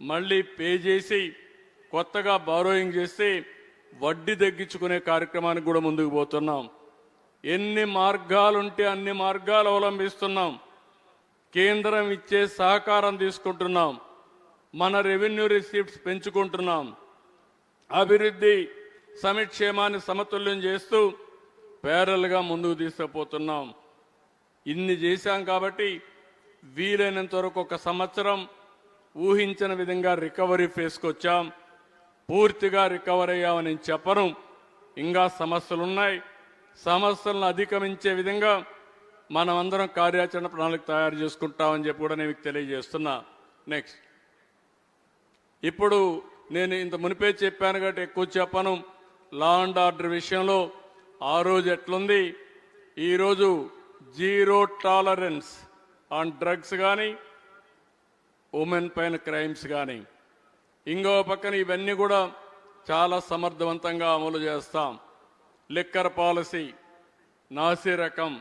మళ్ళీ పే చేసి కొత్తగా బారోయింగ్ చేసి వడ్డీ తగ్గించుకునే కార్యక్రమానికి కూడా ముందుకు పోతున్నాం. ఎన్ని మార్గాలుంటే అన్ని మార్గాలు అవలంబిస్తున్నాం. కేంద్రం ఇచ్చే సహకారం తీసుకుంటున్నాం. మన రెవెన్యూ రిసీప్ట్స్ పెంచుకుంటున్నాం. అభివృద్ధి సంక్షేమాన్ని సమతుల్యం చేస్తూ ప్యారల్గా ముందుకు తీసుకుపోతున్నాం. ఇన్ని చేశాం కాబట్టి వీలైనంత వరకు ఒక సంవత్సరం ఊహించిన విధంగా రికవరీ ఫేస్కి వచ్చాం. పూర్తిగా రికవర్ అయ్యామని నేను చెప్పను. ఇంకా సమస్యలున్నాయి. సమస్యలను అధిగమించే విధంగా మనమందరం కార్యాచరణ ప్రణాళిక తయారు చేసుకుంటామని చెప్పి కూడా నేను మీకు తెలియజేస్తున్నా. నెక్స్ట్, ఇప్పుడు నేను ఇంత మునిపే చెప్పాను కాబట్టి ఎక్కువ చెప్పను. లా అండ్ ఆర్డర్ విషయంలో ఆ రోజు ఎట్లుంది, ఈరోజు జీరో టాలరెన్స్ ఆన్ డ్రగ్స్ కానీ ఉమెన్ పైన క్రైమ్స్ కానీ, ఇంకో పక్కన ఇవన్నీ కూడా చాలా సమర్థవంతంగా అమలు చేస్తాం. లిక్కర్ పాలసీ నాసి రకం,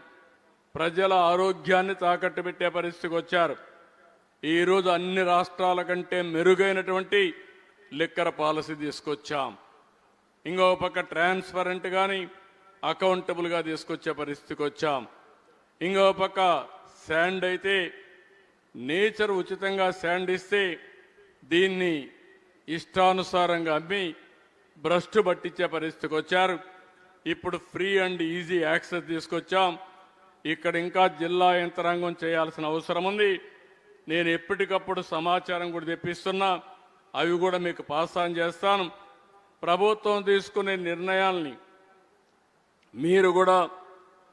ప్రజల ఆరోగ్యాన్ని తాకట్టు పెట్టే పరిస్థితికి వచ్చారు. ఈరోజు అన్ని రాష్ట్రాల కంటే మెరుగైనటువంటి లిక్కర్ పాలసీ తీసుకొచ్చాం. ఇంకో పక్క ట్రాన్స్పరెంట్ కానీ అకౌంటబుల్గా తీసుకొచ్చే పరిస్థితికి వచ్చాం. ఇంకో పక్క శాండ్ అయితే నేచర్ ఉచితంగా శాండ్ ఇస్తే దీన్ని ఇష్టానుసారంగా అమ్మి భ్రష్టు పట్టించే పరిస్థితికి వచ్చారు. ఇప్పుడు ఫ్రీ అండ్ ఈజీ యాక్సెస్ తీసుకొచ్చాం. ఇక్కడ ఇంకా జిల్లా యంత్రాంగం చేయాల్సిన అవసరం ఉంది. నేను ఎప్పటికప్పుడు సమాచారం కూడా తెప్పిస్తున్నా. అవి కూడా మీకు పాస్ ఆన్ చేస్తాను. ప్రభుత్వం తీసుకునే నిర్ణయాల్ని మీరు కూడా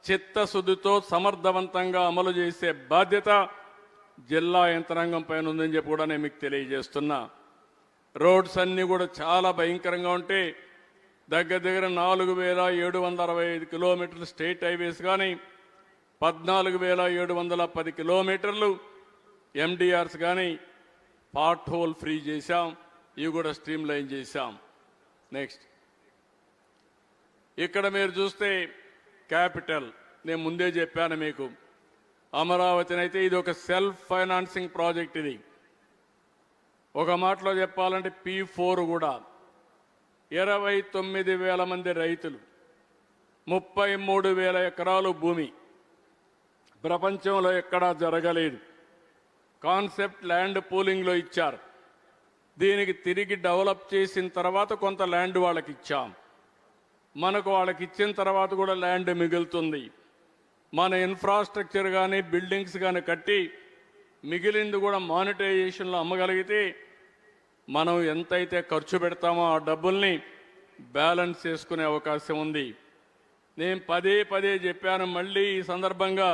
చిత్తశుద్ధితో సమర్థవంతంగా అమలు చేసే బాధ్యత జిల్లా యంత్రాంగం పైన ఉందని చెప్పి కూడా నేను మీకు తెలియజేస్తున్నా. రోడ్స్ అన్నీ కూడా చాలా భయంకరంగా ఉంటే దగ్గర 4,765 కిలోమీటర్లు స్టేట్ హైవేస్ కానీ 14,710 కిలోమీటర్లు ఎండిఆర్స్ కానీ పార్ట్ హోల్ ఫ్రీ చేశాం. ఇవి కూడా స్ట్రీమ్ లైన్ చేశాం. నెక్స్ట్, ఇక్కడ మీరు చూస్తే క్యాపిటల్, నేను ముందే చెప్పాను మీకు, అమరావతిని అయితే ఇది ఒక సెల్ఫ్ ఫైనాన్సింగ్ ప్రాజెక్ట్. ఇది ఒక మాటలో చెప్పాలంటే P4 కూడా 29,000 మంది రైతులు, 33,000 ఎకరాలు భూమి, ప్రపంచంలో ఎక్కడా జరగలేదు. కాన్సెప్ట్ ల్యాండ్ పూలింగ్లో ఇచ్చారు. దీనికి తిరిగి డెవలప్ చేసిన తర్వాత కొంత ల్యాండ్ వాళ్ళకి ఇచ్చాం. మనకు వాళ్ళకి ఇచ్చిన తర్వాత కూడా ల్యాండ్ మిగులుతుంది. మన ఇన్ఫ్రాస్ట్రక్చర్ కానీ బిల్డింగ్స్ కానీ కట్టి మిగిలింది కూడా మానిటైజేషన్లో అమ్మగలిగితే మనం ఎంతైతే ఖర్చు పెడతామో ఆ డబ్బుల్ని బ్యాలెన్స్ చేసుకునే అవకాశం ఉంది. నేను పదే చెప్పాను. మళ్ళీ ఈ సందర్భంగా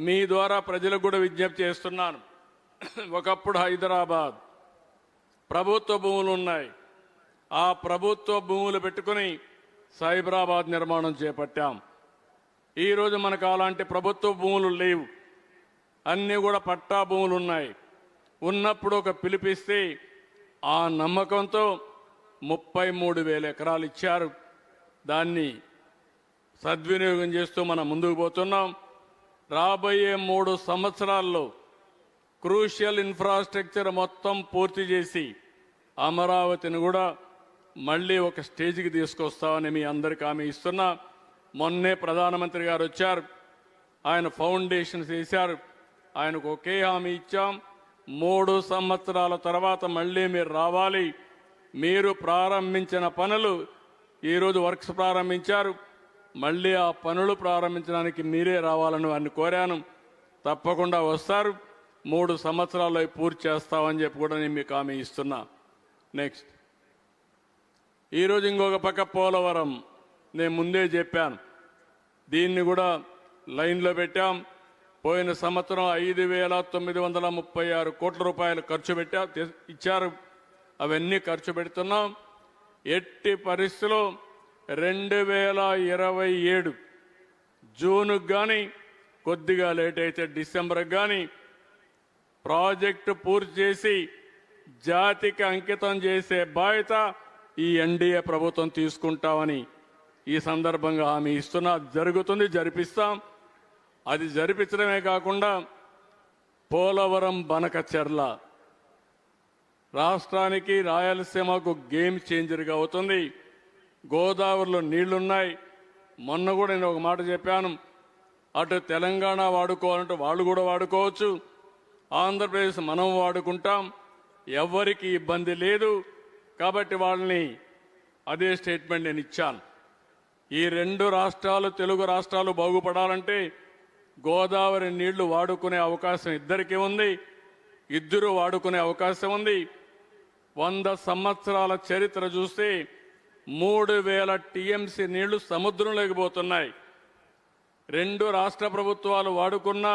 మీ ద్వారా ప్రజలకు కూడా విజ్ఞప్తి చేస్తున్నాను. ఒకప్పుడు హైదరాబాద్ ప్రభుత్వ భూములు ఉన్నాయి. ఆ ప్రభుత్వ భూములు పెట్టుకుని సైబరాబాద్ నిర్మాణం చేపట్టాం. ఈరోజు మనకు అలాంటి ప్రభుత్వ భూములు లేవు. అన్నీ కూడా పట్టా భూములు ఉన్నాయి. ఉన్నప్పుడు ఒక పిలిపిస్తే ఆ నమ్మకంతో 33,000 ఎకరాలు ఇచ్చారు. దాన్ని సద్వినియోగం చేస్తూ మనం ముందుకు పోతున్నాం. రాబోయే 3 సంవత్సరాల్లో క్రూషియల్ ఇన్ఫ్రాస్ట్రక్చర్ మొత్తం పూర్తి చేసి అమరావతిని కూడా మళ్ళీ ఒక స్టేజ్కి తీసుకొస్తామని మీ అందరికీ హామీ ఇస్తున్నా. మొన్నే ప్రధానమంత్రి గారు వచ్చారు. ఆయన ఫౌండేషన్స్ వేశారు. ఆయనకు ఒకే హామీ ఇచ్చాం, 3 సంవత్సరాల తర్వాత మళ్ళీ మీరు రావాలి, మీరు ప్రారంభించిన పనులు ఈరోజు వర్క్స్ ప్రారంభించారు. మళ్ళీ ఆ పనులు ప్రారంభించడానికి మీరే రావాలని వారిని కోరాను. తప్పకుండా వస్తారు. 3 సంవత్సరాల్లో అవి పూర్తి చేస్తామని చెప్పి కూడా నేను మీకు హామీ ఇస్తున్నా. నెక్స్ట్, ఈరోజు ఇంకొక పక్క పోలవరం, నేను ముందే చెప్పాను, దీన్ని కూడా లైన్లో పెట్టాం. పోయిన సంవత్సరం 5,936 కోట్ల రూపాయలు ఖర్చు ఇచ్చారు. అవన్నీ ఖర్చు పెడుతున్నాం. ఎట్టి పరిస్థితుల్లో 2027 జూన్కు కానీ, కొద్దిగా లేట్ అయితే డిసెంబర్కి కానీ ప్రాజెక్టు పూర్తి చేసి జాతికి అంకితం చేసే బాధ్యత ఈ ఎన్డీఏ ప్రభుత్వం తీసుకుంటామని ఈ సందర్భంగా హామీ ఇస్తున్నా. జరుగుతుంది, జరిపిస్తాం. అది జరిపించడమే కాకుండా పోలవరం బనకచెర్ల రాష్ట్రానికి, రాయలసీమకు గేమ్ చేంజర్గా అవుతుంది. గోదావరిలో నీళ్లున్నాయి. మొన్న కూడా నేను ఒక మాట చెప్పాను, అటు తెలంగాణ వాడుకోవాలంటే వాళ్ళు కూడా వాడుకోవచ్చు, ఆంధ్రప్రదేశ్ మనం వాడుకుంటాం, ఎవ్వరికి ఇబ్బంది లేదు. కాబట్టి వాళ్ళని అదే స్టేట్మెంట్ నేను ఇచ్చాను. ఈ 2 రాష్ట్రాలు, తెలుగు రాష్ట్రాలు బాగుపడాలంటే గోదావరి నీళ్లు వాడుకునే అవకాశం ఇద్దరికీ ఉంది, ఇద్దరు వాడుకునే అవకాశం ఉంది. 100 సంవత్సరాల చరిత్ర చూస్తే 3,000 టీఎంసీ నీళ్లు సముద్రంలోకి పోతున్నాయి. 2 రాష్ట్ర ప్రభుత్వాలు వాడుకున్న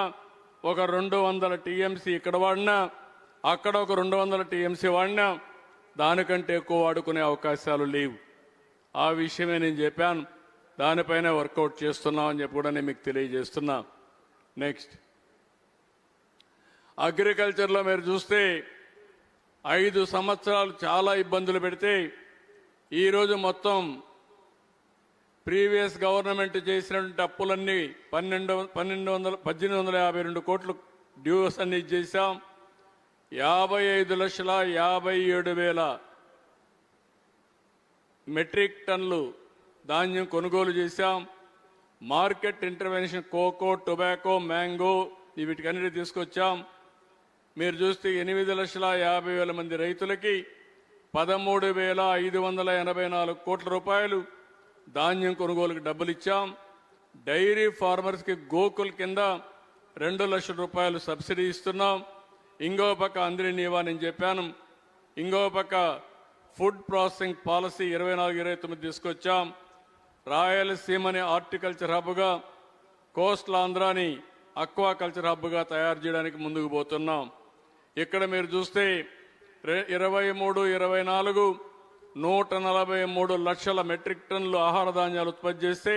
ఒక 200 టీఎంసీ ఇక్కడ వాడినా, అక్కడ ఒక 200 టీఎంసీ వాడినా దానికంటే ఎక్కువ వాడుకునే అవకాశాలు లేవు. ఆ విషయమే నేను చెప్పాను. దానిపైన వర్కౌట్ చేస్తున్నామని చెప్పి కూడా నేను మీకు తెలియజేస్తున్నా. నెక్స్ట్, అగ్రికల్చర్లో మీరు చూస్తే 5 సంవత్సరాలు చాలా ఇబ్బందులు పెడితే ఈరోజు మొత్తం ప్రీవియస్ గవర్నమెంట్ చేసినటువంటి అప్పులన్నీ 1,852 కోట్లు డ్యూస్ అన్ని చేశాం. 55,57,000 మెట్రిక్ టన్నులు ధాన్యం కొనుగోలు చేశాం. Market intervention, cocoa, tobacco, mango వీటికన్నిటి తీసుకొచ్చాం. మీరు చూస్తే 8,50,000 మంది రైతులకి 13,584 కోట్ల రూపాయలు ధాన్యం కొనుగోలుకి డబ్బులు ఇచ్చాం. డైరీ ఫార్మర్స్కి గోకుల్ కింద 2 లక్షల రూపాయలు సబ్సిడీ ఇస్తున్నాం. ఇంకో పక్క అందరి నీవా నేను చెప్పాను. ఇంకో పక్క ఫుడ్ ప్రాసెసింగ్ పాలసీ 24-29 తీసుకొచ్చాం. రాయలసీమని హార్టికల్చర్ హబ్గా, కోస్టల్ ఆంధ్రాని అక్వాకల్చర్ హబ్గా తయారు చేయడానికి ముందుకు పోతున్నాం. ఇక్కడ మీరు చూస్తే 23-24 143 లక్షల మెట్రిక్ టన్నులు ఆహార ధాన్యాలు ఉత్పత్తి చేస్తే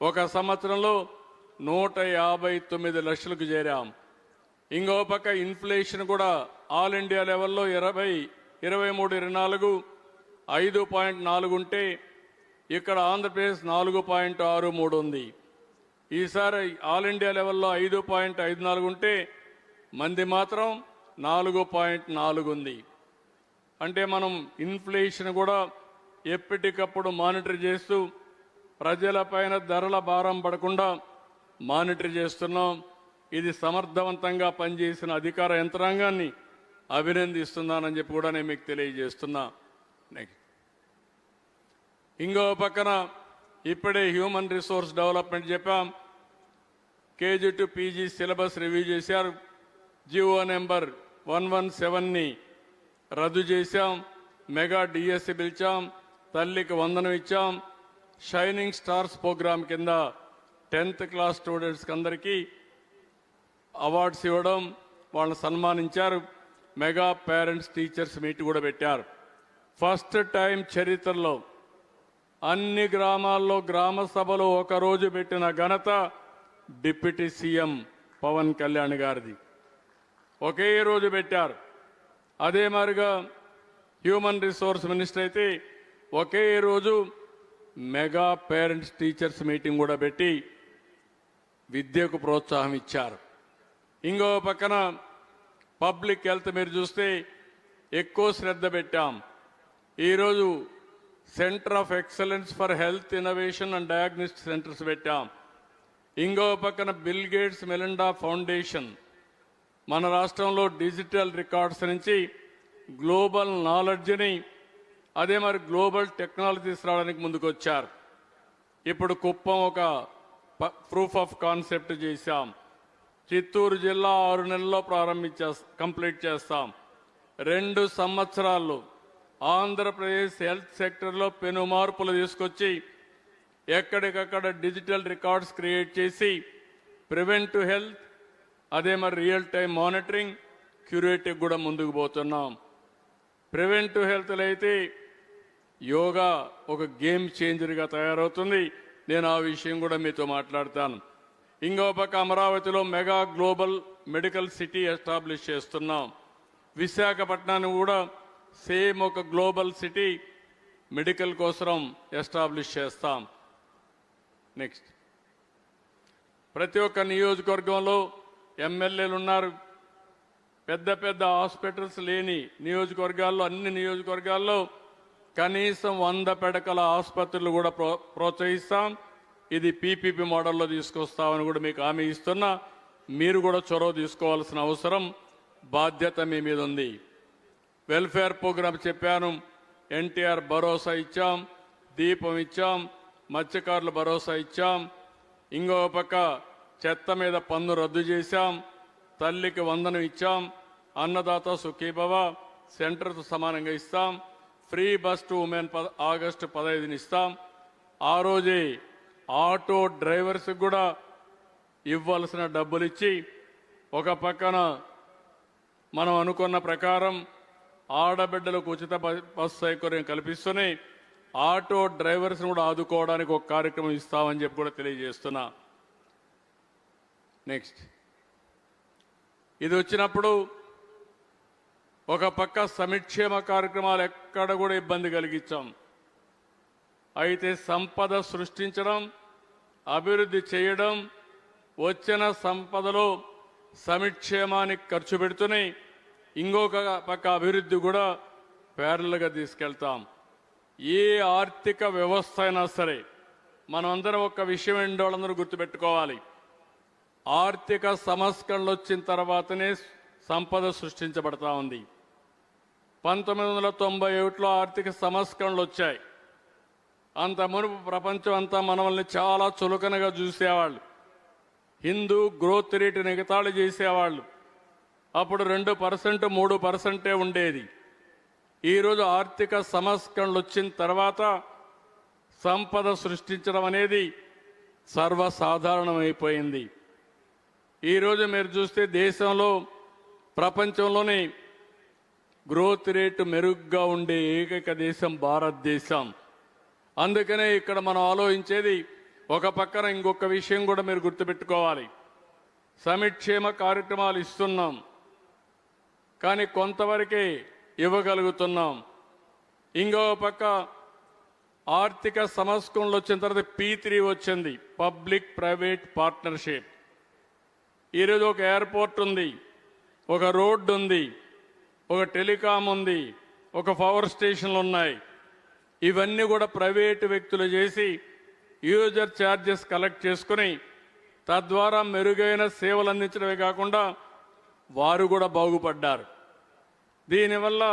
ఒక సంవత్సరంలో 159 లక్షలకు చేరాం. ఇంకో పక్క ఇన్ఫ్లేషన్ కూడా ఆల్ ఇండియా లెవెల్లో 23-24 5.4 ఉంటే ఇక్కడ ఆంధ్రప్రదేశ్ 4.63 ఉంది. ఈసారి ఆల్ ఇండియా లెవెల్లో 5.54 ఉంటే మంది మాత్రం 4.4 ఉంది. అంటే మనం ఇన్ఫ్లేషన్ కూడా ఎప్పటికప్పుడు మానిటర్ చేస్తూ ప్రజలపైన ధరల భారం పడకుండా మానిటర్ చేస్తున్నాం. ఇది సమర్థవంతంగా పనిచేసిన అధికార యంత్రాంగాన్ని అభినందిస్తున్నానని చెప్పి కూడా నేను మీకు తెలియజేస్తున్నా. నెక్స్ట్, ఇంకో పక్కన ఇప్పుడే హ్యూమన్ రిసోర్స్ డెవలప్మెంట్ చెప్పాం. KG to PG syllabus review చేశారు. జియో నెంబర్ 117ని రద్దు చేశాం. మెగా డిఎస్సి పిలిచాం. తల్లికి వందనం ఇచ్చాం. షైనింగ్ స్టార్స్ ప్రోగ్రాం కింద 10th క్లాస్ స్టూడెంట్స్కి అందరికీ అవార్డ్స్ ఇవ్వడం, వాళ్ళని సన్మానించారు. మెగా పేరెంట్స్ టీచర్స్ మీట్ కూడా పెట్టారు. ఫస్ట్ టైం చరిత్రలో అన్ని గ్రామాల్లో గ్రామ సభలో ఒకరోజు పెట్టిన ఘనత డిప్యూటీ సీఎం పవన్ కళ్యాణ్ గారిది. ఒకే రోజు పెట్టారు. అదే మాదిరిగా హ్యూమన్ రిసోర్స్ మినిస్టర్ అయితే ఒకే రోజు మెగా పేరెంట్స్ టీచర్స్ మీటింగ్ కూడా పెట్టి విద్యకు ప్రోత్సాహం ఇచ్చారు. ఇంకో పక్కన పబ్లిక్ హెల్త్ మీరు చూస్తే ఎక్కువ శ్రద్ధ పెట్టాం. ఈరోజు centre of excellence for health innovation and diagnostic centres పెట్టాం. ఇంకో పక్కన బిల్ గేట్స్ మెలిండా ఫౌండేషన్ మన రాష్ట్రంలో డిజిటల్ రికార్డ్స్ నుంచి గ్లోబల్ నాలెడ్జ్ని అదే మరి గ్లోబల్ టెక్నాలజీ తీసుకురావడానికి ముందుకొచ్చారు. ఇప్పుడు కుప్పం ఒక ప్రూఫ్ ఆఫ్ కాన్సెప్ట్ చేశాం. చిత్తూరు జిల్లా 6 నెలల్లో కంప్లీట్ చేస్తాం. 2 సంవత్సరాల్లో ఆంధ్రప్రదేశ్ హెల్త్ సెక్టర్లో పెను మార్పులు తీసుకొచ్చి ఎక్కడికక్కడ డిజిటల్ రికార్డ్స్ క్రియేట్ చేసి ప్రివెంటివ్ హెల్త్, అదే మరి రియల్ టైం మానిటరింగ్, క్యూరేటివ్ కూడా ముందుకు పోతున్నాం. ప్రివెంటివ్ హెల్త్లో అయితే యోగా ఒక గేమ్ చేంజర్గా తయారవుతుంది. నేను ఆ విషయం కూడా మీతో మాట్లాడతాను. ఇంకో పక్క అమరావతిలో mega global medical city establish చేస్తున్నాం. విశాఖపట్నాన్ని కూడా సేమ్ ఒక గ్లోబల్ సిటీ మెడికల్ కోసం ఎస్టాబ్లిష్ చేస్తాం. నెక్స్ట్, ప్రతి ఒక్క నియోజకవర్గంలో ఎమ్మెల్యేలు ఉన్నారు. పెద్ద పెద్ద హాస్పిటల్స్ లేని నియోజకవర్గాల్లో, అన్ని నియోజకవర్గాల్లో కనీసం 100 పడకల ఆసుపత్రులు కూడా ప్రోత్సహిస్తాం. ఇది పీపీపీ మోడల్లో తీసుకొస్తామని కూడా మీకు హామీ ఇస్తున్నా. మీరు కూడా చొరవ తీసుకోవాల్సిన అవసరం, బాధ్యత మీ మీద ఉంది. వెల్ఫేర్ ప్రోగ్రామ్ చెప్పాను. ఎన్టీఆర్ భరోసా ఇచ్చాం, దీపం ఇచ్చాం, మత్స్యకారుల భరోసా ఇచ్చాం. ఇంకో పక్క చెత్త మీద పన్ను రద్దు చేశాం, తల్లికి వందనం ఇచ్చాం, అన్నదాత సుఖీభవ సెంటర్తో సమానంగా ఇస్తాం, free bus to women August 15 ఇస్తాం. ఆ రోజే ఆటో డ్రైవర్స్ కూడా ఇవ్వాల్సిన డబ్బులు ఇచ్చి, ఒక పక్కన మనం అనుకున్న ప్రకారం ఆడబిడ్డలకు ఉచిత బస్సు సౌకర్యం కల్పిస్తూనే ఆటో డ్రైవర్స్ కూడా ఆదుకోవడానికి ఒక కార్యక్రమం ఇస్తామని చెప్పి కూడా తెలియజేస్తున్నా. నెక్స్ట్, ఇది వచ్చినప్పుడు ఒక పక్క సంక్షేమ కార్యక్రమాలు ఎక్కడ కూడా ఇబ్బంది కలిగించాం. అయితే సంపద సృష్టించడం, అభివృద్ధి చేయడం, వచ్చిన సంపదలో సంక్షేమానికి ఖర్చు పెడుతూనే ఇంకొక పక్క అభివృద్ధి కూడా ప్యారల్గా తీసుకెళ్తాం. ఏ ఆర్థిక వ్యవస్థ అయినా సరే మనం అందరం ఒక విషయం ఏంటో వాళ్ళందరూ గుర్తుపెట్టుకోవాలి. ఆర్థిక సంస్కరణలు వచ్చిన తర్వాతనే సంపద సృష్టించబడతా ఉంది. 1991లో ఆర్థిక సంస్కరణలు వచ్చాయి. అంత మునుపు ప్రపంచం అంతా మనల్ని చాలా చులకనగా చూసేవాళ్ళు. హిందూ గ్రోత్ రేటుని ఎగతాళి చేసేవాళ్ళు. అప్పుడు 2%, 3% ఉండేది. ఈరోజు ఆర్థిక సంస్కరణలు వచ్చిన తర్వాత సంపద సృష్టించడం అనేది సర్వసాధారణమైపోయింది. ఈరోజు మీరు చూస్తే దేశంలో, ప్రపంచంలోనే గ్రోత్ రేటు మెరుగ్గా ఉండే ఏకైక దేశం భారతదేశం. అందుకనే ఇక్కడ మనం ఆలోచించేది, ఒక పక్కన ఇంకొక విషయం కూడా మీరు గుర్తుపెట్టుకోవాలి. సంక్షేమ కార్యక్రమాలు ఇస్తున్నాం, కానీ కొంతవరకే ఇవ్వగలుగుతున్నాం. ఇంకో పక్క ఆర్థిక సంస్కరణలు వచ్చిన తర్వాత P3 వచ్చింది, పబ్లిక్ ప్రైవేట్ పార్ట్నర్షిప్. ఈరోజు ఒక ఎయిర్పోర్ట్ ఉంది, ఒక రోడ్డు ఉంది, ఒక టెలికాం ఉంది, ఒక పవర్ స్టేషన్లు ఉన్నాయి. ఇవన్నీ కూడా ప్రైవేటు వ్యక్తులు చేసి యూజర్ ఛార్జెస్ కలెక్ట్ చేసుకుని తద్వారా మెరుగైన సేవలు అందించడమే కాకుండా వారు కూడా బాగుపడ్డారు. దీనివల్ల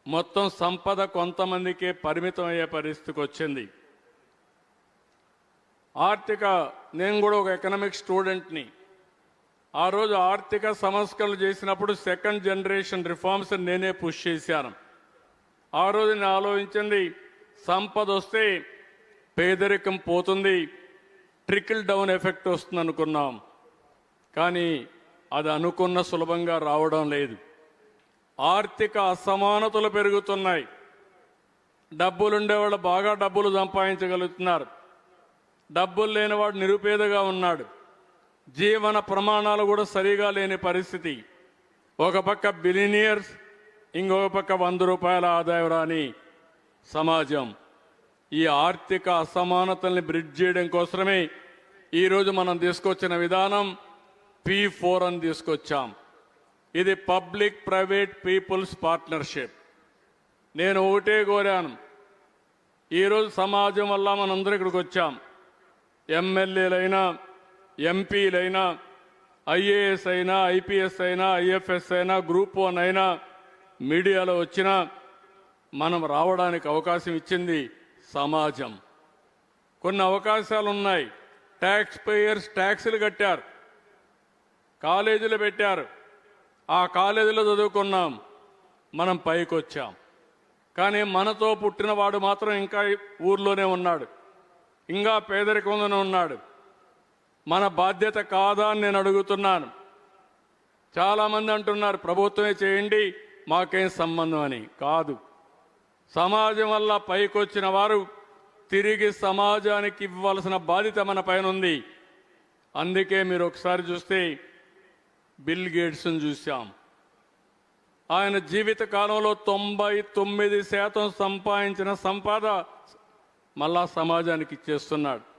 మొత్తం సంపద కొంతమందికే పరిమితం అయ్యే పరిస్థితికి వచ్చింది. నేను కూడా ఒక ఎకనామిక్ స్టూడెంట్ని. ఆ రోజు ఆర్థిక సంస్కరణలు చేసినప్పుడు 2nd జనరేషన్ రిఫార్మ్స్ నేనే పుష్ చేశాను. ఆ రోజు నేను ఆలోచించింది, సంపద వస్తే పేదరికం పోతుంది, ట్రికిల్ డౌన్ ఎఫెక్ట్ వస్తుంది అనుకున్నాం. కానీ అది అనుకున్న సులభంగా రావడం లేదు. ఆర్థిక అసమానతలు పెరుగుతున్నాయి. డబ్బులుండేవాళ్ళు బాగా డబ్బులు సంపాదించగలుగుతున్నారు, డబ్బులు లేనివాడు నిరుపేదగా ఉన్నాడు. జీవన ప్రమాణాలు కూడా సరిగా లేని పరిస్థితి. ఒక పక్క బిలినియర్స్, ఇంకొక పక్క 100 రూపాయల ఆదాయం రాని సమాజం. ఈ ఆర్థిక అసమానతల్ని బ్రిడ్జ్ చేయడం కోసమే ఈరోజు మనం తీసుకొచ్చిన విధానం P4 అని తీసుకొచ్చాం. ఇది పబ్లిక్ ప్రైవేట్ పీపుల్స్ పార్ట్నర్షిప్. నేను ఒకటే కోరాను, ఈరోజు సమాజం వల్ల మనందరం ఇక్కడికి వచ్చాం. ఎమ్మెల్యేలైనా, ఎంపీలైనా, ఐఏఎస్ అయినా, ఐపీఎస్ అయినా, ఐఎఫ్ఎస్ అయినా, గ్రూప్ 1 అయినా, మీడియాలో వచ్చినా మనం రావడానికి అవకాశం ఇచ్చింది సమాజం. కొన్ని అవకాశాలు ఉన్నాయి. ట్యాక్స్ పేయర్స్ ట్యాక్సులు కట్టారు, కాలేజీలు పెట్టారు, ఆ కాలేజీలో చదువుకున్నాం, మనం పైకి వచ్చాం. కానీ మనతో పుట్టినవాడు మాత్రం ఇంకా ఊర్లోనే ఉన్నాడు, ఇంకా పేదరికంలోనే ఉన్నాడు. మన బాధ్యత కాదా అని నేను అడుగుతున్నాను. చాలామంది అంటున్నారు ప్రభుత్వమే చేయండి, మాకేం సంబంధం అని. కాదు, సమాజం వల్ల పైకొచ్చిన వారు తిరిగి సమాజానికి ఇవ్వాల్సిన బాధ్యత మన పైన ఉంది. అందుకే మీరు ఒకసారి చూస్తే బిల్ గేట్స్ని చూశాం. ఆయన జీవిత కాలంలో 99% సంపాదించిన సంపద మళ్ళా సమాజానికి ఇచ్చేస్తున్నాడు.